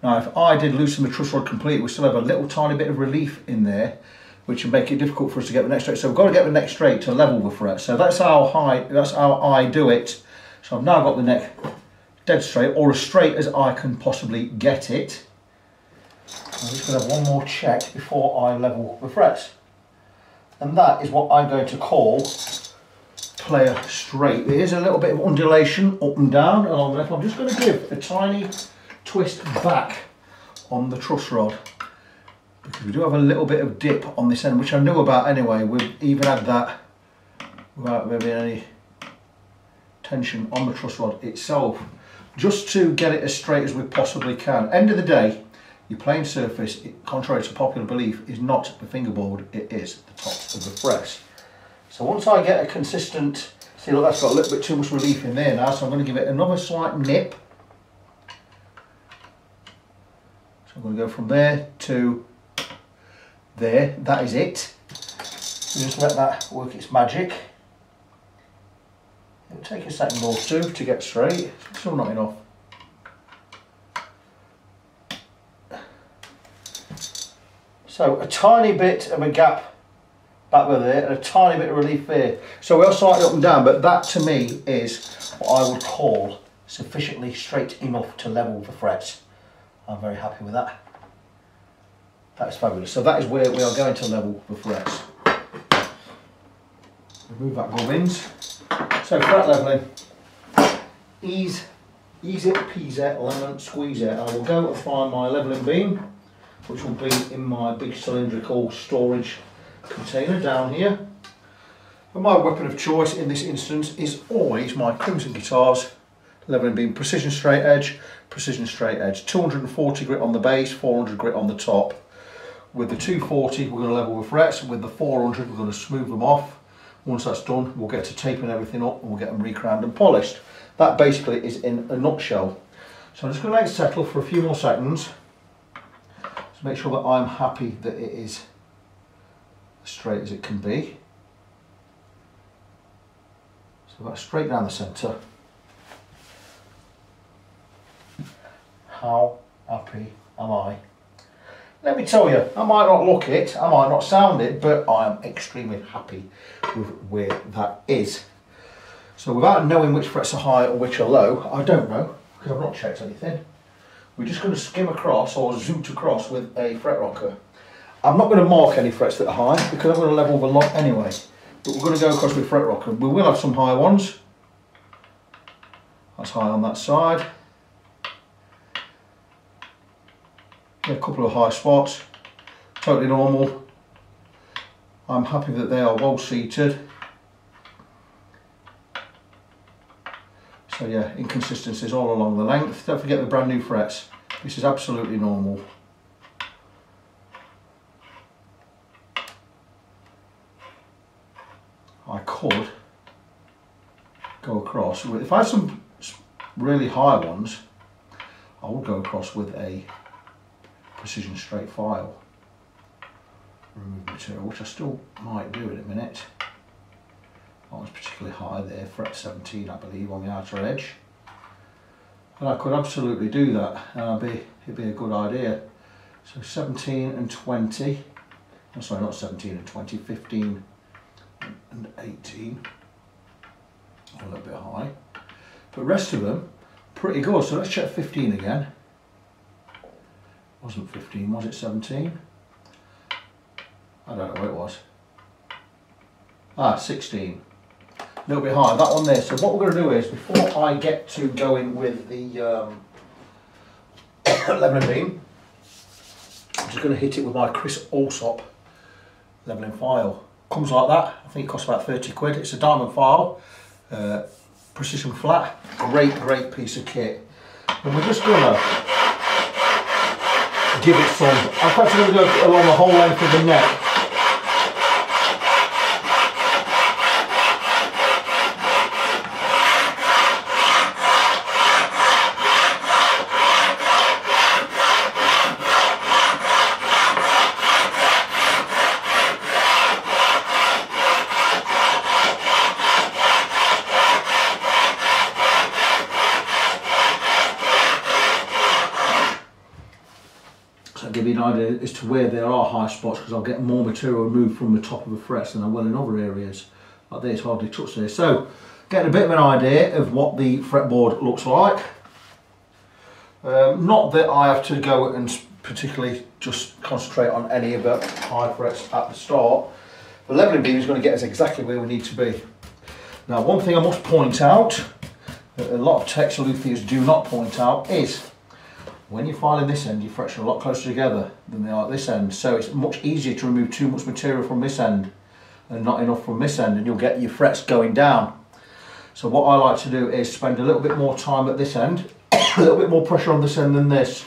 Now, if I did loosen the truss rod completely, we still have a little tiny bit of relief in there, which would make it difficult for us to get the neck straight. So we've got to get the neck straight to level the frets. So that's how I do it. So I've now got the neck dead straight, or as straight as I can possibly get it. I'm just going to have one more check before I level the frets. And that is what I'm going to call player straight. There is a little bit of undulation up and down along the neck. I'm just going to give a tiny twist back on the truss rod, because we do have a little bit of dip on this end, which I knew about anyway. We've even had that without there being any tension on the truss rod itself, just to get it as straight as we possibly can. End of the day, your playing surface, contrary to popular belief, is not the fingerboard, it is the top of the fret. So once I get a consistent, see, look, that's got a little bit too much relief in there now, so I'm going to give it another slight nip. So I'm going to go from there to there. That is it. So just let that work its magic. It'll take a second or two to get straight. It's still not enough. So a tiny bit of a gap back there and a tiny bit of relief there. So we are slightly up and down, but that to me is what I would call sufficiently straight enough to level the frets. I'm very happy with that. That is fabulous. So that is where we are going to level the frets. Remove that gubbins. So fret leveling, easy peasy, lemon squeezy. I will go and find my leveling beam, which will be in my big cylindrical storage container down here. And my weapon of choice in this instance is always my Crimson Guitars leveling beam, precision straight edge, 240 grit on the base, 400 grit on the top. With the 240 we're going to level the frets, with the 400 we're going to smooth them off. Once that's done, we'll get to taping everything up and we'll get them recrowned and polished. That basically is in a nutshell. So I'm just going to let it settle for a few more seconds to make sure that I'm happy that it is as straight as it can be. So that's straight down the centre. How happy am I? Let me tell you, I might not look it, I might not sound it, but I am extremely happy with where that is. So without knowing which frets are high or which are low, I don't know, because I've not checked anything. We're just going to skim across or zoot across with a fret rocker. I'm not going to mark any frets that are high, because I'm going to level the lot anyway. But we're going to go across with fret rocker. We will have some high ones. That's high on that side. A couple of high spots, totally normal. I'm happy that they are well seated. So yeah, inconsistencies all along the length. Don't forget the brand new frets. This is absolutely normal. I could go across with, if I had some really high ones, I would go across with a precision straight file, remove material, which I still might do in a minute. That was particularly high there, fret 17 I believe on the outer edge, and I could absolutely do that, and it'd be a good idea. So 17 and 20, oh, sorry, not 17 and 20, 15 and 18, a little bit high, but the rest of them pretty good. So let's check 15 again. Wasn't 15, was it 17? I don't know what it was. Ah, 16. a little bit higher, that one there. So what we're going to do is, before I get to going with the leveling beam, I'm just going to hit it with my Chris Allsop leveling file. Comes like that. I think it costs about 30 quid. It's a diamond file, precision flat. Great piece of kit. And we're just going to give it some. I'm actually going to go along the whole length of the neck. So I'll give you an idea as to where there are high spots, because I'll get more material removed from the top of the frets than I will in other areas. Like this, hardly touch there. So getting a bit of an idea of what the fretboard looks like. Not that I have to go and particularly just concentrate on any of the high frets at the start. The leveling beam is going to get us exactly where we need to be. Now, one thing I must point out, that a lot of techs or luthiers do not point out, is when you're filing this end, your frets are a lot closer together than they are at this end. So it's much easier to remove too much material from this end and not enough from this end, and you'll get your frets going down. So what I like to do is spend a little bit more time at this end, a little bit more pressure on this end than this,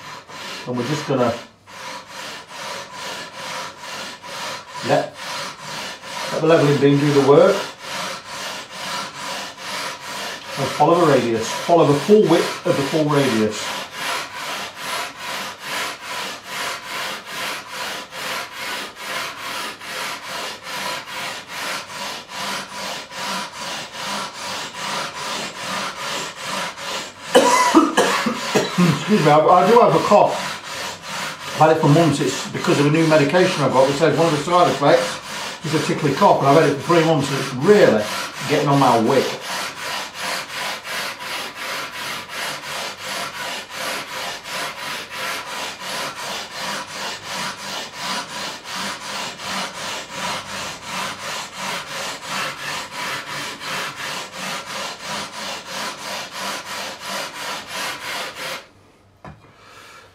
and we're just going to let the leveling beam do the work. And follow the radius, follow the full width of the full radius. Excuse me, I do have a cough. I've had it for months. It's because of a new medication I've got, which says one of the side effects is a tickly cough, and I've had it for 3 months and it's really getting on my wick.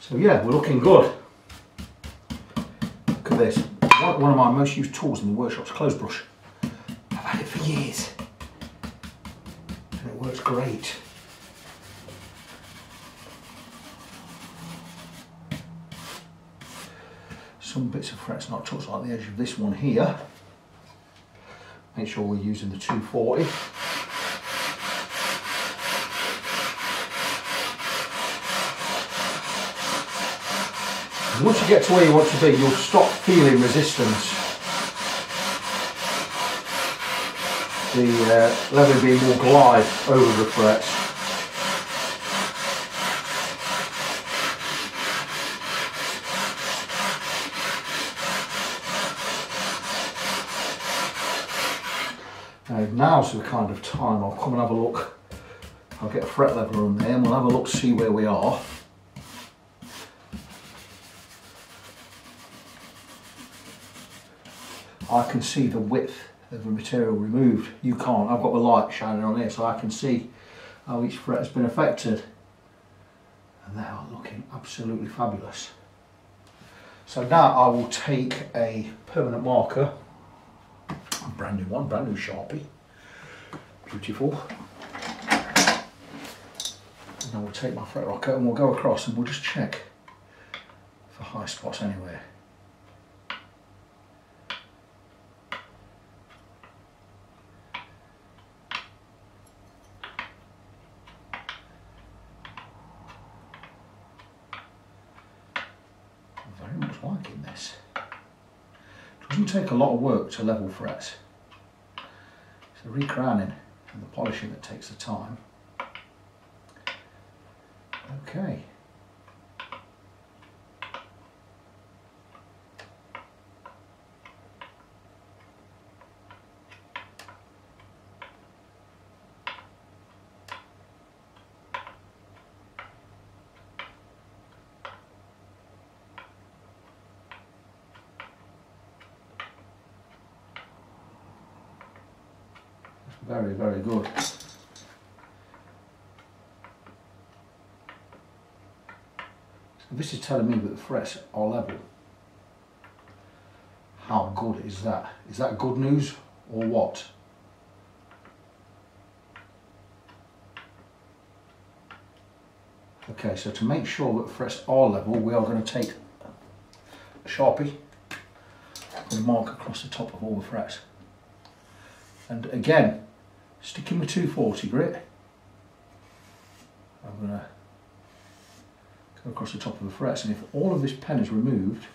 So yeah, we're looking good. Look at this. One of my most used tools in the workshop's clothes brush. I've had it for years. And it works great. Some bits of frets not touched, like the edge of this one here. Make sure we're using the 240. Once you get to where you want to be, you'll stop feeling resistance. The leveling beam will glide over the frets. Now's the kind of time I'll come and have a look. I'll get a fret leveler on there and we'll have a look to see where we are. I can see the width of the material removed. You can't. I've got the light shining on here so I can see how each fret has been affected. And they are looking absolutely fabulous. So now I will take a permanent marker, a brand new one, brand new Sharpie. Beautiful. And I will take my fret rocker and we'll go across and we'll just check for high spots anywhere. Very much liking this. It doesn't take a lot of work to level frets. It's the recrowning and the polishing that takes the time. Okay. Very, very good. This is telling me that the frets are level. How good is that? Is that good news or what? Okay, so to make sure that the frets are level, we are going to take a Sharpie and mark across the top of all the frets. And again, sticking with 240 grit, I'm going to go across the top of the frets, and if all of this pen is removed,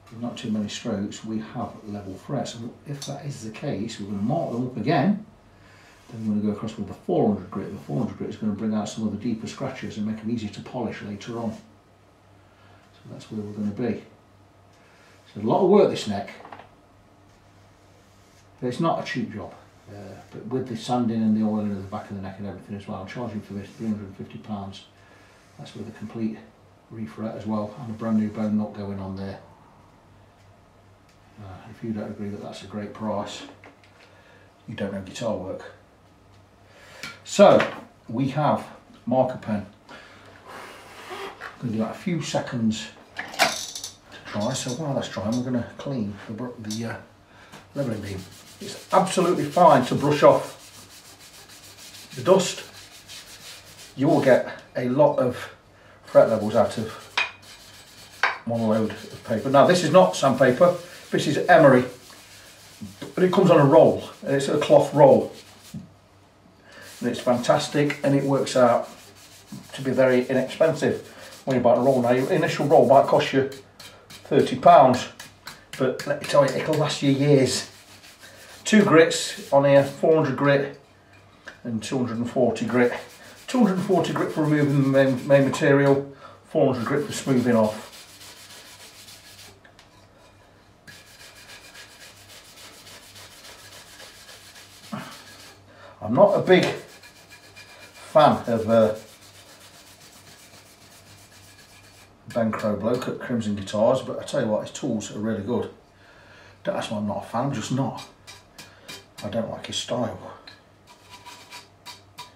with not too many strokes, we have level frets. And if that is the case, we're going to mark them up again. Then we're going to go across with the 400 grit. The 400 grit is going to bring out some of the deeper scratches and make them easier to polish later on. So that's where we're going to be. So a lot of work this neck. But it's not a cheap job. But with the sanding and the oiling of the back of the neck and everything as well, I'm charging for this £350. That's with a complete refret as well, and a brand new bone nut going on there. If you don't agree that that's a great price, you don't know guitar work. So we have marker pen. I'm going to give that a few seconds to dry. So while that's drying, we're going to clean the leveling beam. It's absolutely fine to brush off the dust. You will get a lot of fret levels out of one load of paper. Now this is not sandpaper, this is emery, but it comes on a roll, and it's a cloth roll. And it's fantastic, and it works out to be very inexpensive when you buy a roll. Now your initial roll might cost you £30, but let me tell you, it'll last you years. 2 grits on here, 400 grit and 240 grit. 240 grit for removing the main material, 400 grit for smoothing off. I'm not a big fan of Ben Crow bloke at Crimson Guitars, but I tell you what, his tools are really good. Don't ask why I'm not a fan, I'm just not. I don't like his style.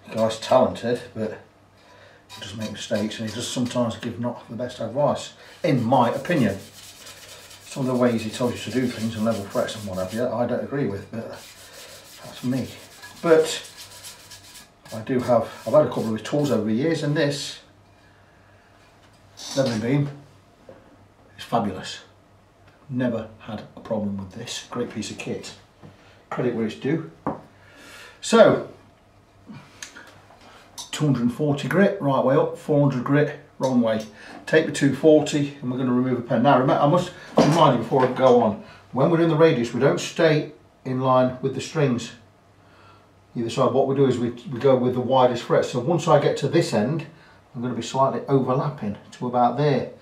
The guy's talented, but he does make mistakes, and he does sometimes give not the best advice, in my opinion. Some of the ways he tells you to do things and level frets and what have you, I don't agree with, but that's me. But I've had a couple of his tools over the years, and this leveling beam is fabulous. Never had a problem with this. Great piece of kit. Credit where it's due. So 240 grit right way up, 400 grit wrong way. Take the 240 and we're going to remove a pen. Now remember, I must remind you before I go on, when we're doing the radius, we don't stay in line with the strings either side. What we do is we go with the widest fret. So once I get to this end, I'm going to be slightly overlapping to about there,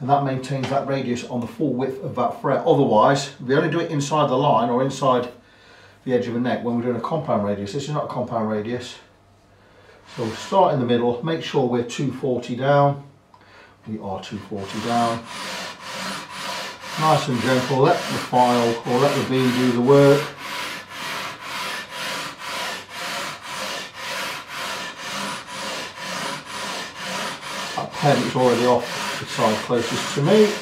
and that maintains that radius on the full width of that fret. Otherwise, we only do it inside the line or inside the edge of the neck when we're doing a compound radius. This is not a compound radius. So we'll start in the middle, make sure we're 240 down. We are 240 down. Nice and gentle, let the file or let the beam do the work. That pen is already off the side closest to me.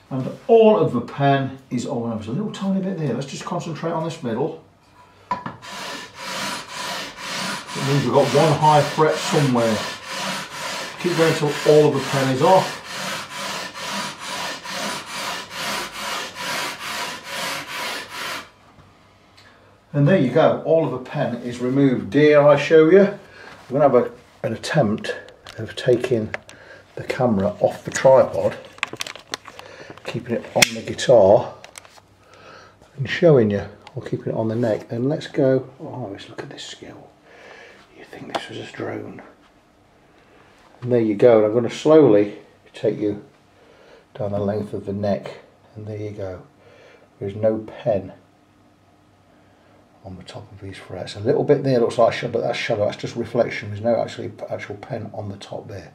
And all of the pen is on. There's a little tiny bit there. Let's just concentrate on this middle. It means we've got one high fret somewhere. Keep going until all of the pen is off. And there you go, all of the pen is removed. Dare I show you? I'm going to have an attempt of taking the camera off the tripod, keeping it on the guitar and showing you, or keeping it on the neck. And let's go, oh, let's look at this skill. You think this was a drone. And there you go, and I'm going to slowly take you down the length of the neck, and there you go. There's no pen on the top of these frets. A little bit there, looks like shadow, but that's shadow, that's just reflection. There's no actual pen on the top there.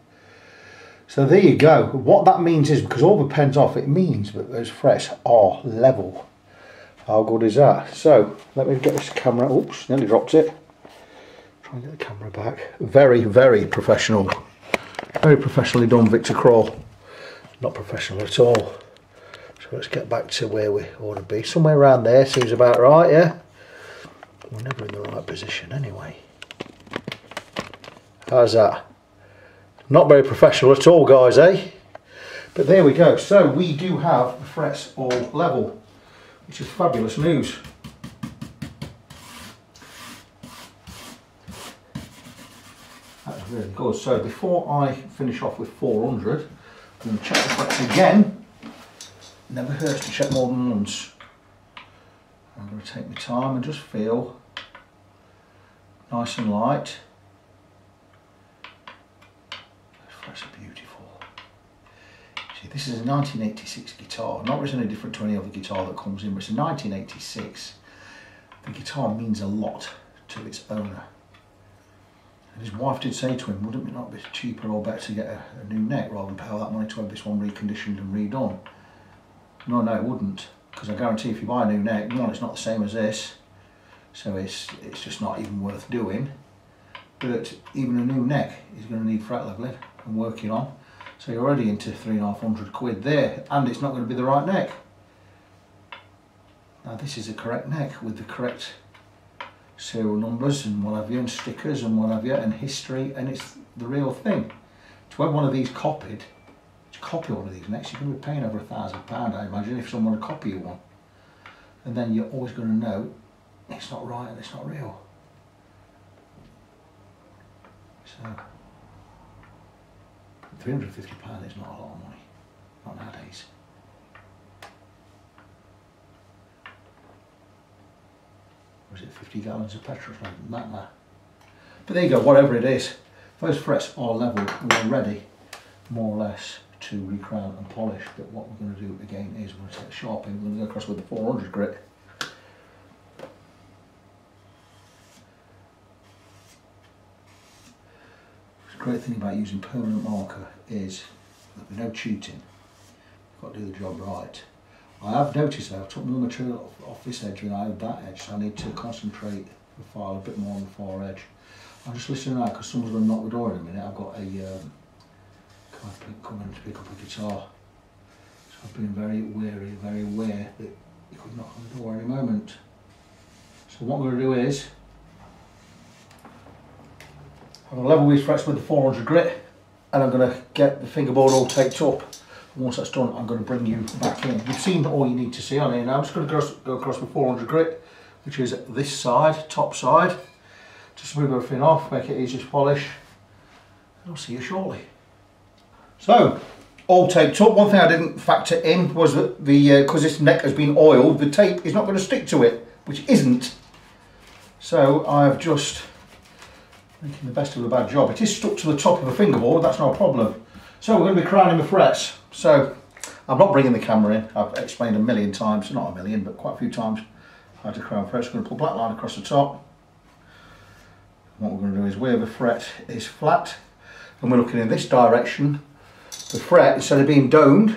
So there you go. What that means is, because all the pen's off, it means that those frets are level. How good is that? So let me get this camera. Oops, nearly dropped it. Try and get the camera back. Very, very professional. Very professionally done, Victor Crawl. Not professional at all. So let's get back to where we ought to be. Somewhere around there seems about right, yeah? We're never in the right position anyway. How's that? Not very professional at all, guys, eh? But there we go. So we do have the frets all level, which is fabulous news. That's really good. So before I finish off with 400, I'm going to check the frets again. Never hurts to check more than once. I'm going to take my time and just feel nice and light. Those frets are beautiful. See, this is a 1986 guitar. Not really any different to any other guitar that comes in, but it's a 1986. The guitar means a lot to its owner. And his wife did say to him, wouldn't it not be cheaper or better to get a new neck rather than pay all that money to have this one reconditioned and redone? No, it wouldn't, because I guarantee if you buy a new neck, one, it's not the same as this, so it's just not even worth doing. But even a new neck is going to need fret leveling and working on, so you're already into £350 there, and it's not going to be the right neck. Now this is the correct neck with the correct serial numbers and what have you, and stickers and what have you, and history, and it's the real thing. To have one of these copied, to copy one of these necks, you're going to be paying over £1,000, I imagine, if someone would copy you one. And then you're always going to know it's not right and it's not real. So, £350 is not a lot of money, not nowadays. Or is it 50 gallons of petrol? Not that. But there you go, whatever it is, those frets are level, we're ready, more or less, to recrown and polish. But what we're going to do again is we're going to take sharpening, we're going to go across with the 400 grit. The great thing about using permanent marker is there'll be no cheating. You've got to do the job right. I have noticed though, I took more material off this edge than I had that edge, so I need to concentrate the file a bit more on the far edge. I'm just listening now because someone's going to knock the door in a minute. I've got a guy coming to pick up a guitar, so I've been very wary, very aware that he could knock on the door any moment. So what I'm going to do is I'm going to level these frets with the 400 grit, and I'm going to get the fingerboard all taped up. And once that's done, I'm going to bring you back in. You've seen all you need to see on here now. I'm just going to go across with 400 grit, which is this side, top side, to smooth everything off, make it easy to polish. And I'll see you shortly. So, all taped up. One thing I didn't factor in was that because this neck has been oiled, the tape is not going to stick to it, which isn't. So I've just making the best of a bad job. It is stuck to the top of the fingerboard, that's no problem. So we're going to be crowning the frets. So I'm not bringing the camera in. I've explained a million times, not a million, but quite a few times how to crown frets. We're going to put a black line across the top. What we're going to do is where the fret is flat, and we're looking in this direction. The fret, instead of being domed,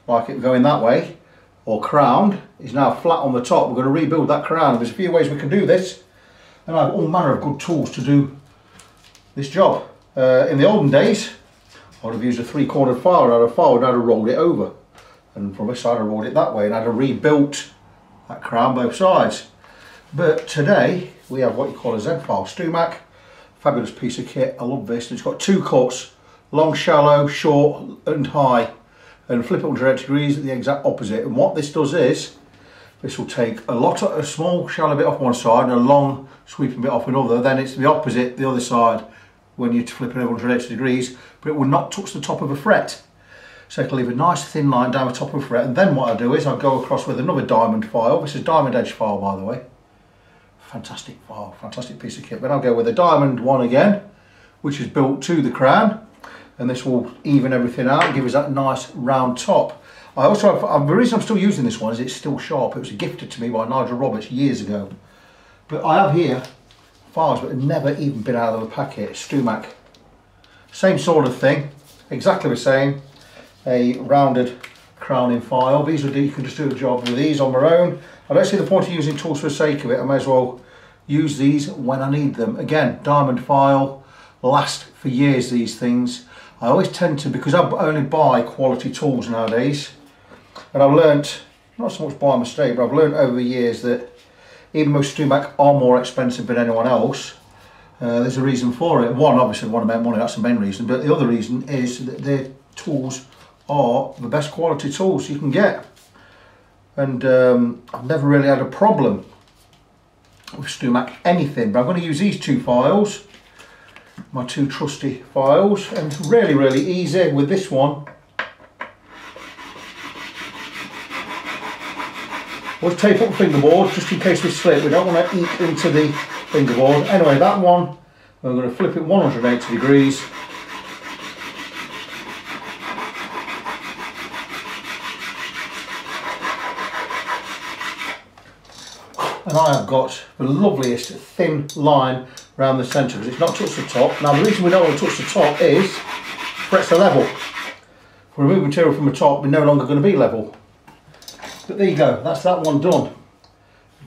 like it going that way, or crowned, is now flat on the top. We're going to rebuild that crown. There's a few ways we can do this, and I have all manner of good tools to do this job. In the olden days, I would have used a 3-cornered file. I'd have filed and I'd have rolled it over, and from this side I rolled it that way, and I'd have rebuilt that crown both sides. But today we have what you call a Z-file Stumac, fabulous piece of kit. I love this. It's got 2 cuts, long, shallow, short and high, and flip it 180 degrees at the exact opposite. And what this does is, this will take a small shallow bit off one side and a long sweeping bit off another. Then it's the opposite, the other side, when you flip it over 180 degrees, but it will not touch the top of a fret. So I can leave a nice thin line down the top of a fret, and then what I do is I go across with another diamond file. This is diamond edge file, by the way. Fantastic file, fantastic piece of kit. Then I'll go with a diamond one again, which is built to the crown, and this will even everything out and give us that nice round top. I also have, the reason I'm still using this one is it's still sharp. It was gifted to me by Nigel Roberts years ago. But I have here files that have never even been out of the packet. Stumac, same sort of thing. exactly the same, a rounded crowning file. These are, you can just do a job with these on their own. I don't see the point of using tools for the sake of it. I may as well use these when I need them. Again, diamond file, last for years these things. I always tend to, because I only buy quality tools nowadays, and I've learnt, not so much by mistake, but I've learnt over the years that even though StewMac are more expensive than anyone else, there's a reason for it. One, obviously, want to make money, that's the main reason, but the other reason is that their tools are the best quality tools you can get. And I've never really had a problem with StewMac anything, but I'm going to use these two files, my two trusty files, and really easy with this one. We'll tape up the fingerboard just in case we slip. We don't want to eat into the fingerboard. Anyway, that one, we're going to flip it 180 degrees. And I have got the loveliest thin line around the centre because it's not touched the top. Now the reason we don't want to touch the top is frets are level. If we remove material from the top, we're no longer going to be level. But there you go, that's that one done.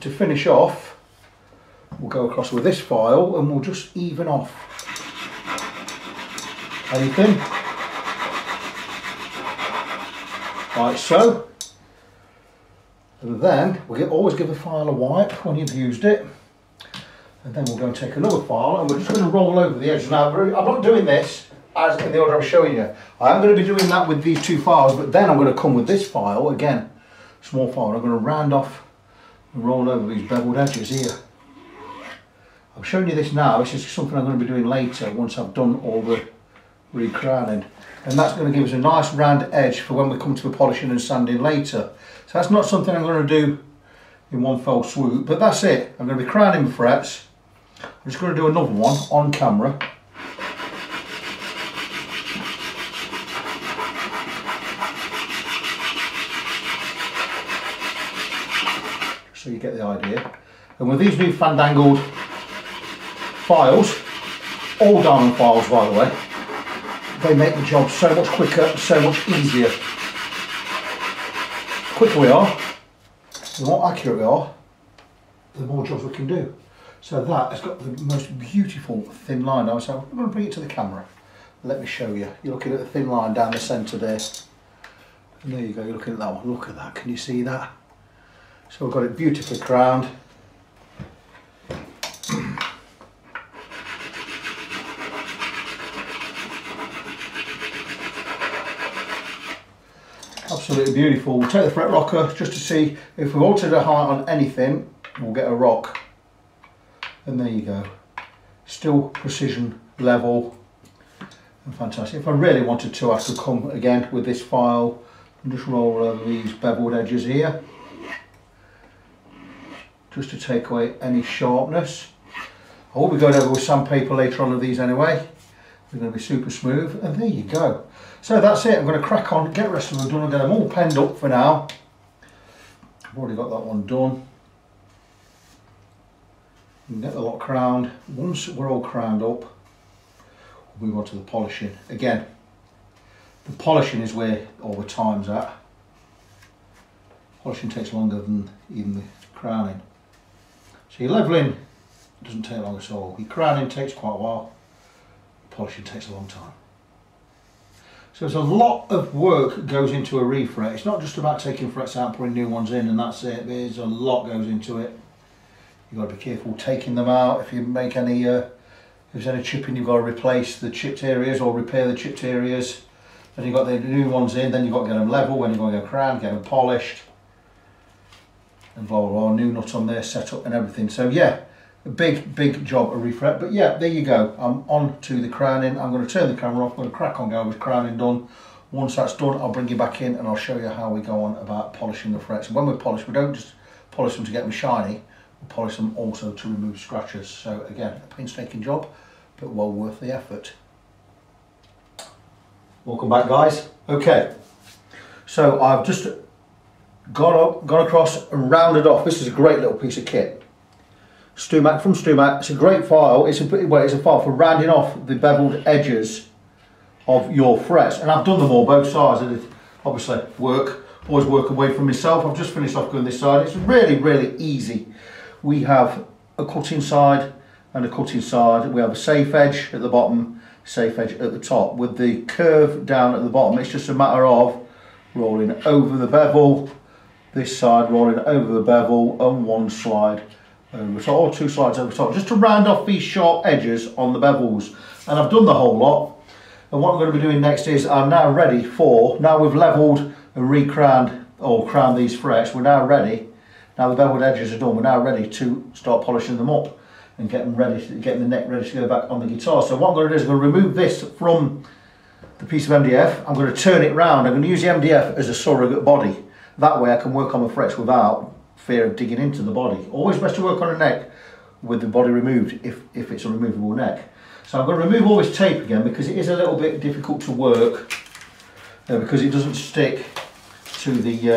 To finish off, we'll go across with this file and we'll just even off anything, like so. And then we'll always give the file a wipe when you've used it. And then we'll go and take another file and we're just going to roll over the edge. Now, I'm not doing this as in the order I'm showing you. I am going to be doing that with these two files, but then I'm going to come with this file, again, small file. I'm going to round off and roll over these beveled edges here. I'm showing you this now. This is something I'm going to be doing later once I've done all the re-crowning. And that's going to give us a nice round edge for when we come to the polishing and sanding later. So that's not something I'm going to do in one fell swoop, but that's it. I'm going to be crowning the frets. I'm just going to do another one on camera. So you get the idea. And with these new fandangled files, all diamond files by the way, they make the job so much quicker, so much easier. The quicker we are, the more accurate we are, the more jobs we can do. So that has got the most beautiful thin line now. So I'm going to bring it to the camera. Let me show you. You're looking at the thin line down the centre there. And there you go, you're looking at that one. Look at that, can you see that? So we've got it beautifully crowned. Absolutely beautiful. We'll take the fret rocker just to see if we alter the height on anything, we'll get a rock. And there you go. Still precision level and fantastic. If I really wanted to, I could come again with this file and just roll over these beveled edges here, just to take away any sharpness. I will be going over with sandpaper later on of these anyway. They're going to be super smooth, and there you go. So that's it. I'm going to crack on, get the rest of them done and get them all penned up for now. I've already got that one done. You can get the lot crowned. Once we're all crowned up, we'll move on to the polishing. Again, the polishing is where all the time's at. Polishing takes longer than even the crowning. So your levelling doesn't take long at all. Your crowning takes quite a while. Polishing takes a long time. So there's a lot of work goes into a refret. It's not just about taking frets out and putting new ones in and that's it. There's a lot goes into it. You've got to be careful taking them out. If you make any, if there's any chipping, you've got to replace the chipped areas or repair the chipped areas. Then you've got the new ones in, then you've got to get them level, when you've got to get crowned, get them polished. And blah, blah, blah, new nut on there, set up and everything. So yeah, a big job of refret. But yeah, there you go. I'm on to the crowning. I'm going to turn the camera off. I'm going to crack on going with crowning done. Once that's done, I'll bring you back in and I'll show you how we go on about polishing the frets. And when we polish, we don't just polish them to get them shiny. We polish them also to remove scratches. So again, a painstaking job, but well worth the effort. Welcome back, guys. Okay, so I've just gone across and rounded off. This is a great little piece of kit. StewMac from StewMac. It's a great file. It's a file for rounding off the beveled edges of your frets. And I've done them all, both sides. I did obviously always work away from myself. I've just finished off going this side. It's really, really easy. We have a cutting side and a cutting side. We have a safe edge at the bottom, safe edge at the top. With the curve down at the bottom, it's just a matter of rolling over the bevel, this side rolling over the bevel, and one slide over top, or two slides over top, just to round off these sharp edges on the bevels. And I've done the whole lot. And what I'm going to be doing next is I'm now ready for, now we've levelled and re-crowned or crowned these frets, we're now ready, now the beveled edges are done, we're now ready to start polishing them up and get them ready, getting the neck ready to go back on the guitar. So what I'm going to do is I'm going to remove this from the piece of MDF, I'm going to turn it round, I'm going to use the MDF as a surrogate body. That way I can work on the frets without fear of digging into the body. Always best to work on a neck with the body removed if it's a removable neck. So I'm going to remove all this tape again because it is a little bit difficult to work because it doesn't stick to the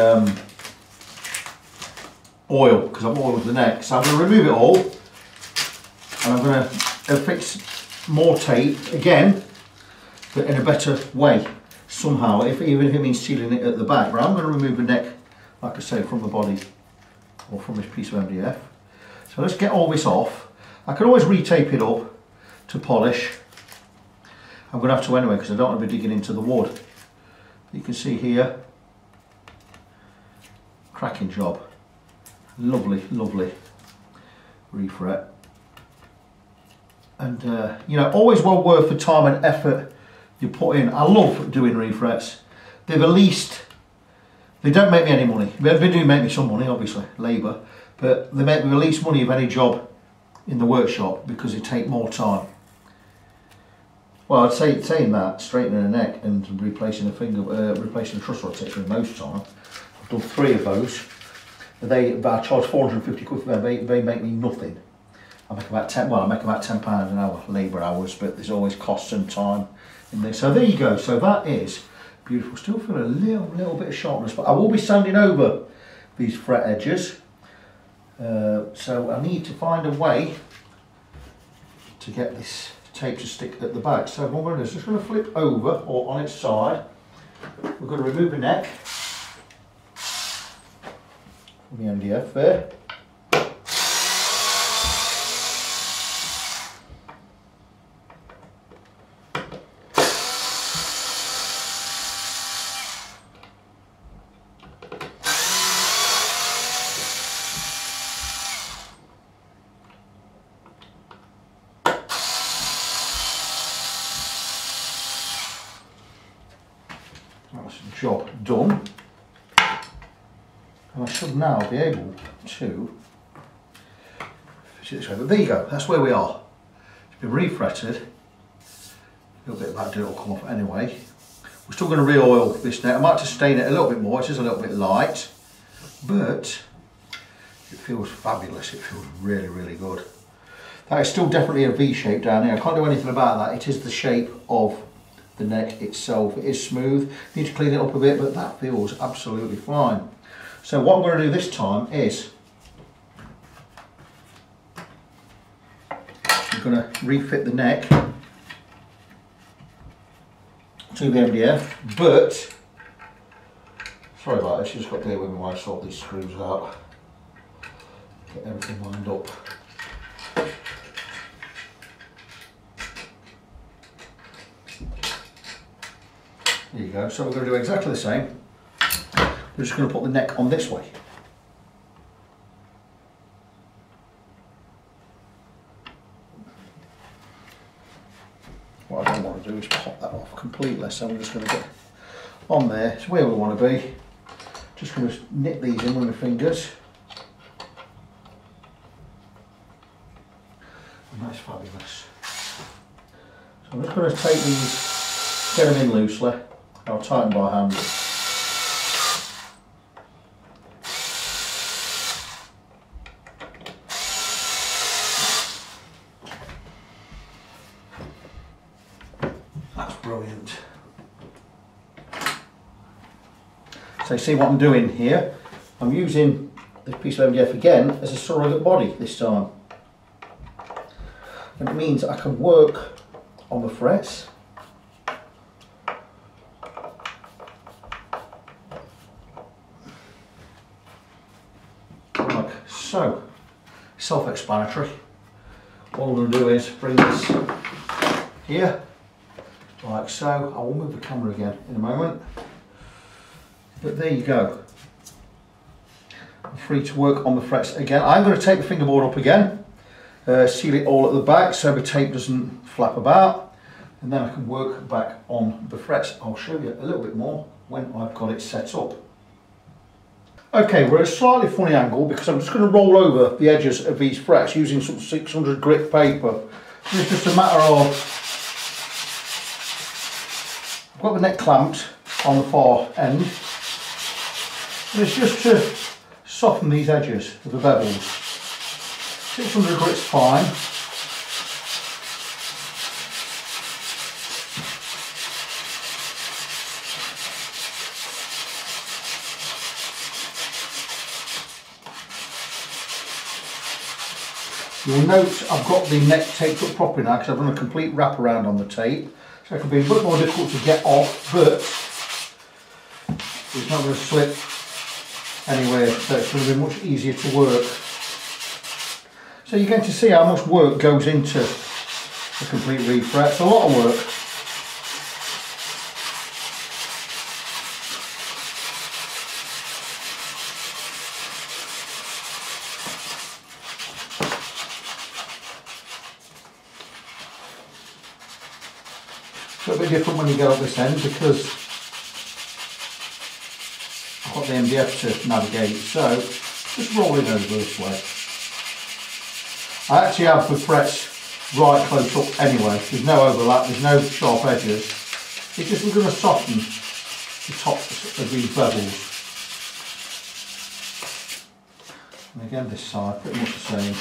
oil because I've oiled the neck. So I'm going to remove it all and I'm going to fix more tape again, but in a better way somehow, even if it means sealing it at the back. But I'm going to remove the neck, like I say, from the body or from this piece of MDF. So let's get all this off. I can always retape it up to polish. I'm going to have to anyway because I don't want to be digging into the wood. You can see here, cracking job. Lovely, lovely refret. And you know, always well worth the time and effort you put in. I love doing refrets. They've at least, they don't make me any money. They do make me some money, obviously, labour, but they make me the least money of any job in the workshop because they take more time. Well, I'd say saying that, straightening a neck and replacing a finger, replacing a truss rod takes me most time. I've done 3 of those. I charge 450 quid for them. They make me nothing. I make about £10 an hour, labour hours, but there's always costs and time in there. So there you go. So that is beautiful. Still feel a little bit of sharpness, but I will be sanding over these fret edges. So I need to find a way to get this tape to stick at the back. So what we're going to do is just going to flip over or on its side. We're going to remove the neck from the MDF there. That's the job done, and I should now be able to finish it this way. But there you go, that's where we are. It's been refretted. A little bit of that dirt will come off anyway. We're still going to re-oil this neck. I might just stain it a little bit more. It is a little bit light, but it feels fabulous. It feels really, really good. That is still definitely a V shape down here. I can't do anything about that. It is the shape of the neck itself. It is smooth. Need to clean it up a bit, but that feels absolutely fine. So what I'm going to do this time is I'm going to refit the neck to the MDF, but sorry about this, you just got to deal with me while I sort these screws out, get everything lined up. There you go. So we're going to do exactly the same. We're just going to put the neck on this way. What I don't want to do is pop that off completely, so I'm just going to get on there. It's where we want to be. Just going to knit these in with my fingers. And that's fabulous. So I'm just going to take these, get them in loosely. I'll tighten by hand. That's brilliant. So you see what I'm doing here? I'm using this piece of MDF again as a surrogate body this time. And it means I can work on the frets So, self-explanatory. All I'm going to do is bring this here, like so. I will move the camera again in a moment. But there you go. I'm free to work on the frets again. I'm going to take the fingerboard up again, seal it all at the back so the tape doesn't flap about, and then I can work back on the frets. I'll show you a little bit more when I've got it set up. Okay, we're at a slightly funny angle because I'm just going to roll over the edges of these frets using some 600 grit paper. It's just a matter of, I've got the neck clamped on the far end, and it's just to soften these edges of the bevels. 600 grit's fine. You'll note I've got the neck taped up properly now because I've done a complete wraparound on the tape, so it can be a bit more difficult to get off, but it's not going to slip anywhere, so it's going to be much easier to work. So you're going to see how much work goes into a complete refret. It's a lot of work. It's a bit different when you get up this end because I've got the MDF to navigate, so just roll it over this way. I actually have the frets right close up anyway. There's no overlap, there's no sharp edges. It's just we're going to soften the tops of these bevels. And again this side, pretty much the same.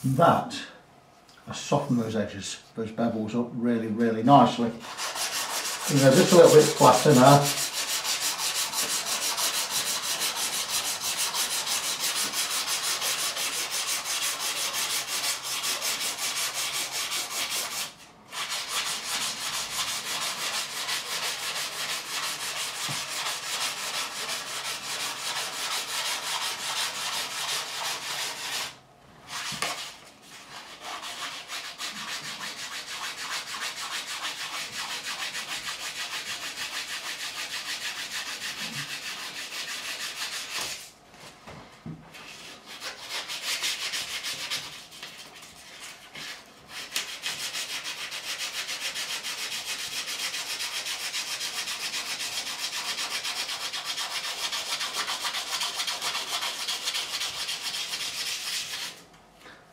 That has softened those edges, those bevels up really, really nicely. You know, just a little bit flatter now.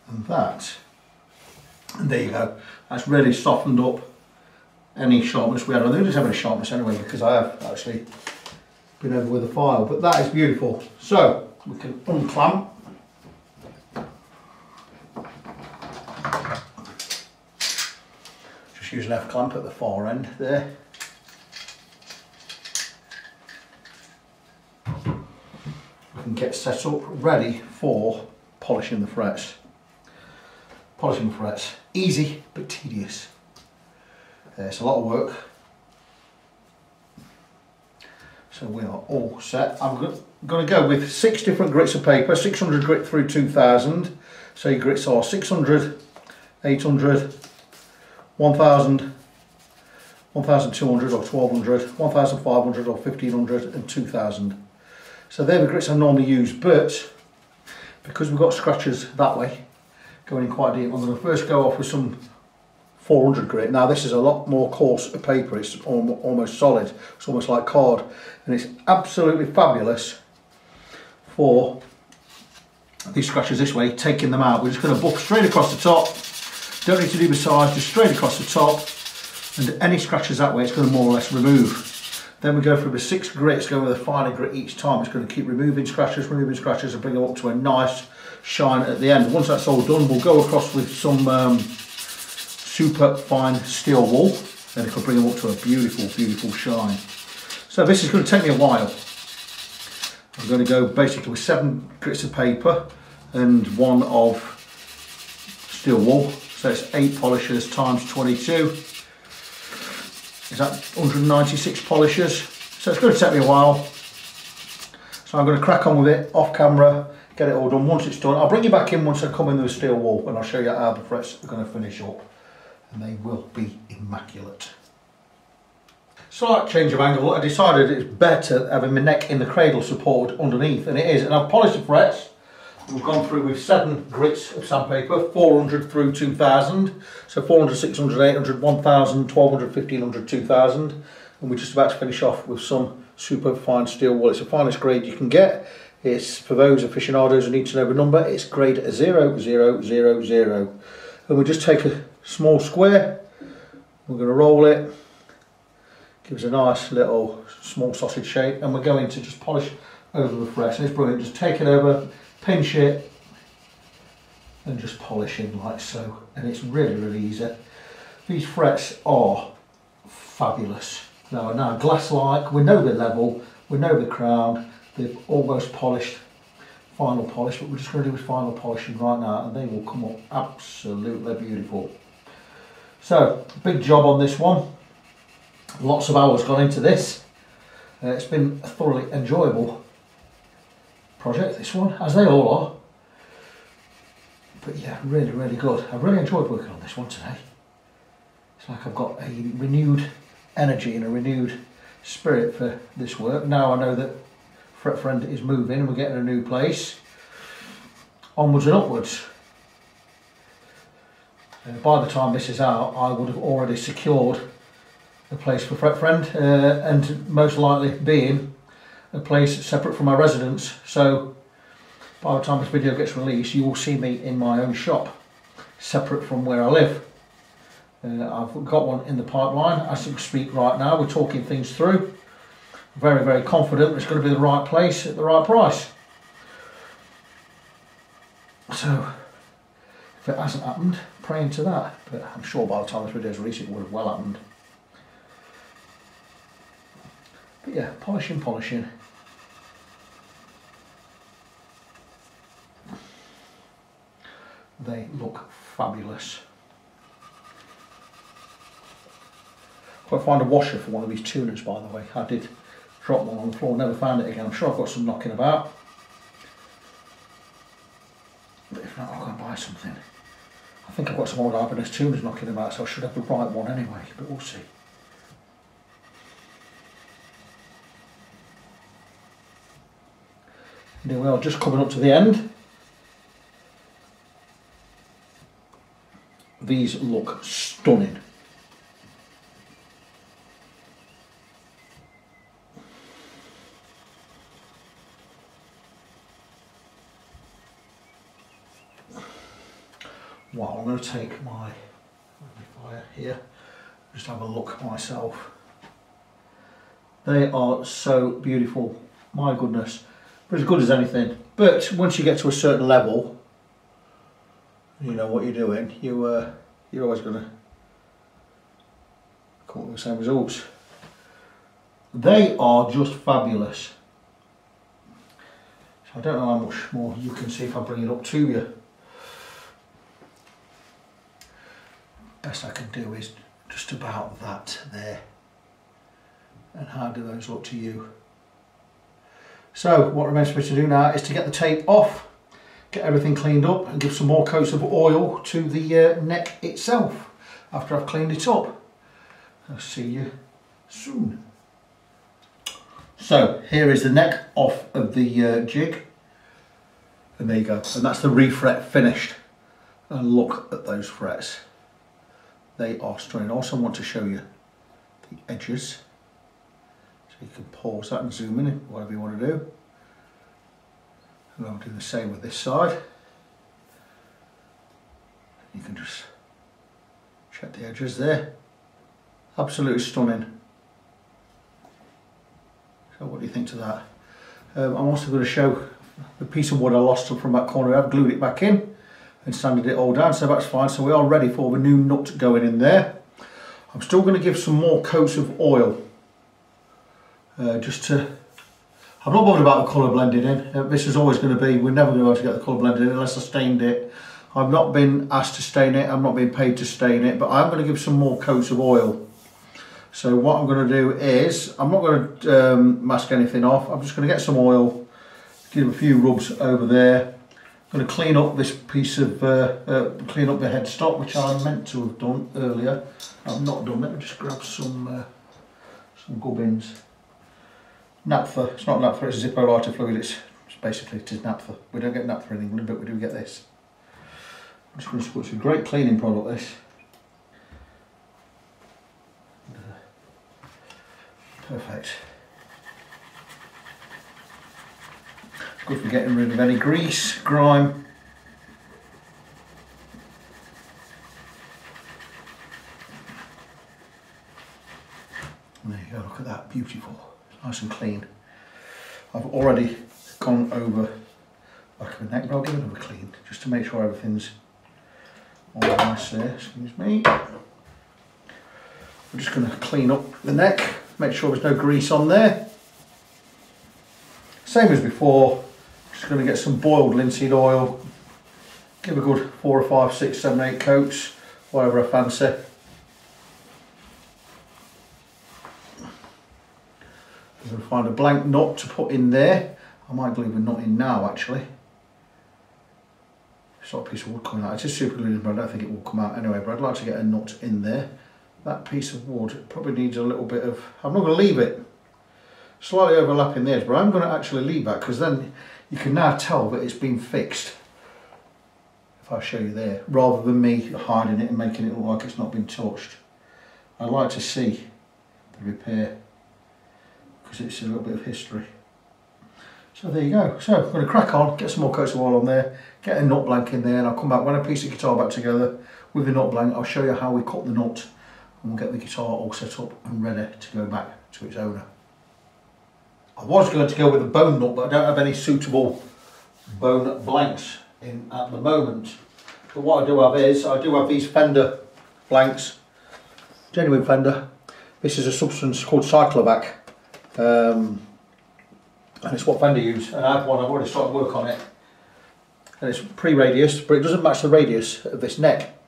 And that, and there you go, that's really softened up any sharpness we had. I don't just have any sharpness anyway because I have actually been over with a file, but that is beautiful. So we can unclamp. Just use an F clamp at the far end there. We can get set up ready for polishing the frets. Polishing frets, easy but tedious. It's a lot of work. So we are all set. I'm going to go with 6 different grits of paper, 600 grit through 2000. So your grits are 600, 800, 1000 1200 or 1200, 1500 or 1500 and 2000. So they're the grits I normally use, but because we've got scratches that way, going in quite deep, I'm going to first go off with some 400 grit. Now this is a lot more coarse paper, it's almost solid, it's almost like card, and it's absolutely fabulous for these scratches this way, taking them out. We're just going to buff straight across the top, don't need to do the sides, just straight across the top, and any scratches that way it's going to more or less remove. Then we go through the 6 grits, going with a finer grit each time. It's going to keep removing scratches and bring them up to a nice shine at the end. Once that's all done, we'll go across with some super fine steel wool, and it will bring them up to a beautiful, beautiful shine. So this is going to take me a while. I'm going to go basically with 7 grits of paper and 1 of steel wool. So it's 8 polishers times 22. Is that 196 polishers? So it's going to take me a while. So I'm going to crack on with it off camera, get it all done. Once it's done, I'll bring you back in once I come in with the steel wool, and I'll show you how the frets are going to finish up. And they will be immaculate. Slight change of angle. I decided it's better having my neck in the cradle supported underneath, and it is. And I've polished the frets. We've gone through with 7 grits of sandpaper, 400 through 2000. So 400, 600, 800, 1000, 1200, 1500, 2000. And we're just about to finish off with some super fine steel wool. It's the finest grade you can get. It's for those aficionados who need to know the number. It's grade 0000. And we just take a small square. We're going to roll it. Gives a nice little small sausage shape. And we're going to just polish over the frets. And it's brilliant. Just take it over, pinch it, and just polish in like so. And it's really, really easy. These frets are fabulous. Now glass-like, we know the level, we know the crown, they've almost polished, final polish, but we're just going to do with final polishing right now, and they will come up absolutely beautiful. So, big job on this one. Lots of hours gone into this. It's been a thoroughly enjoyable project, this one, as they all are. But yeah, really, really good. I've really enjoyed working on this one today. It's like I've got a renewed energy and a renewed spirit for this work. Now I know that Fret Friend is moving and we're getting a new place. Onwards and upwards. By the time this is out, I would have already secured a place for Fret Friend, and most likely being a place separate from my residence. So by the time this video gets released, you will see me in my own shop, separate from where I live. I've got one in the pipeline as we speak right now. We're talking things through. Very, very confident it's going to be the right place at the right price. So if it hasn't happened, pray into that. But I'm sure by the time this video is released, it would have well happened. But yeah, polishing. They look fabulous. I've got to find a washer for one of these tuners, by the way. I did drop one on the floor, never found it again. I'm sure I've got some knocking about. But if not, I'll go and buy something. I think I've got some old Ibanez tuners knocking about, so I should have the right one anyway, but we'll see. Anyway, I'm just coming up to the end. These look stunning. Well, I'm going to take my magnifier here, just have a look myself. They are so beautiful, my goodness. They're as good as anything. But once you get to a certain level, you know what you're doing, you're always going to come up with the same results. They are just fabulous. So I don't know how much more you can see if I bring it up to you. Best I can do is just about that there. And how do those look to you? So what remains for me to do now is to get the tape off, get everything cleaned up and give some more coats of oil to the neck itself after I've cleaned it up. I'll see you soon. So here is the neck off of the jig, and there you go, and that's the refret finished. And look at those frets, they are stunning. I also want to show you the edges, so you can pause that and zoom in, whatever you want to do. And I'll do the same with this side. You can just check the edges there, absolutely stunning. So what do you think to that? I'm also going to show the piece of wood I lost from that corner. I've glued it back in and sanded it all down, so that's fine. So we are ready for the new nut going in there. I'm still going to give some more coats of oil, just to, I'm not bothered about the colour blending in. This is always going to be, we're never going to be able to get the colour blended in unless I stained it. I've not been asked to stain it, I'm not being paid to stain it, but I'm going to give some more coats of oil. So what I'm going to do is, I'm not going to mask anything off, I'm just going to get some oil, give a few rubs over there. I'm going to clean up this piece of, clean up the headstock, which I meant to have done earlier. I've not done. Let me just grab some gubbins. Naphtha. It's not naphtha, it's Zippo lighter fluid. It's basically, it is naphtha. We don't get naphtha in England, but we do get this. I'm just going to put some great cleaning product. This. Perfect. Good for getting rid of any grease, grime. There you go, look at that, beautiful, nice and clean. I've already gone over back of the neck, but I'll give it another clean, just to make sure everything's all nice there, excuse me. We're just going to clean up the neck, make sure there's no grease on there. Same as before. Just going to get some boiled linseed oil, give a good 4 or 5, 6, 7, 8 coats, whatever I fancy. I'm going to find a blank nut to put in there. I might leave a nut in now actually. It's not a piece of wood coming out, it's just super glued, but I don't think it will come out anyway, but I'd like to get a nut in there. That piece of wood probably needs a little bit of, I'm not going to leave it slightly overlapping the edge, but I'm going to actually leave that, because then you can now tell that it's been fixed, if I show you there, rather than me hiding it and making it look like it's not been touched. I like to see the repair, because it's a little bit of history. So there you go. So I'm going to crack on, get some more coats of oil on there, get a nut blank in there, and I'll come back when I piece the guitar back together with the nut blank. I'll show you how we cut the nut, and we'll get the guitar all set up and ready to go back to its owner. I was going to go with a bone nut, but I don't have any suitable bone blanks in at the moment. But what I do have is, I do have these Fender blanks, genuine Fender. This is a substance called Cyclovac, and it's what Fender use. And I have one, I've already started work on it. And it's pre-radius, but it doesn't match the radius of this neck.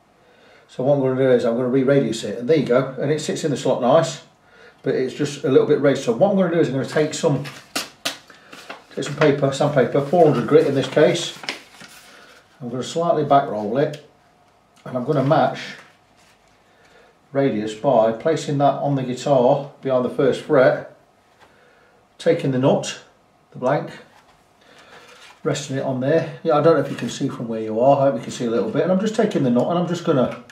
So what I'm going to do is, I'm going to re-radius it, and there you go. And it sits in the slot nice, but it's just a little bit raised. So what I'm going to do is I'm going to take some paper, sandpaper, 400 grit in this case. I'm going to slightly back roll it, and I'm going to match radius by placing that on the guitar behind the first fret, taking the nut, the blank, resting it on there. Yeah, I don't know if you can see from where you are, I hope you can see a little bit. And I'm just taking the nut and I'm just going to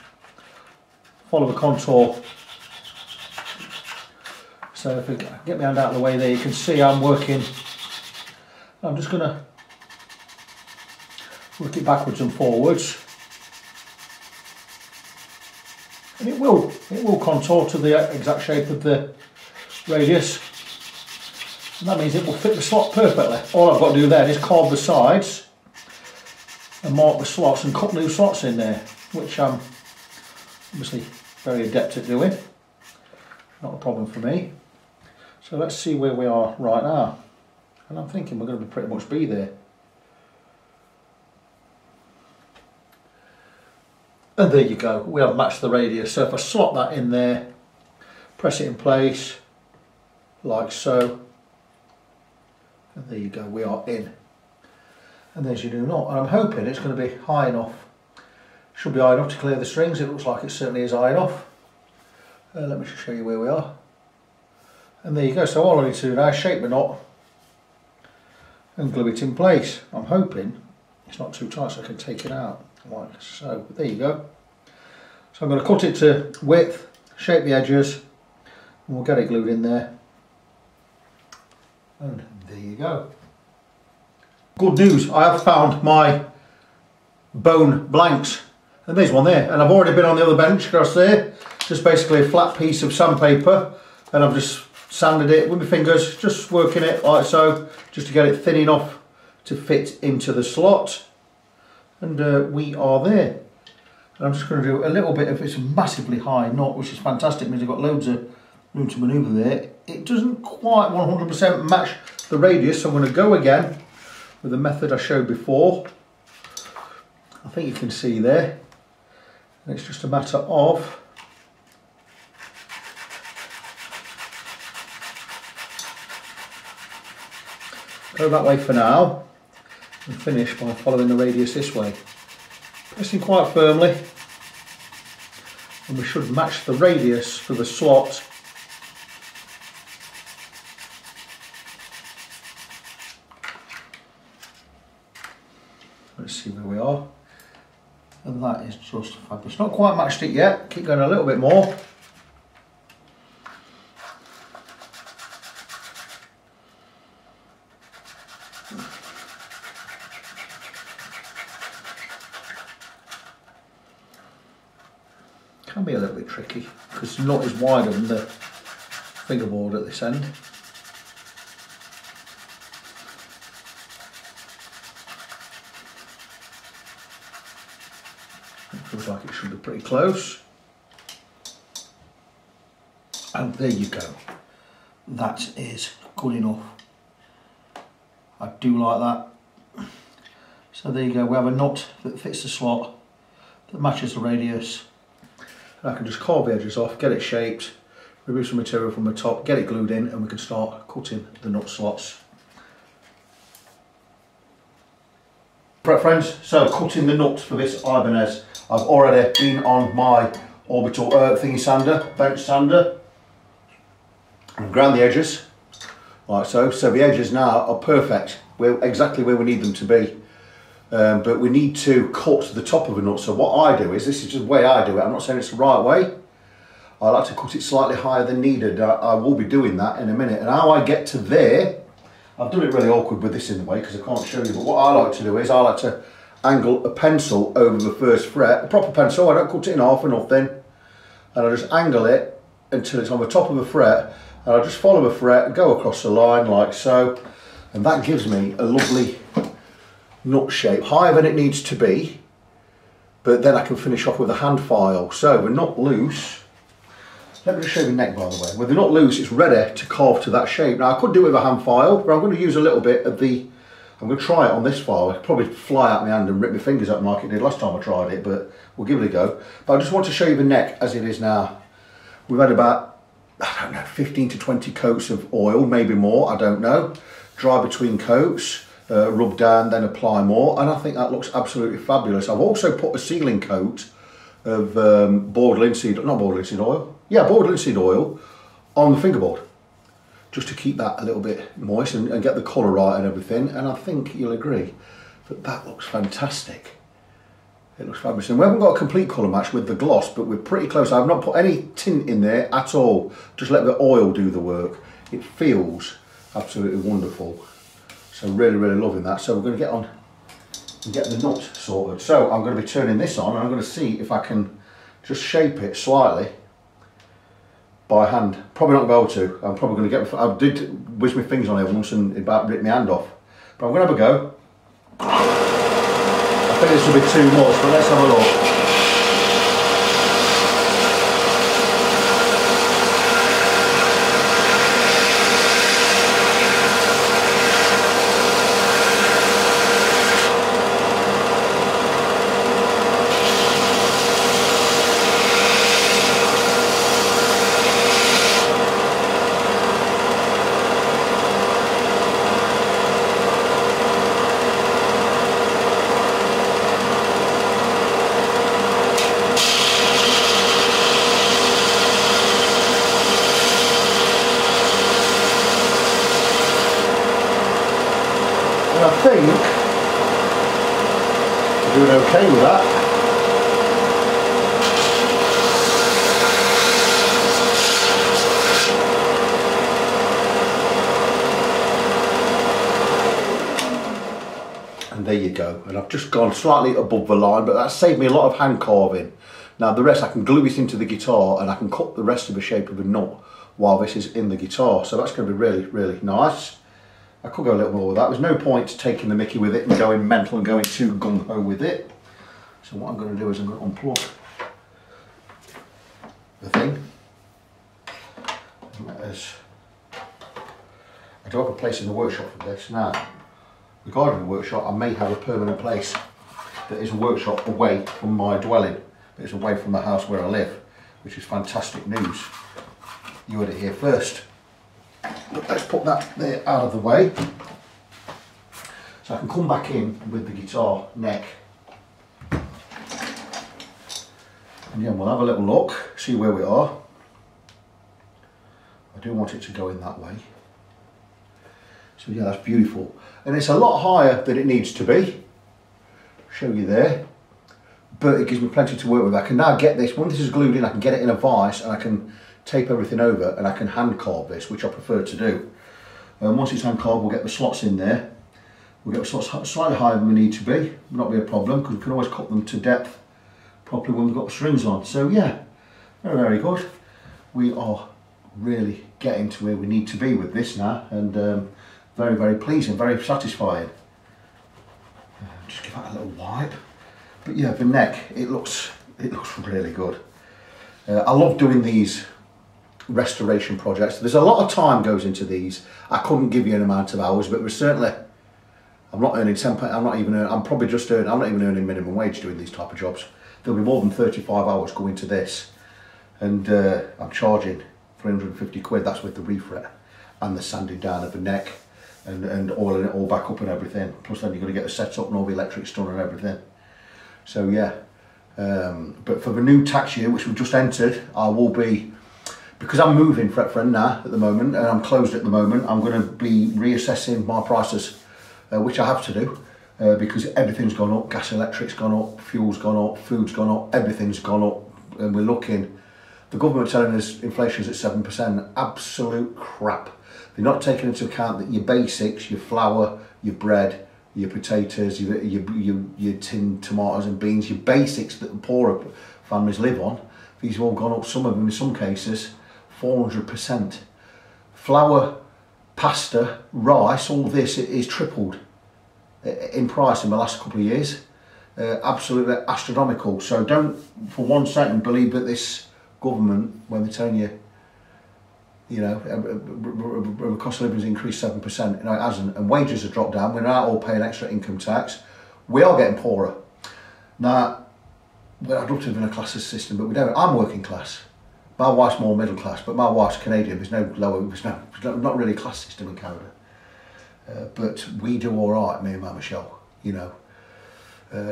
follow the contour. So if I get my hand out of the way there, you can see I'm working. I'm just going to work it backwards and forwards, and it will contour to the exact shape of the radius, and that means it will fit the slot perfectly. All I've got to do then is carve the sides and mark the slots and cut new slots in there, which I'm obviously very adept at doing. Not a problem for me. So let's see where we are right now, and I'm thinking we're going to pretty much be there. And there you go, we have matched the radius. So if I slot that in there, press it in place, like so, and there you go, we are in. And there's your new knot. And I'm hoping it's going to be high enough, should be high enough to clear the strings. It looks like it certainly is high enough. Let me just show you where we are. And there you go. So all I need to do now is shape the knot and glue it in place. I'm hoping it's not too tight so I can take it out like so. But there you go. So I'm going to cut it to width, shape the edges, and we'll get it glued in there. And there you go. Good news, I have found my bone blanks. And there's one there. And I've already been on the other bench across there. Just basically a flat piece of sandpaper. And I've just sanded it with my fingers, just working it like so, just to get it thin enough to fit into the slot. And we are there. And I'm just going to do a little bit of, it's a massively high knot, which is fantastic, means I've got loads of room to manoeuvre there. It doesn't quite 100% match the radius, so I'm going to go again with the method I showed before. I think you can see there. And it's just a matter of go that way for now and finish by following the radius this way. Pressing quite firmly, and we should match the radius for the slot. Let's see where we are. And that is just fabulous. Not quite matched it yet, keep going a little bit more. Can be a little bit tricky because the knot is wider than the fingerboard at this end. It feels like it should be pretty close. And there you go. That is good enough. I do like that. So there you go, we have a knot that fits the slot, that matches the radius. And I can just carve the edges off, get it shaped, remove some material from the top, get it glued in, and we can start cutting the nut slots. Right friends, so cutting the nuts for this Ibanez. I've already been on my orbital thingy sander, bench sander, and ground the edges, like so. So the edges now are perfect, we're exactly where we need them to be. But we need to cut the top of a nut. So what I do is, this is just the way I do it, I'm not saying it's the right way. I like to cut it slightly higher than needed. I will be doing that in a minute. And how I get to there, I've done it really awkward with this in the way because I can't show you, but what I like to do is I like to angle a pencil over the first fret, a proper pencil, I don't cut it in half or nothing, and I just angle it until it's on the top of the fret, and I just follow the fret and go across the line like so, and that gives me a lovely nut shape, higher than it needs to be, but then I can finish off with a hand file. So we're not loose. Let me just show you the neck, by the way. With the nut loose, it's ready to carve to that shape. Now I could do it with a hand file, but I'm going to use a little bit of the, I'm going to try it on this file. It'll probably fly out my hand and rip my fingers up like it did last time I tried it, but we'll give it a go. But I just want to show you the neck as it is now. We've had about, I don't know, 15 to 20 coats of oil, maybe more, I don't know. Dry between coats. Rub down, then apply more, and I think that looks absolutely fabulous. I've also put a sealing coat of board linseed oil on the fingerboard, just to keep that a little bit moist and get the colour right and everything, and I think you'll agree that that looks fantastic. It looks fabulous, and we haven't got a complete colour match with the gloss, but we're pretty close. I've not put any tint in there at all, just let the oil do the work. It feels absolutely wonderful. So really, really loving that. So we're going to get on and get the nut sorted. So I'm going to be turning this on, and I'm going to see if I can just shape it slightly by hand. Probably not going to be able to. I'm probably going to get, I did whiz my fingers on it once and it about ripped my hand off. But I'm going to have a go. I think this will be too much, but let's have a look. think we're doing okay with that. And there you go. And I've just gone slightly above the line, but that saved me a lot of hand carving. Now the rest, I can glue it into the guitar and I can cut the rest of the shape of the nut while this is in the guitar. So that's going to be really, really nice. I could go a little more with that. There's no point taking the mickey with it and going mental and going too gung-ho with it. So what I'm going to do is I'm going to unplug the thing. And that is, I do have a place in the workshop for this. Now, regarding the workshop, I may have a permanent place that is a workshop away from my dwelling. It's away from the house where I live, which is fantastic news. You heard it here first. But let's put that there out of the way. So I can come back in with the guitar neck. And yeah, we'll have a little look, see where we are. I do want it to go in that way. So yeah, that's beautiful. And it's a lot higher than it needs to be. Show you there. But it gives me plenty to work with. I can now get this, when this is glued in, I can get it in a vise and I can tape everything over and I can hand carve this, which I prefer to do. Once it's hand carved, we'll get the slots in there. We'll get the slots slightly higher than we need to be. Not be a problem, because we can always cut them to depth properly when we've got the strings on. So yeah, very, very good. We are really getting to where we need to be with this now, and very, very pleasing, very satisfying. Just give that a little wipe. But yeah, the neck, it looks really good. I love doing these restoration projects. There's a lot of time goes into these. I couldn't give you an amount of hours, but we're certainly, I'm not earning 10, I'm not even earning minimum wage doing these type of jobs. There'll be more than 35 hours going to this, and I'm charging 350 quid. That's with the refret and the sanding down of the neck and oiling it all back up and everything. Plus then you've got to get the setup and all the electrics done and everything. So yeah, but for the new tax year, which we've just entered, I will be, because I'm moving fret friend now at the moment and I'm closed at the moment, I'm going to be reassessing my prices, which I have to do, because everything's gone up. Gas, electric's gone up, fuel's gone up, food's gone up, everything's gone up, and we're looking, the government telling us inflation's at 7%, absolute crap. They're not taking into account that your basics, your flour, your bread, your potatoes, your tinned tomatoes and beans, your basics that the poorer families live on, these have all gone up, some of them in some cases 400%. Flour, pasta, rice, all this is tripled in price in the last couple of years. Absolutely astronomical. So don't for one second believe that this government, when they're telling you, you know, the cost of living has increased 7%, you know, it hasn't, and wages have dropped down. We're not all paying extra income tax. We are getting poorer. Now, well, I'd love to live in a classless system, but we don't. I'm working class. My wife's more middle class, but my wife's Canadian. There's no lower, there's not really a class system in Canada. But we do all right, me and my Michelle, you know.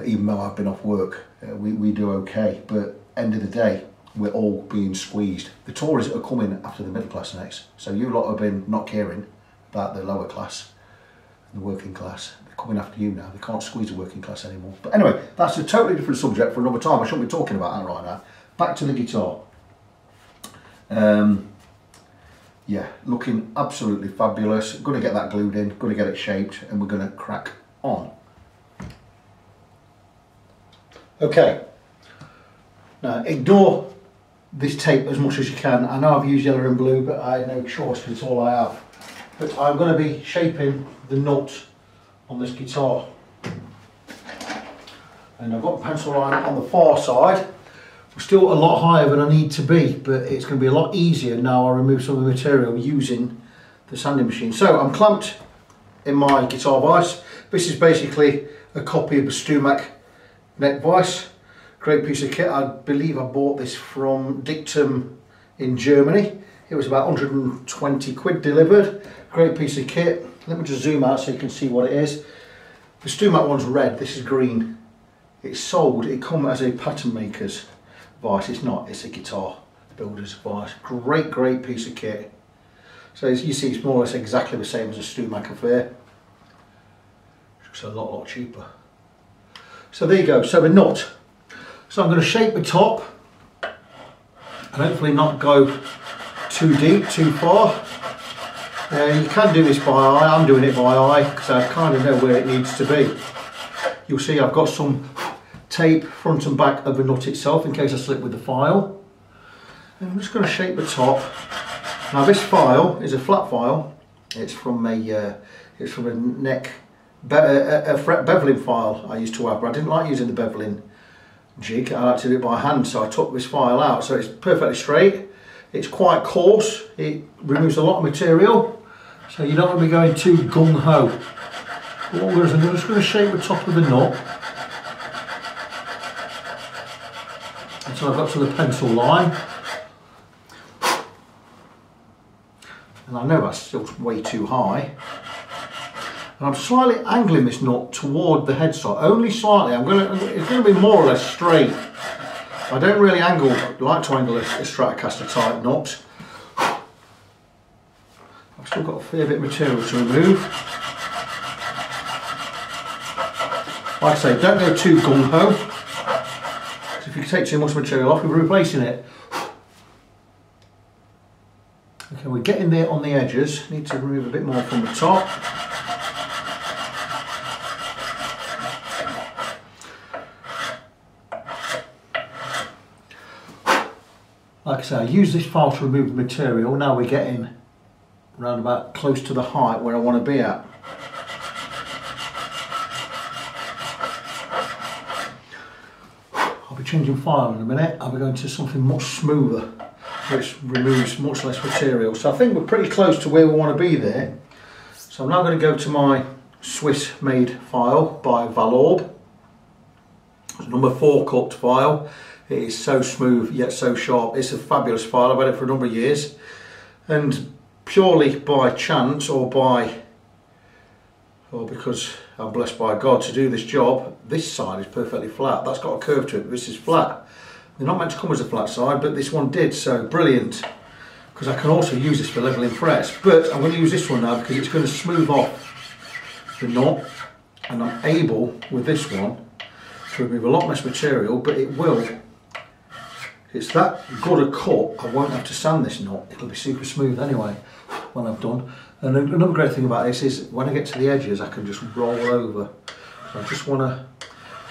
Even though I've been off work, we do okay. But end of the day, we're all being squeezed. The Tories are coming after the middle class next. So you lot have been not caring about the lower class and the working class. They're coming after you now. They can't squeeze the working class anymore. But anyway, that's a totally different subject for another time. I shouldn't be talking about that right now. Back to the guitar. Yeah, looking absolutely fabulous. Going to get that glued in, going to get it shaped, and we're going to crack on. Okay. Now ignore this tape as much as you can. I know I've used yellow and blue, but I had no choice because it's all I have. But I'm going to be shaping the nut on this guitar. And I've got the pencil line on the far side. We're still a lot higher than I need to be, but it's going to be a lot easier now I remove some of the material using the sanding machine. So I'm clamped in my guitar vise. This is basically a copy of the Stumac neck vise. Great piece of kit. I believe I bought this from Dictum in Germany. It was about 120 quid delivered. Great piece of kit. Let me just zoom out so you can see what it is. The Stumac one's red, this is green. It's sold, it comes as a pattern maker's vise. It's not, it's a guitar builder's vise. Great, great piece of kit. So as you see, it's more or less exactly the same as a Stumac affair. It's a lot cheaper. So there you go, so the nut. So I'm going to shape the top and hopefully not go too deep, too far. You can do this by eye. I'm doing it by eye because I kind of know where it needs to be. You'll see I've got some tape front and back of the nut itself in case I slip with the file. And I'm just going to shape the top. Now this file is a flat file. It's from a neck fret beveling file I used to have, but I didn't like using the beveling jig. I like to do it by hand, so I took this file out. So it's perfectly straight. It's quite coarse. It removes a lot of material, so you don't want to be going too gung-ho. What I'm going to do is I'm just going to shape the top of the nut until I've got to the pencil line. And I know that's still way too high. And I'm slightly angling this nut toward the headstock, only slightly. It's going to be more or less straight. I don't really like to angle a Stratocaster type nut. I've still got a fair bit of material to remove. Like I say, don't go too gung-ho. If you take too much material off, we're replacing it. Okay, we're getting there on the edges. Need to remove a bit more from the top. Like I say, I use this file to remove the material. Now we're getting around about close to the height where I want to be at. I'll be changing file in a minute. I'll be going to something much smoother, which removes much less material. So I think we're pretty close to where we want to be there. So I'm now going to go to my Swiss made file by Valorbe. It's number 4 cut file. It is so smooth yet so sharp. It's a fabulous file. I've had it for a number of years, and purely by chance or because I'm blessed by God to do this job, this side is perfectly flat. That's got a curve to it, but this is flat. They're not meant to come as a flat side, but this one did, so brilliant. Because I can also use this for leveling frets, but I'm going to use this one now because it's going to smooth off the knot, and I'm able with this one to remove a lot less material, but it will. It's that good a cut, I won't have to sand this knot. It'll be super smooth anyway when I've done. And another great thing about this is when I get to the edges, I can just roll over. So I just want to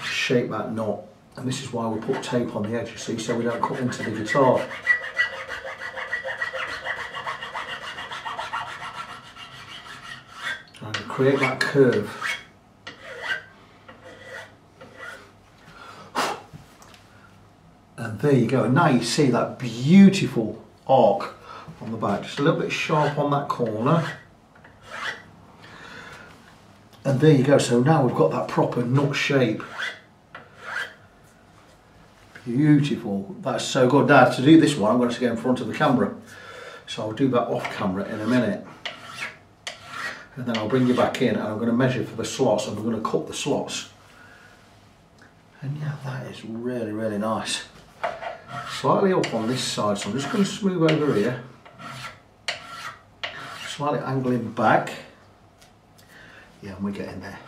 shape that knot. And this is why we put tape on the edge, you see, so we don't cut into the guitar. And create that curve. And there you go, and now you see that beautiful arc on the back, just a little bit sharp on that corner. And there you go, so now we've got that proper nut shape. Beautiful, that's so good. Now to do this one, I'm going to get in front of the camera. So I'll do that off camera in a minute. And then I'll bring you back in and I'm going to measure for the slots and we're going to cut the slots. And yeah, that is really, really nice. Slightly up on this side, so I'm just going to smooth over here. Slightly angling back. Yeah, and we're getting there.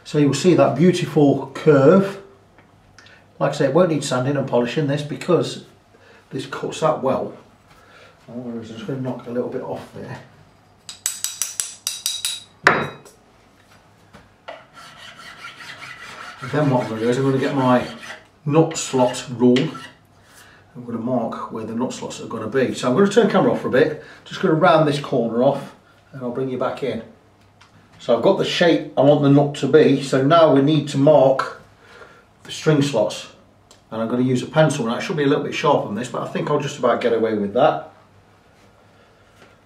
So you'll see that beautiful curve. Like I say, it won't need sanding and polishing this because this cuts that well. I'm just going to knock a little bit off there. And then what I'm going to do is I'm going to get my nut slot rule. I'm going to mark where the nut slots are going to be. So I'm going to turn the camera off for a bit. Just going to round this corner off and I'll bring you back in. So I've got the shape I want the nut to be. So now we need to mark the string slots. And I'm going to use a pencil. Now it should be a little bit sharp on this, but I think I'll just about get away with that.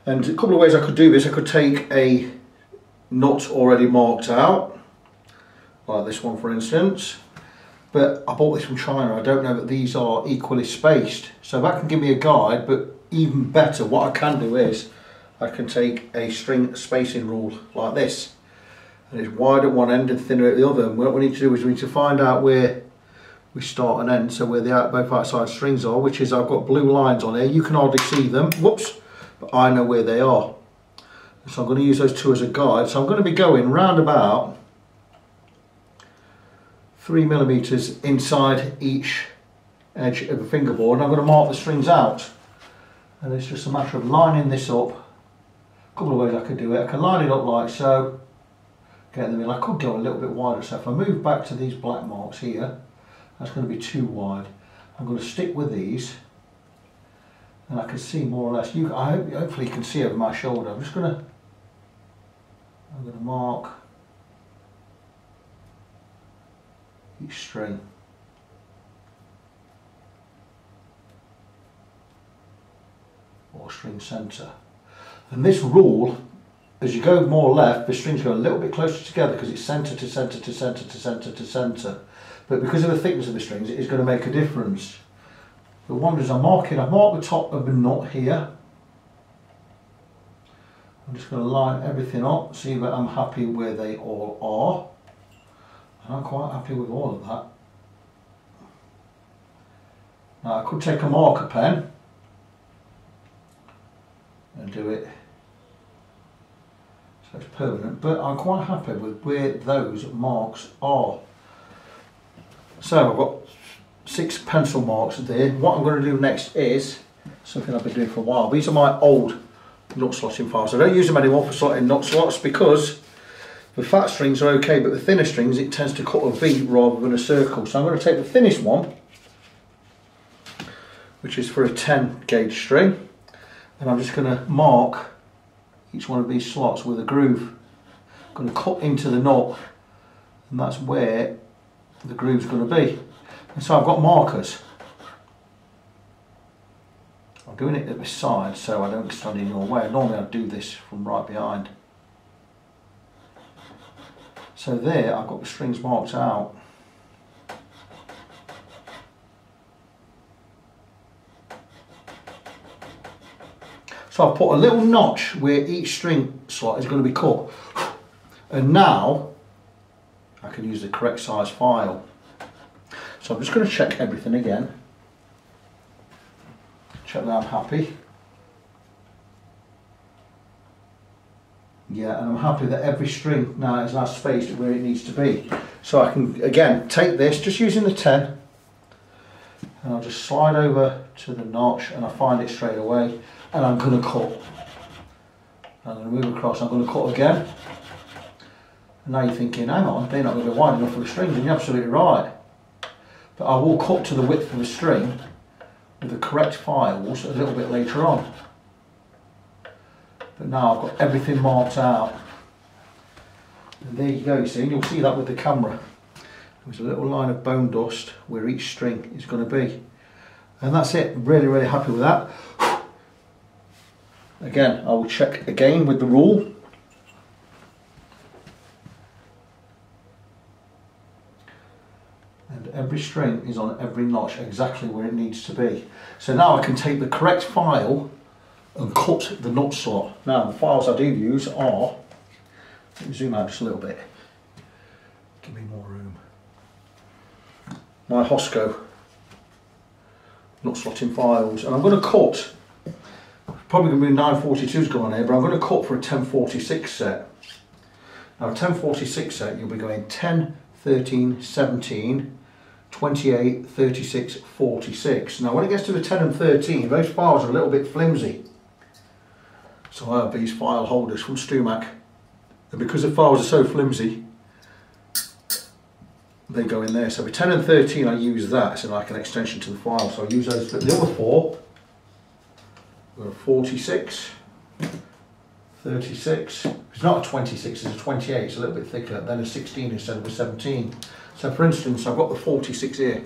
And a couple of ways I could do this. I could take a nut already marked out, like this one for instance. But I bought this from China. I don't know that these are equally spaced. So that can give me a guide, but even better, what I can do is I can take a string spacing rule like this. And it's wide at one end and thinner at the other. And what we need to do is we need to find out where we start and end, so where both outside strings are, which is I've got blue lines on here. You can hardly see them, whoops, but I know where they are. So I'm going to use those two as a guide. So I'm going to be going round about 3mm inside each edge of the fingerboard, and I'm going to mark the strings out. And it's just a matter of lining this up. A couple of ways I could do it. I can line it up like so, get them in. I could go a little bit wider, so if I move back to these black marks here, that's going to be too wide. I'm going to stick with these, and I can see more or less. Hopefully you can see over my shoulder. I'm going to mark each string. Or string centre. And this rule, as you go more left, the strings go a little bit closer together because it's centre to centre to centre to centre to centre. But because of the thickness of the strings, it is going to make a difference. The one is I've marked the top of the knot here. I'm just going to line everything up, see that I'm happy where they all are. And I'm quite happy with all of that. Now I could take a marker pen and do it so it's permanent, but I'm quite happy with where those marks are. So I've got 6 pencil marks there. What I'm going to do next is something I've been doing for a while. These are my old nut slotting files. I don't use them anymore for slotting nut slots because the fat strings are okay, but the thinner strings it tends to cut a V rather than a circle. So I'm going to take the thinnest one, which is for a 10 gauge string, and I'm just going to mark each one of these slots with a groove. I'm going to cut into the knot, and that's where the groove's going to be. And so I've got markers. I'm doing it at the side so I don't stand in your way. Normally I'd do this from right behind. So there I've got the strings marked out. So I've put a little notch where each string slot is going to be cut. And now I can use the correct size file. So I'm just going to check everything again. Check that I'm happy. Yeah, and I'm happy that every string now is now spaced where it needs to be. So I can again take this just using the 10, and I'll just slide over to the notch and I find it straight away, and I'm going to cut. I'm going to move across, I'm going to cut again. And now you're thinking, hang on, they're not going to be wide enough for the strings, and you're absolutely right. But I will cut to the width of the string with the correct files a little bit later on. But now I've got everything marked out. And there you go, you see, and you'll see that with the camera. There's a little line of bone dust where each string is going to be. And that's it, really, really happy with that. Again, I will check again with the rule. And every string is on every notch exactly where it needs to be. So now I can take the correct file and cut the nut slot. Now the files I do use are, let me zoom out just a little bit, give me more room. My Hosco nut slotting files, and I'm going to cut, probably going to be 942s going on here, but I'm going to cut for a 1046 set. Now a 1046 set you'll be going 10, 13, 17, 28, 36, 46. Now when it gets to the 10 and 13, those files are a little bit flimsy. So I have these file holders from Stumac, and because the files are so flimsy, they go in there. So the 10 and 13 I use that, it's like an extension to the file, so I use those. But the other four, we've got a 46, 36, it's not a 26, it's a 28, it's a little bit thicker, then a 16 instead of a 17. So for instance, I've got the 46 here.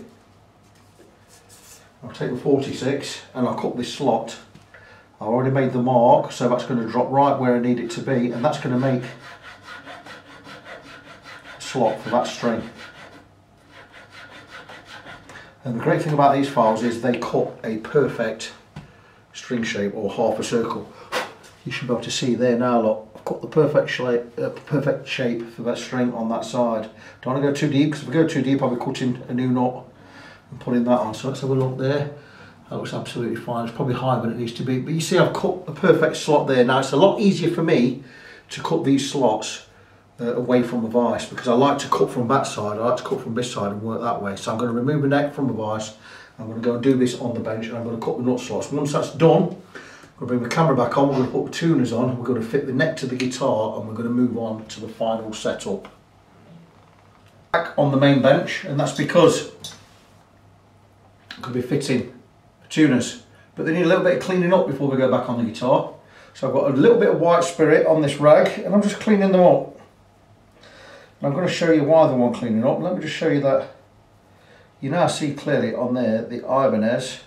I'll take the 46 and I'll cut this slot. I've already made the mark, so that's going to drop right where I need it to be, and that's going to make a slot for that string. And the great thing about these files is they cut a perfect string shape, or half a circle. You should be able to see there now, look, I've got the perfect shape for that string on that side. Don't want to go too deep, because if we go too deep I'll be cutting a new knot and putting that on. So let's have a look there. That looks absolutely fine. It's probably higher than it needs to be. But you see I've cut a perfect slot there. Now it's a lot easier for me to cut these slots away from the vise, because I like to cut from that side. I like to cut from this side and work that way. So I'm going to remove the neck from the vise. I'm going to go and do this on the bench, and I'm going to cut the nut slots. Once that's done, I'm going to bring the camera back on. We're going to put the tuners on. We're going to fit the neck to the guitar, and we're going to move on to the final setup. Back on the main bench, and that's because I'm going to be fitting the tuners, but they need a little bit of cleaning up before we go back on the guitar. So I've got a little bit of white spirit on this rag, and I'm just cleaning them up. And I'm going to show you why they want cleaning up. Let me just show you that. You now see clearly on there the Ibanez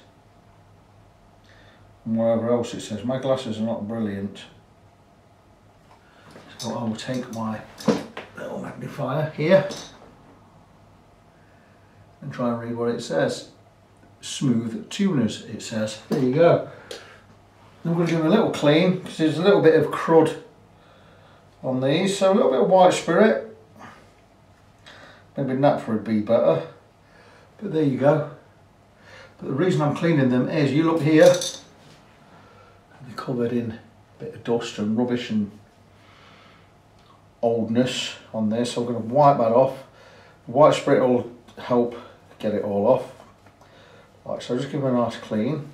and whatever else it says. My glasses are not brilliant, so I will take my little magnifier here and try and read what it says. Smooth tuners, it says. There you go. I'm going to give them a little clean, because there's a little bit of crud on these, so a little bit of white spirit. Maybe naphtha would be better, but there you go. But the reason I'm cleaning them is, you look here, they're covered in a bit of dust and rubbish and oldness on there, so I'm going to wipe that off. The white spirit will help get it all off. Right, so just give them a nice clean.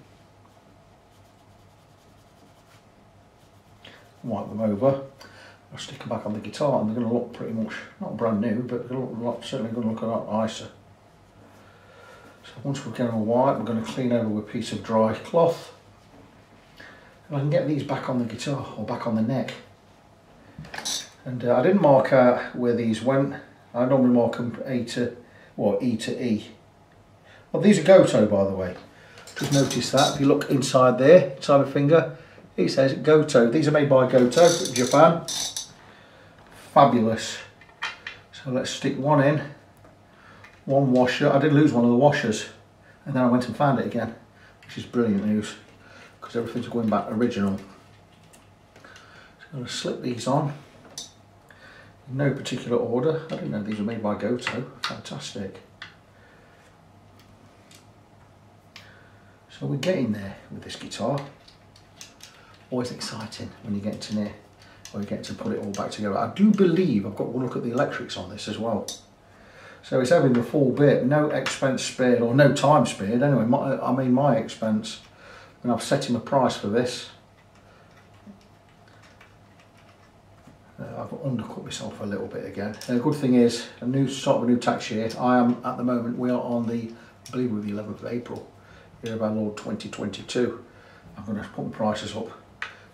Wipe them over. I'll stick them back on the guitar, and they're going to look pretty much, not brand new, but they're certainly going to look a lot nicer. So once we're getting them white, we're going to clean over with a piece of dry cloth. And I can get these back on the guitar, or back on the neck. And I didn't mark out where these went. I normally mark them E to E. Well, these are Goto, by the way. Just notice that. If you look inside there, inside my finger, it says Goto. These are made by Goto, Japan. Fabulous. So let's stick one in, one washer. I did lose one of the washers, and then I went and found it again, which is brilliant news, because everything's going back original. So I'm going to slip these on in no particular order. I didn't know these were made by Goto. Fantastic. So we're getting there with this guitar. Always exciting when you get to near, or you get to put it all back together. I do believe I've got one look at the electrics on this as well. So it's having the full bit, no expense spared, or no time spared anyway. My expense, and I've set him a price for this. I've undercut myself a little bit again. The good thing is, start of a new tax year. I am at the moment, we are on the, I believe we're the 11th of April, year of our Lord 2022. I'm going to put the prices up,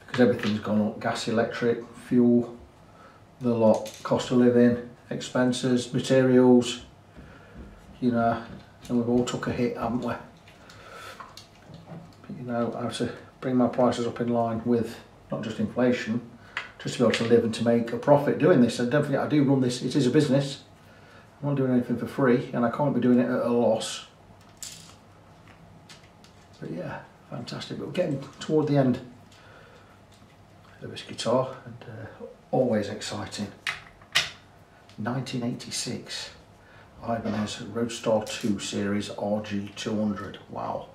because everything's gone up. Gas, electric, fuel, the lot, cost of living, expenses, materials, you know, and we've all took a hit, haven't we? But you know, I have to bring my prices up in line with not just inflation, just to be able to live and to make a profit doing this. And don't forget, I do run this, it is a business. I'm not doing anything for free, and I can't be doing it at a loss. But yeah, fantastic. But we're getting toward the end of this guitar, and always exciting. 1986 Ibanez Roadstar 2 Series RG200. Wow,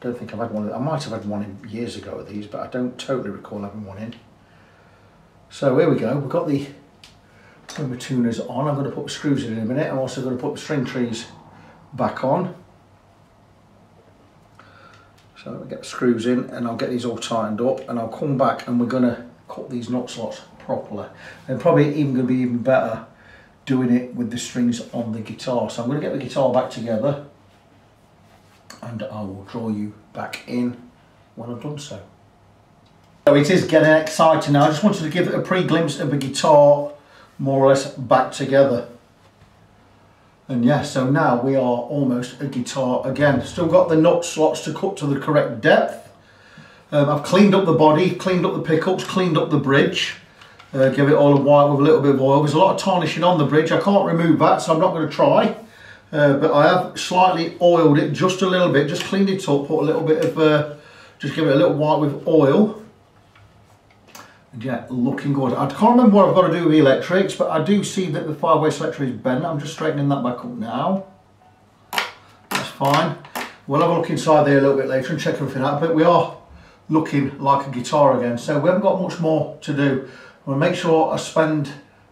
don't think I've had one of them. I might have had one in years ago of these, but I don't totally recall having one in. So here we go, we've got the tuners on. I'm going to put the screws in a minute. I'm also going to put the string trees back on. So I'll get the screws in, and I'll get these all tightened up, and I'll come back and we're going to cut these nut slots properly. And probably even going to be even better doing it with the strings on the guitar. So I'm going to get the guitar back together, and I will draw you back in when I've done so. So it is getting exciting now. I just wanted to give it a pre-glimpse of the guitar more or less back together. And yeah, so now we are almost a guitar again. Still got the nut slots to cut to the correct depth. I've cleaned up the body, cleaned up the pickups, cleaned up the bridge. Give it all a white with a little bit of oil. There's a lot of tarnishing on the bridge. I can't remove that, so I'm not going to try. But I have slightly oiled it just a little bit, just cleaned it up, put a little bit of, just give it a little white with oil. And yeah, looking good. I can't remember what I've got to do with the electrics, but I do see that the 5-way selector is bent. I'm just straightening that back up now. That's fine. We'll have a look inside there a little bit later and check everything out, but we are looking like a guitar again, so we haven't got much more to do. I'm going to make sure I spend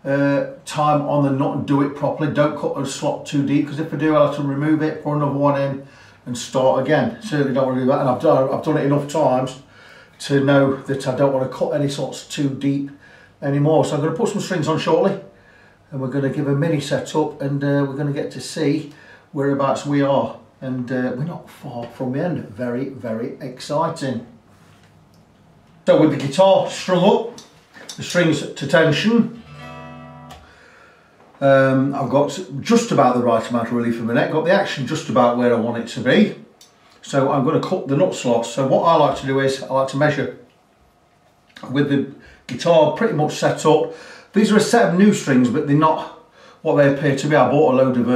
time on the nut and do it properly. Don't cut the slot too deep, because if I do, I'll have to remove it, put another one in and start again. Certainly don't want to do that, and I've done it enough times to know that I don't want to cut any slots too deep anymore. So I'm going to put some strings on shortly, and we're going to give a mini setup, and we're going to get to see whereabouts we are, and we're not far from the end. Very, very exciting. So with the guitar strung up, the strings to tension, I've got just about the right amount of relief in the neck, got the action just about where I want it to be. So I'm going to cut the nut slots. So what I like to do is I like to measure with the guitar pretty much set up. These are a set of new strings, but they're not what they appear to be. I bought a load of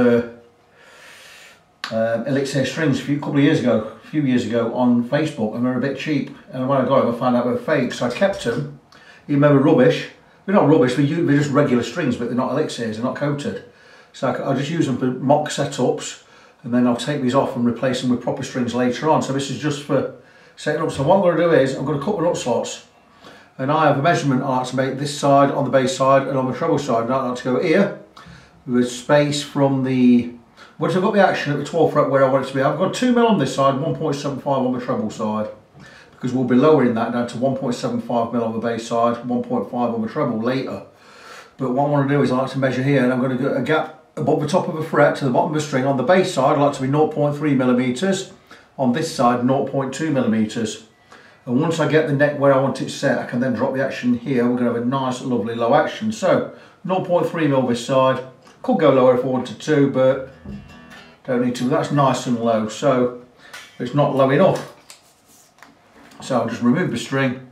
Elixir strings a few years ago on Facebook, and they're a bit cheap. And when I got them, I found out they were fake. So I kept them, even though they're rubbish. They're not rubbish, they're just regular strings, but they're not Elixirs, they're not coated. So I just use them for mock setups, and then I'll take these off and replace them with proper strings later on. So this is just for setting up. So what I'm going to do is I'm going to cut the nut slots, and I have a measurement I like to make this side on the bass side and on the treble side. And I like to go here with space from the, once I've got the action at the 12th fret where I want it to be, I've got 2mm on this side, 1.75 on the treble side, because we'll be lowering that down to 1.75mm on the bass side, 1.5 on the treble later. But what I want to do is I like to measure here, and I'm going to get a gap above the top of the fret to the bottom of the string. On the bass side, I like to be 0.3mm. On this side, 0.2mm. And once I get the neck where I want it set, I can then drop the action here. We're going to have a nice, lovely low action. So 0.3mm this side. Could go lower if I wanted to, but don't need to. That's nice and low, so it's not low enough. So I'll just remove the string,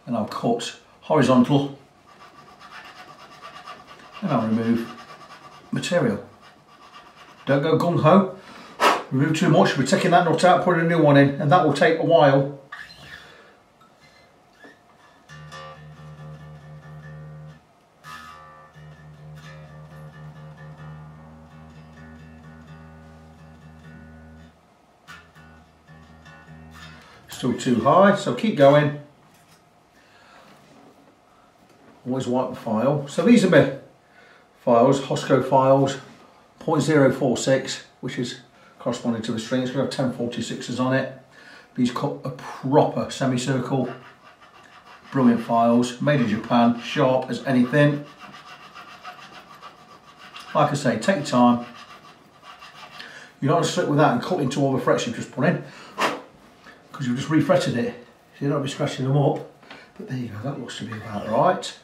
and I'll cut horizontal, and I'll remove material. Don't go gung-ho, remove too much. We're taking that nut out, putting a new one in, and that will take a while. Still too high, so keep going. Always wipe the file. So these are my files, Hosco files, 0.046, which is corresponding to the string. It's going to have 1046s on it. These cut a proper semicircle. Brilliant files, made in Japan, sharp as anything. Like I say, take your time. You don't want to slip with that and cut into all the frets you've just put in, because you've just refretted it, so you don't be scratching them up. But there you go, that looks to be about right.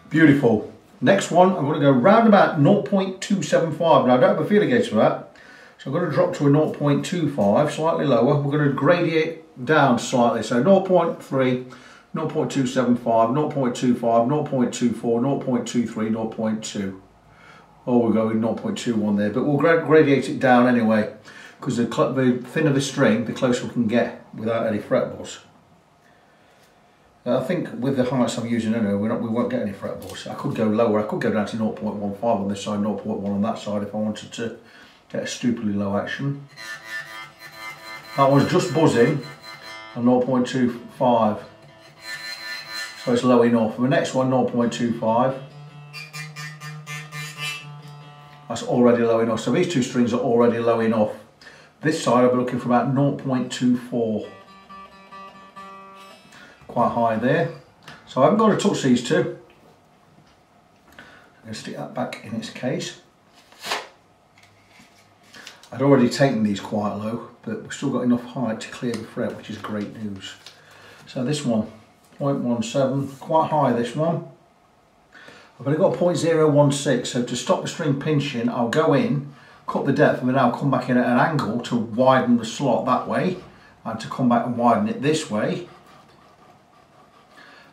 Beautiful. Next one, I'm going to go round about 0.275. Now I don't have a feeler gauge for that, so I'm going to drop to a 0.25, slightly lower. We're going to gradient down slightly, so 0.3, 0.275, 0.25, 0.24, 0.23, 0.2. Oh, we're going 0.21 there, but we'll gradiate it down anyway, because the thinner the string, the closer we can get without any fret buzz. I think with the heights I'm using anyway, we won't get any fret buzz. I could go lower, I could go down to 0.15 on this side, 0.1 on that side if I wanted to get a stupidly low action. That one's just buzzing on 0.25, so it's low enough. And the next one, 0.25, that's already low enough. So these two strings are already low enough. This side I'll be looking for about 0.24. Quite high there. So I haven't got to touch these two. I'm going to stick that back in its case. I'd already taken these quite low, but we've still got enough height to clear the fret, which is great news. So this one, 0.17, quite high this one. I've only got 0.016, so to stop the string pinching, I'll go in, cut the depth, and then I'll come back in at an angle to widen the slot that way, and to come back and widen it this way,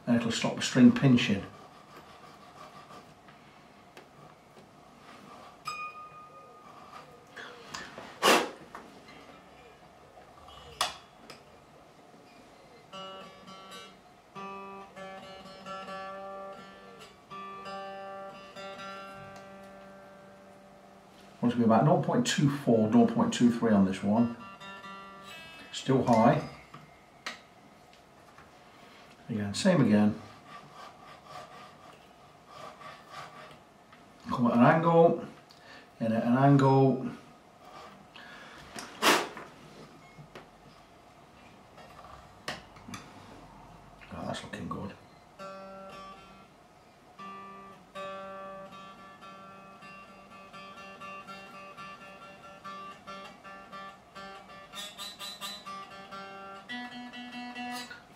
and it'll stop the string pinching. want to be about 0.24, 0.23 on this one. Still high. Again, same again. Come at an angle, in at an angle. Oh, that's looking good.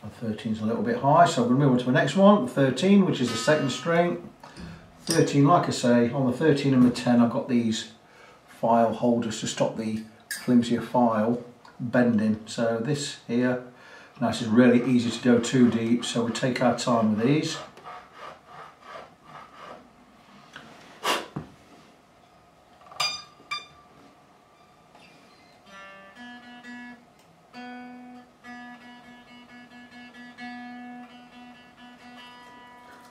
And 13 is a little bit high, so I'm going to move on to the next one, 13, which is the second string. 13, like I say, on the 13 and the 10 I've got these file holders to stop the flimsier file bending. So this here, now this is really easy to go too deep, so we take our time with these.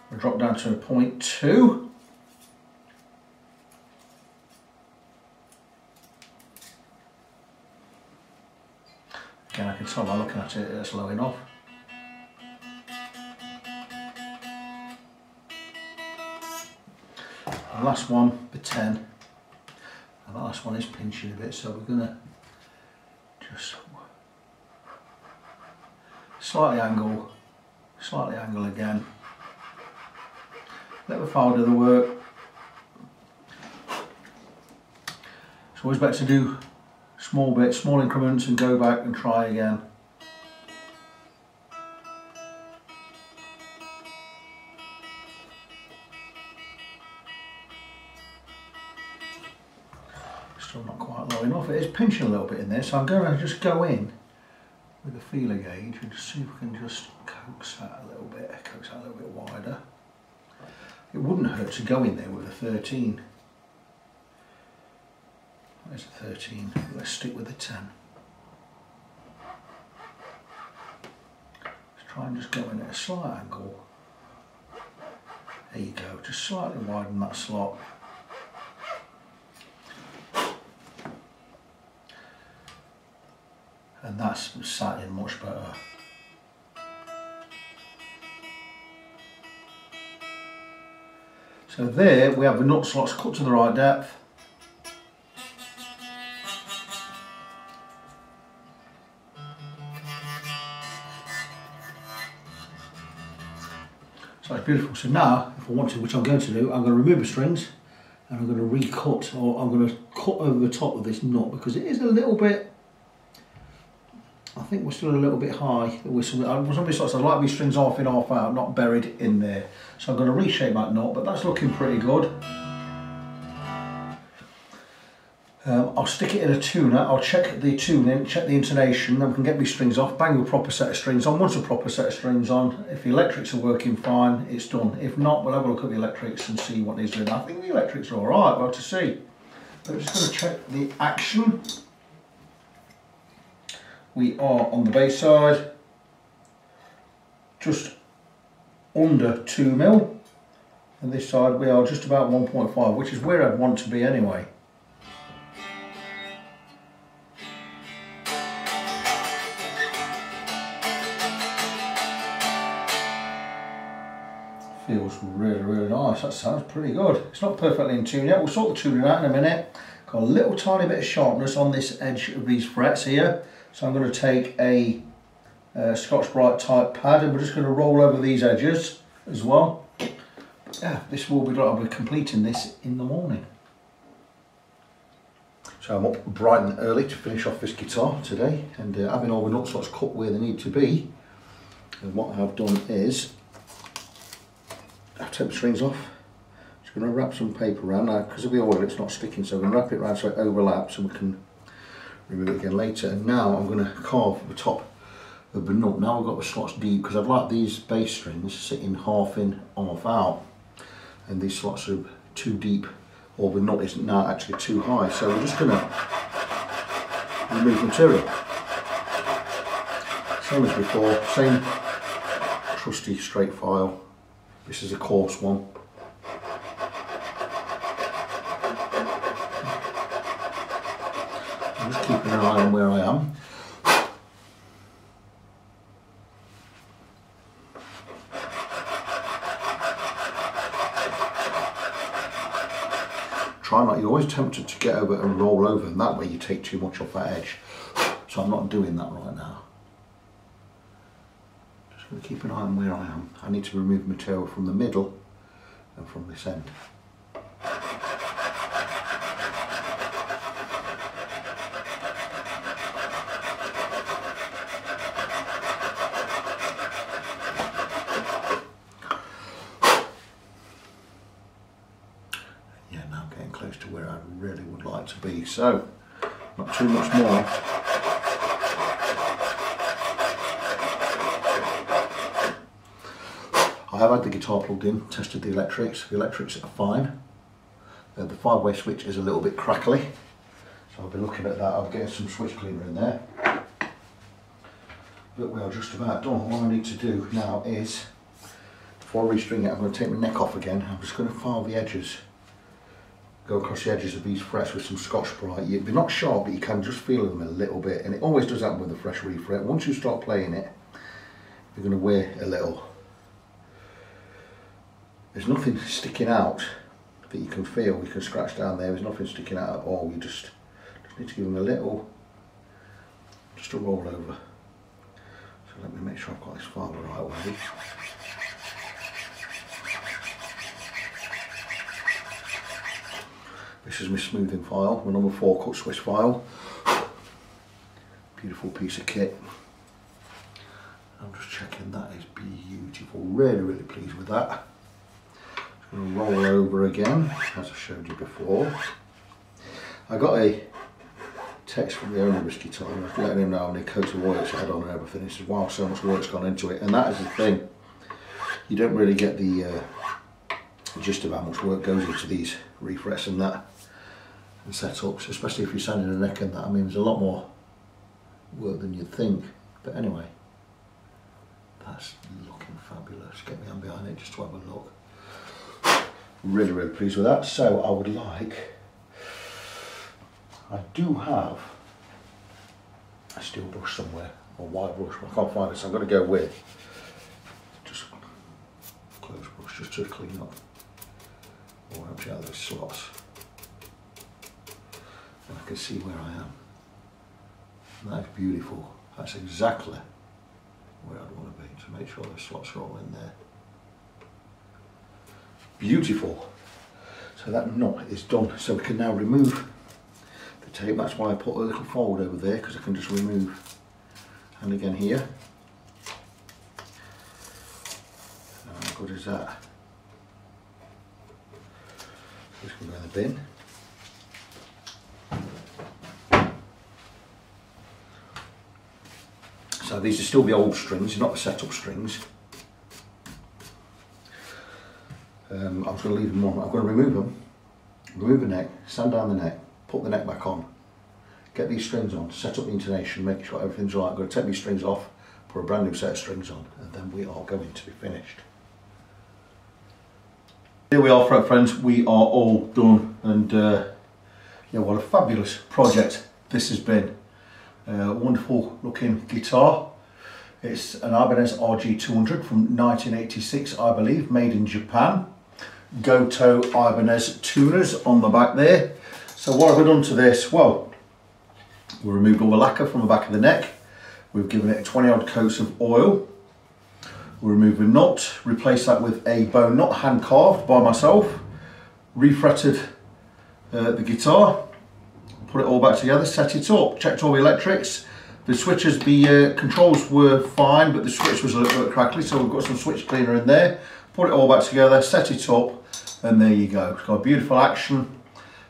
We'll drop down to a 0.2. Again, I can tell by looking at it, it's low enough. The last one, the 10. And the last one is pinching a bit, so we're going to just slightly angle again. Let the file do the work. It's always better to do small bits, small increments, and go back and try again. Still not quite low enough. It is pinching a little bit in there, so I'm going to just go in with a feeler gauge and just see if we can just coax that a little bit, wider. It wouldn't hurt to go in there with a 13. There's a 13. Let's stick with the 10. Let's try and just go in at a slight angle. There you go, just slightly widen that slot. And that's sat in much better. So there we have the nut slots cut to the right depth. So it's beautiful. So now, if I want to, which I'm going to do, I'm going to remove the strings and I'm going to recut, or I'm going to cut over the top of this nut because it is a little bit, I think we're still a little bit high. I like these strings half in, half out, not buried in there. So I'm going to reshape that nut, but that's looking pretty good. I'll stick it in a tuner, I'll check the tuning, check the intonation, then we can get these strings off, bang a proper set of strings on. Once a proper set of strings on, if the electrics are working fine, it's done. If not, we'll have a look at the electrics and see what needs doing. I think the electrics are alright, we'll have to see. But I'm just going to check the action. We are on the bass side, just under 2 mil, and this side we are just about 1.5, which is where I'd want to be anyway. Feels really, really nice. That sounds pretty good. It's not perfectly in tune yet. We'll sort the tuning out in a minute. Got a little tiny bit of sharpness on this edge of these frets here. So I'm going to take a Scotch-Brite type pad and we're just going to roll over these edges as well. Yeah, this will be, I'll be completing this in the morning. So I'm up bright and early to finish off this guitar today, and having all the nut slots cut where they need to be. And what I've done is, I've taken the strings off. Just going to wrap some paper around now, because of the oil it's not sticking, so I'm going to wrap it around so it overlaps and we can remove it again later. And now I'm going to carve the top of the nut. Now I've got the slots deep because I've like these bass strings sitting half in, half out, and these slots are too deep, or the nut isn't now actually too high. So we're just going to remove material. Same as before, same trusty straight file. This is a coarse one. I'm just keeping an eye on where I am. Try not, you're always tempted to get over and roll over, and that way you take too much off that edge. So I'm not doing that right now. Just going to keep an eye on where I am. I need to remove material from the middle and from this end. Close to where I really would like to be, so not too much more. I have had the guitar plugged in, tested the electrics are fine. The 5-way switch is a little bit crackly, so I'll be looking at that. I'll get some switch cleaner in there, but we are just about done. What I need to do now is, before I restring it, I'm going to take my neck off again. I'm just going to file the edges, go across the edges of these frets with some Scotch-Brite. They're not sharp, but you can just feel them a little bit, and it always does happen with a fresh refret. Once you start playing it, you're going to wear a little. There's nothing sticking out that you can feel. You can scratch down there. There's nothing sticking out at all. You just need to give them a little, just a roll over. So let me make sure I've got this file the right way. This is my smoothing file, my number 4 cut Swiss file. Beautiful piece of kit. I'm just checking that is beautiful. Really pleased with that. Just going to roll over again, as I showed you before. I got a text from the owner of this guitar, and I was letting him know how many coats of oil it's had on and everything. He said, wow, so much work's gone into it. And that is the thing. You don't really get the gist of how much work goes into these refrets and that, and setups, especially if you're sanding a neck and that. I mean, there's a lot more work than you'd think, but anyway, that's looking fabulous. Get me on behind it just to have a look. Really pleased with that. So I would like, I do have a steel brush somewhere, or white brush, but I can't find it, so I'm going to go with just close brush just to clean up or empty out those slots, and I can see where I am. And that's beautiful. That's exactly where I'd want to be, to make sure those slots are all in there. Beautiful. So that knot is done. So we can now remove the tape. That's why I put a little fold over there, because I can just remove. And again here. How good is that? This can go in the bin. So these are still the old strings, not the setup strings. I was going to leave them on. I'm going to remove them, remove the neck, sand down the neck, put the neck back on, get these strings on, set up the intonation, make sure everything's right. I'm going to take these strings off, put a brand new set of strings on, and then we are going to be finished. Here we are, fret friends, we are all done, and yeah, what a fabulous project this has been. Wonderful looking guitar. It's an Ibanez RG200 from 1986, I believe, made in Japan. Goto Ibanez tuners on the back there. So what have I done to this? Well, we removed all the lacquer from the back of the neck. We've given it 20 odd coats of oil. We removed the nut, replaced that with a bone nut, hand carved by myself. Refretted the guitar, put it all back together, set it up, checked all the electrics. The switches, the controls were fine, but the switch was a little bit crackly, so we've got some switch cleaner in there. Put it all back together, set it up, and there you go. It's got a beautiful action.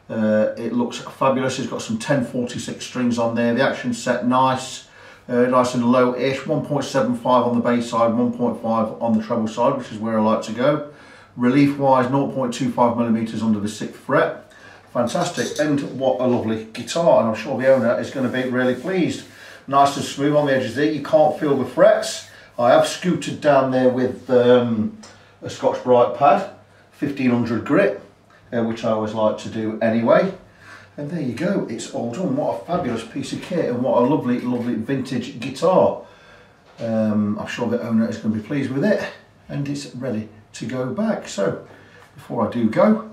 It looks fabulous. It's got some 1046 strings on there. The action's set nice, nice and low-ish. 1.75 on the bass side, 1.5 on the treble side, which is where I like to go. Relief-wise, 0.25 millimeters under the 6th fret. Fantastic, and what a lovely guitar, and I'm sure the owner is going to be really pleased. Nice and smooth on the edges there. You can't feel the frets. I have scooted down there with a Scotch-Brite pad, 1500 grit, which I always like to do anyway. And there you go, it's all done. What a fabulous piece of kit, and what a lovely, lovely vintage guitar. I'm sure the owner is going to be pleased with it, and it's ready to go back. So before I do go,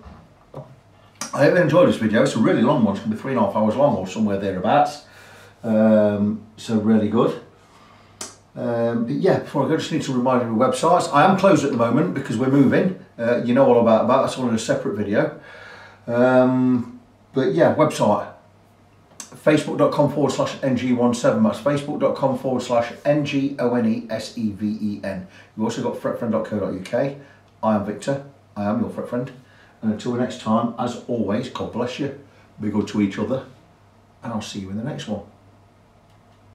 I hope you enjoyed this video. It's a really long one, it's going to be 3.5 hours long or somewhere thereabouts. So really good. But yeah, before I go, I just need to remind you of the websites. I am closed at the moment because we're moving. You know all about that, that's all in a separate video. But yeah, website, facebook.com/ng17, that's facebook.com/NGONESEVEN. You've also got fretfriend.co.uk. I am Victor, I am your fret friend. And until the next time, as always, God bless you, be good to each other, and I'll see you in the next one.